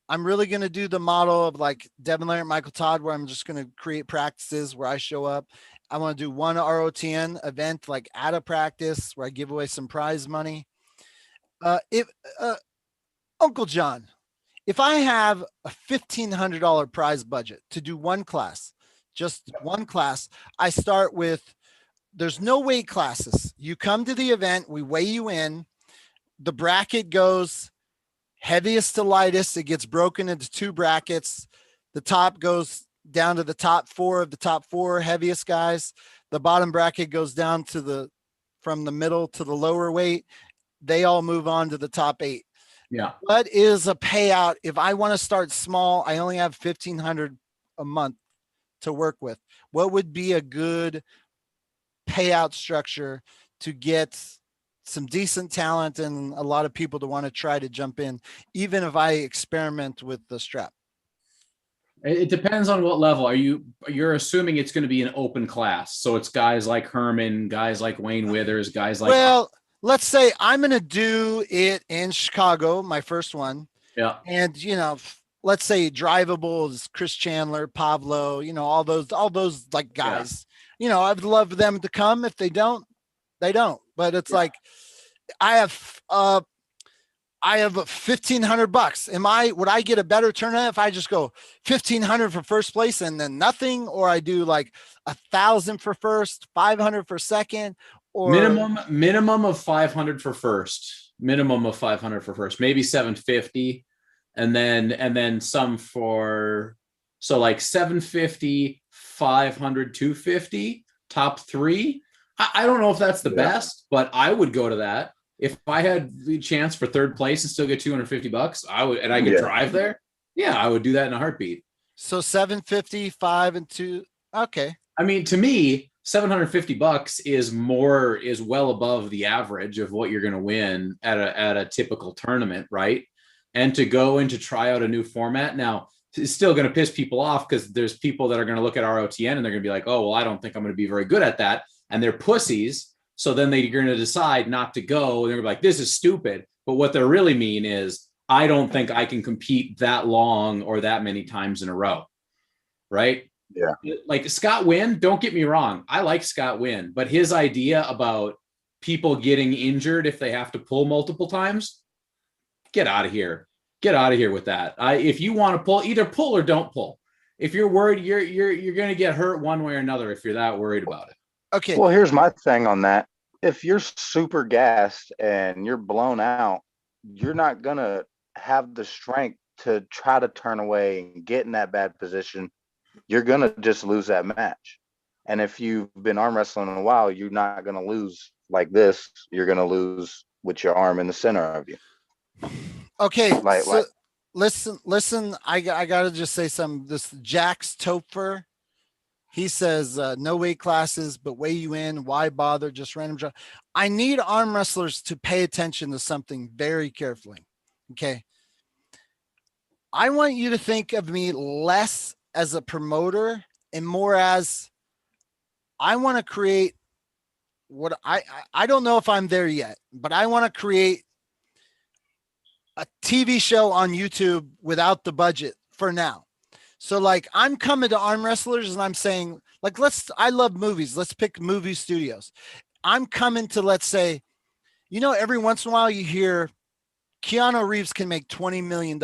Speaker 1: I'm really going to do the model of like Devin Lair, Michael Todd, where I'm just going to create practices where I show up. I want to do one ROTN event, like at a practice where I give away some prize money. Uncle John, if I have a $1,500 prize budget to do one class, just one class, I start with, there's no weight classes. You come to the event, we weigh you in, the bracket goes heaviest to lightest. It gets broken into 2 brackets. The top goes down to the top 4 of the top 4 heaviest guys. The bottom bracket goes down to from the middle to the lower weight. They all move on to the top 8.
Speaker 2: Yeah.
Speaker 1: What is a payout? If I want to start small, I only have $1,500 a month to work with. What would be a good payout structure to get some decent talent and a lot of people to want to try to jump in, even if I experiment with the strap?
Speaker 2: It depends on what level. You're assuming it's going to be an open class. So it's guys like Herman, guys like Wayne Withers, guys like,
Speaker 1: let's say I'm going to do it in Chicago, my first one.
Speaker 2: Yeah.
Speaker 1: And, let's say drivable is Chris Chandler, Pablo, you know, all those like guys, you know, I'd love them to come. If they don't, they don't. But it's like, I have 1,500 bucks. Would I get a better turnout if I just go 1,500 for first place and then nothing, or I do like 1,000 for first, 500 for second, or
Speaker 2: minimum of 500 for first, maybe 750. And then some for, so like 750, 500, 250, top three. I don't know if that's the best, but I would go to that. If I had the chance for third place and still get 250 bucks, I would, and I could drive there. Yeah, I would do that in a heartbeat.
Speaker 1: So 750, 5 and 2. Okay.
Speaker 2: I mean, to me, 750 bucks is well above the average of what you're going to win at a typical tournament, right? And to go and to try out a new format. Now, it's still going to piss people off because there's people that are going to look at ROTN and they're going to be like, oh, well, I don't think I'm going to be very good at that. And they're pussies. So then they're going to decide not to go. And they're like, this is stupid. But what they really mean is, I don't think I can compete that long or that many times in a row. Right?
Speaker 4: Yeah.
Speaker 2: Like Scott Wynn, don't get me wrong. I like Scott Wynn, but his idea about people getting injured if they have to pull multiple times, get out of here. Get out of here with that. If you want to pull, either pull or don't pull. If you're worried, you're going to get hurt one way or another if you're that worried about it.
Speaker 1: Okay.
Speaker 4: Well, here's my thing on that. If you're super gassed and you're blown out, you're not going to have the strength to try to turn away and get in that bad position. You're going to just lose that match. And if you've been arm wrestling in a while, you're not going to lose like this. You're going to lose with your arm in the center of you.
Speaker 1: Okay. Listen, I got to just say something. This Jax Topfer, he says, no weight classes, but weigh you in. Why bother? Just random draw. I need arm wrestlers to pay attention to something very carefully. Okay. I want you to think of me less as a promoter and more as, I want to create what I don't know if I'm there yet, but I want to create a TV show on YouTube without the budget for now. So like, I'm coming to arm wrestlers and I'm saying, like, I love movies. Let's pick movie studios. I'm coming to, let's say, you know, every once in a while you hear Keanu Reeves can make $20 million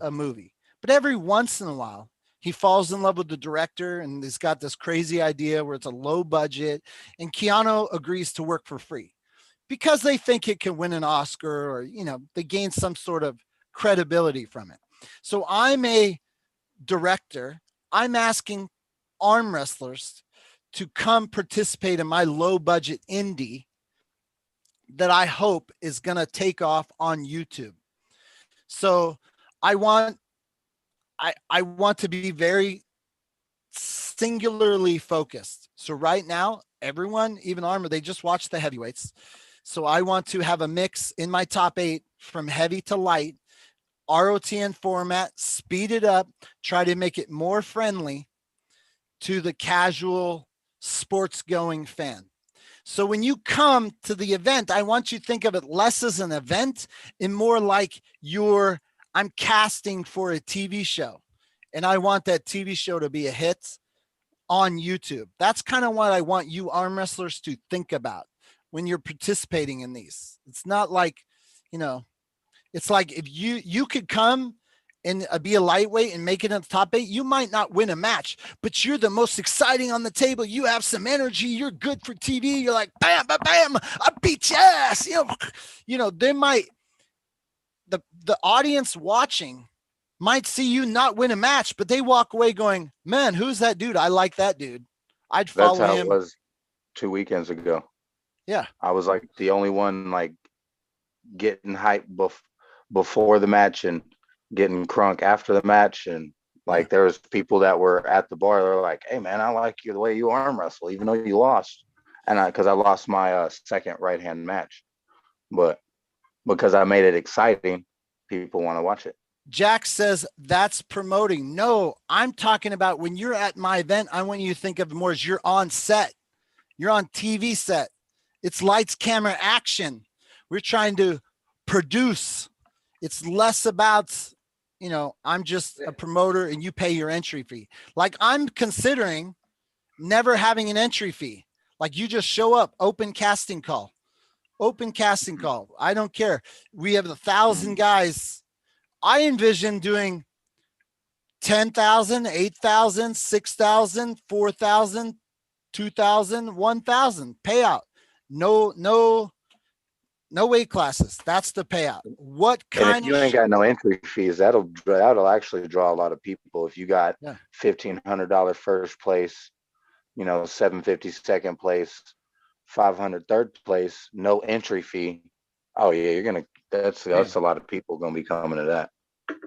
Speaker 1: a movie, but every once in a while he falls in love with the director and he's got this crazy idea where it's a low budget and Keanu agrees to work for free because they think it can win an Oscar, or, you know, they gain some sort of credibility from it. So I'm a director. I'm asking arm wrestlers to come participate in my low budget indie that I hope is going to take off on YouTube. So I want to be very singularly focused. So right now, everyone, even Armor, they just watch the heavyweights. So I want to have a mix in my top 8 from heavy to light, ROTN format, speed it up, try to make it more friendly to the casual sports going fan. So when you come to the event, I want you to think of it less as an event and more like I'm casting for a TV show. And I want that TV show to be a hit on YouTube. That's kind of what I want you arm wrestlers to think about when you're participating in these. It's not like, you know, it's like if you could come and be a lightweight and make it in the top 8, you might not win a match, but you're the most exciting on the table. You have some energy. You're good for TV. You're like, bam, bam, bam, I beat your ass. You know, they might, the audience watching might see you not win a match, but they walk away going, man, who's that dude? I like that dude. I'd follow him.
Speaker 4: That's how it was 2 weekends ago.
Speaker 1: Yeah.
Speaker 4: I was like the only one like getting hyped before the match and getting crunk after the match. And like, there was people that were at the bar. They're like, hey man, I like you the way you arm wrestle, even though you lost. And cause I lost my second right hand match, but because I made it exciting, people want to watch it.
Speaker 1: Jack says that's promoting. No, I'm talking about when you're at my event, I want you to think of it more as you're on set. You're on TV set. It's lights, camera, action. We're trying to produce. It's less about you know, I'm just a promoter and you pay your entry fee. Like I'm considering never having an entry fee. Like you just show up, open casting call. I don't care. We have 1,000 guys. I envision doing 10,000, 8,000, 6,000, 4,000, 2,000, 1,000 payout. No weight classes. That's the payout. What kind
Speaker 4: and if you ain't got no entry fees, that'll actually draw a lot of people. If you got $1,500 first place, you know, $750 second place, $500 third place, no entry fee. Oh yeah, that's a lot of people gonna be coming to that.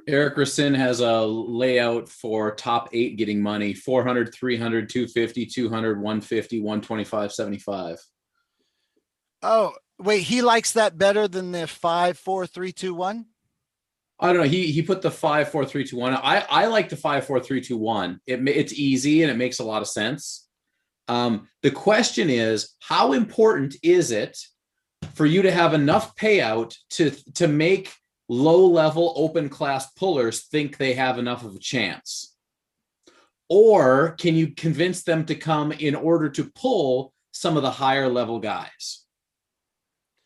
Speaker 2: Eric Racine has a layout for top 8 getting money: 400, 300, 250, 200, 150, 125, 75.
Speaker 1: Oh, wait, he likes that better than the 5, 4, 3, 2, 1?
Speaker 2: I don't know. He put the 5, 4, 3, 2, 1. I like the 5, 4, 3, 2, 1. It's easy and it makes a lot of sense. The question is, how important is it for you to have enough payout to make low-level open class pullers think they have enough of a chance? Or can you convince them to come in order to pull some of the higher level guys?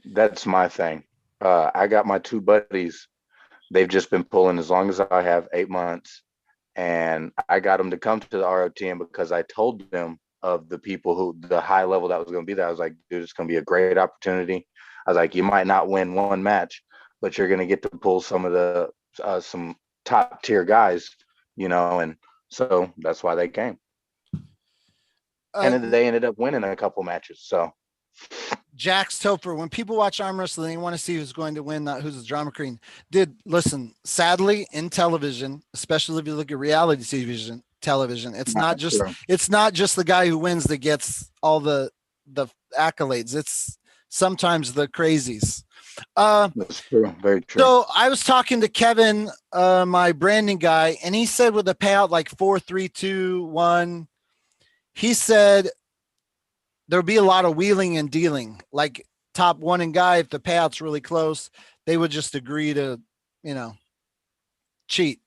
Speaker 4: That's my thing. I got my 2 buddies. They've just been pulling as long as I have, 8 months. And I got them to come to the ROTM because I told them of the people the high level that was going to be there. I was like, dude, it's going to be a great opportunity. I was like, you might not win one match, but you're going to get to pull some of the some top tier guys, you know, and so that's why they came. And they ended up winning a couple matches. So
Speaker 1: Jax Topher, when people watch arm wrestling, they want to see who's going to win, not who's the drama queen. Listen, sadly, in television, especially if you look at reality television, it's not just the guy who wins that gets all the accolades. It's sometimes the crazies.
Speaker 4: That's true. Very true.
Speaker 1: So I was talking to Kevin, my branding guy, and he said with a payout like 4, 3, 2, 1, he said there'll be a lot of wheeling and dealing. Like top 1 and guy, if the payout's really close, they would just agree to, you know, cheat.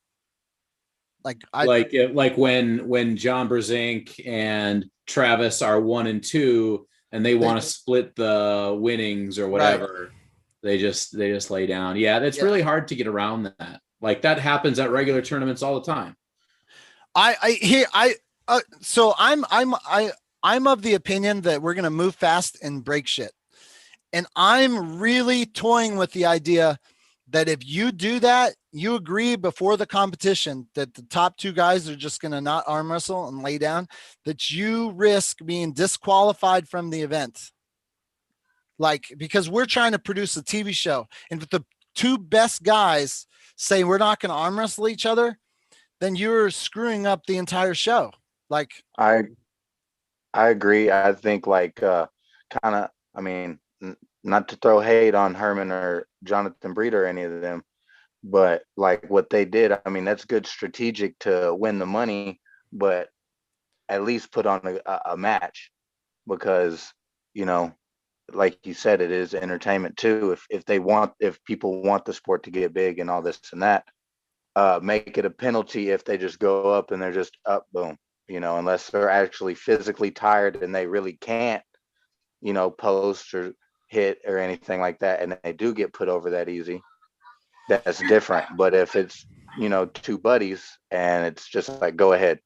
Speaker 1: Like
Speaker 2: when John Brzenk and Travis are 1 and 2 and they want to split the winnings or whatever. Right. They just lay down. Yeah, that's really hard to get around that. Like that happens at regular tournaments all the time.
Speaker 1: So I'm of the opinion that we're going to move fast and break shit. And I'm really toying with the idea that if you do that, you agree before the competition that the top 2 guys are just going to not arm wrestle and lay down, that you risk being disqualified from the event. Like, because we're trying to produce a TV show, and if the 2 best guys say we're not going to arm wrestle each other, then you're screwing up the entire show. Like,
Speaker 4: I agree. I think not to throw hate on Herman or Jonathan Breeder or any of them, but like what they did, I mean, that's good strategic to win the money, but at least put on a match, because, you know, like you said, it is entertainment too. If people want the sport to get big and all this and that, make it a penalty if they just go up and they're just up, boom, you know, unless they're actually physically tired and they really can't, you know, post or hit or anything like that, and they do get put over that easy, that's different. But if it's, you know, 2 buddies and it's just like, go ahead.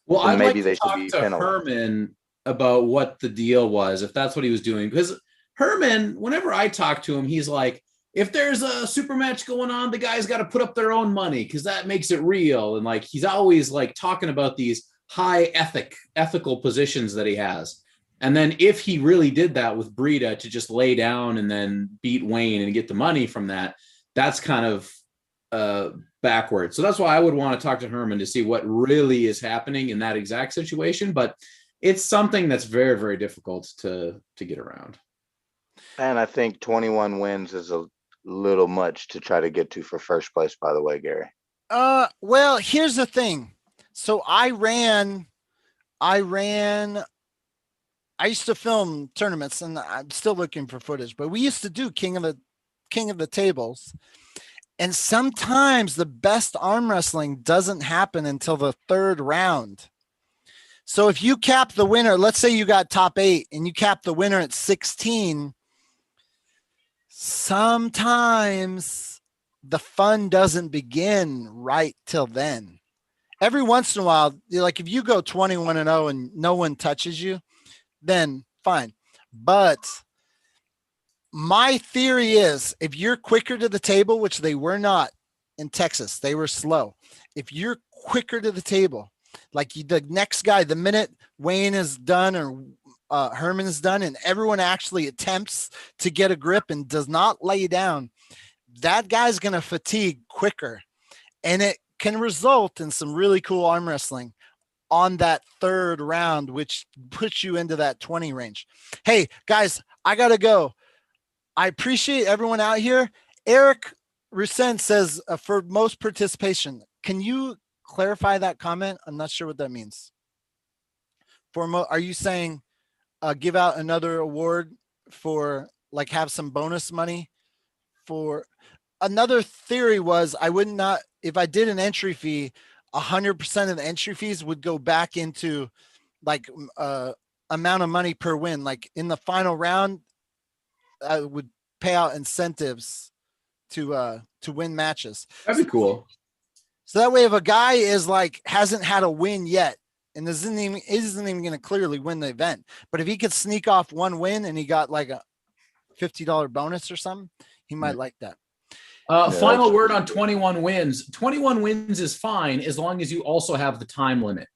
Speaker 2: Well, I'd maybe they should be penalized. Herman about what the deal was, if that's what he was doing, because Herman, whenever I talk to him, he's like, if there's a super match going on, the guys got to put up their own money because that makes it real. And like, he's always like talking about these high ethical positions that he has. And then if he really did that with Breda to just lay down and then beat Wayne and get the money from that, that's kind of backwards. So that's why I would want to talk to Herman to see what really is happening in that exact situation. But it's something that's very, very difficult to get around.
Speaker 4: And I think 21 wins is a little much to try to get to for first place, by the way, Gary.
Speaker 1: Well, here's the thing. So I used to film tournaments, and I'm still looking for footage, but we used to do King of the Tables. And sometimes the best arm wrestling doesn't happen until the third round. So if you cap the winner, let's say you got top 8 and you cap the winner at 16, sometimes the fun doesn't begin right till then. Every once in a while, like if you go 21-0 and no one touches you, then fine. But my theory is if you're quicker to the table, which they were not in Texas, they were slow. If you're quicker to the table, like the next guy, the minute Wayne is done or Herman is done and everyone actually attempts to get a grip and does not lay down, that guy's going to fatigue quicker. And it can result in some really cool arm wrestling on that third round, which puts you into that 20 range. Hey, guys, I got to go. I appreciate everyone out here. Eric Rusen says for most participation. Can you clarify that comment? I'm not sure what that means. Are you saying give out another award for like have some bonus money for another theory was I would not, if I did an entry fee, 100% of the entry fees would go back into like amount of money per win. Like in the final round, I would pay out incentives to win matches.
Speaker 2: That'd be cool.
Speaker 1: So that way, if a guy is like hasn't had a win yet and isn't even going to clearly win the event, but if he could sneak off one win and he got like a $50 bonus or something, he might like that.
Speaker 2: Final word on 21 wins. 21 wins is fine as long as you also have the time limit,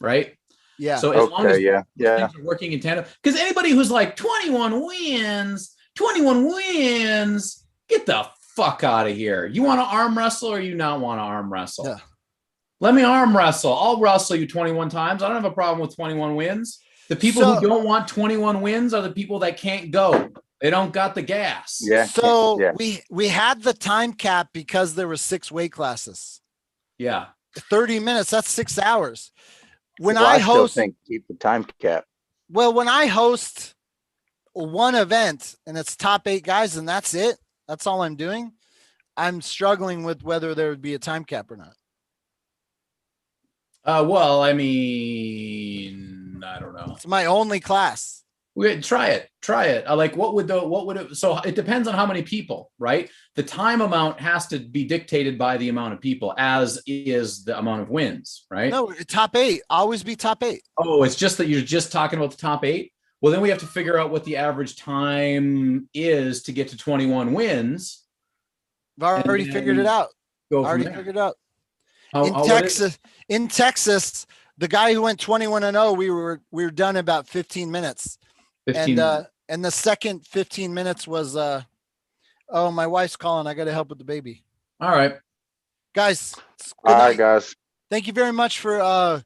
Speaker 2: right?
Speaker 1: Yeah.
Speaker 2: So as long as things are working in tandem, because anybody who's like 21 wins, get the fuck out of here. You want to arm wrestle or you not want to arm wrestle?
Speaker 1: Yeah.
Speaker 2: Let me arm wrestle. I'll wrestle you 21 times. I don't have a problem with 21 wins. The people who don't want 21 wins are the people that can't go. They don't got the gas.
Speaker 1: Yeah. So we had the time cap because there were 6 weight classes.
Speaker 2: Yeah.
Speaker 1: 30 minutes. That's 6 hours. When
Speaker 4: well,
Speaker 1: I host,
Speaker 4: still think keep the time cap.
Speaker 1: Well, when I host one event and it's top 8 guys and that's it, that's all I'm doing. I'm struggling with whether there would be a time cap or not.
Speaker 2: Well, I mean, I don't know.
Speaker 1: It's my only class.
Speaker 2: Try it. So it depends on how many people, right? The time amount has to be dictated by the amount of people, as is the amount of wins, right?
Speaker 1: No, top 8, always be top 8.
Speaker 2: Oh, it's just that you're just talking about the top 8. Well, then we have to figure out what the average time is to get to 21 wins.
Speaker 1: I've already figured it out. Figured it out. In Texas, the guy who went 21-0, we were done in about 15 minutes. And the second 15 minutes was oh, my wife's calling. I got to help with the baby.
Speaker 2: All right.
Speaker 1: Guys.
Speaker 4: All right, guys.
Speaker 1: Thank you very much for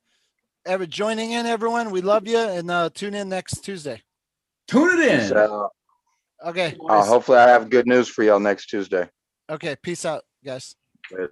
Speaker 1: joining in, everyone. We love you, and tune in next Tuesday.
Speaker 2: Tune it in.
Speaker 1: Okay.
Speaker 4: Hopefully I have good news for y'all next Tuesday.
Speaker 1: Okay. Peace out, guys.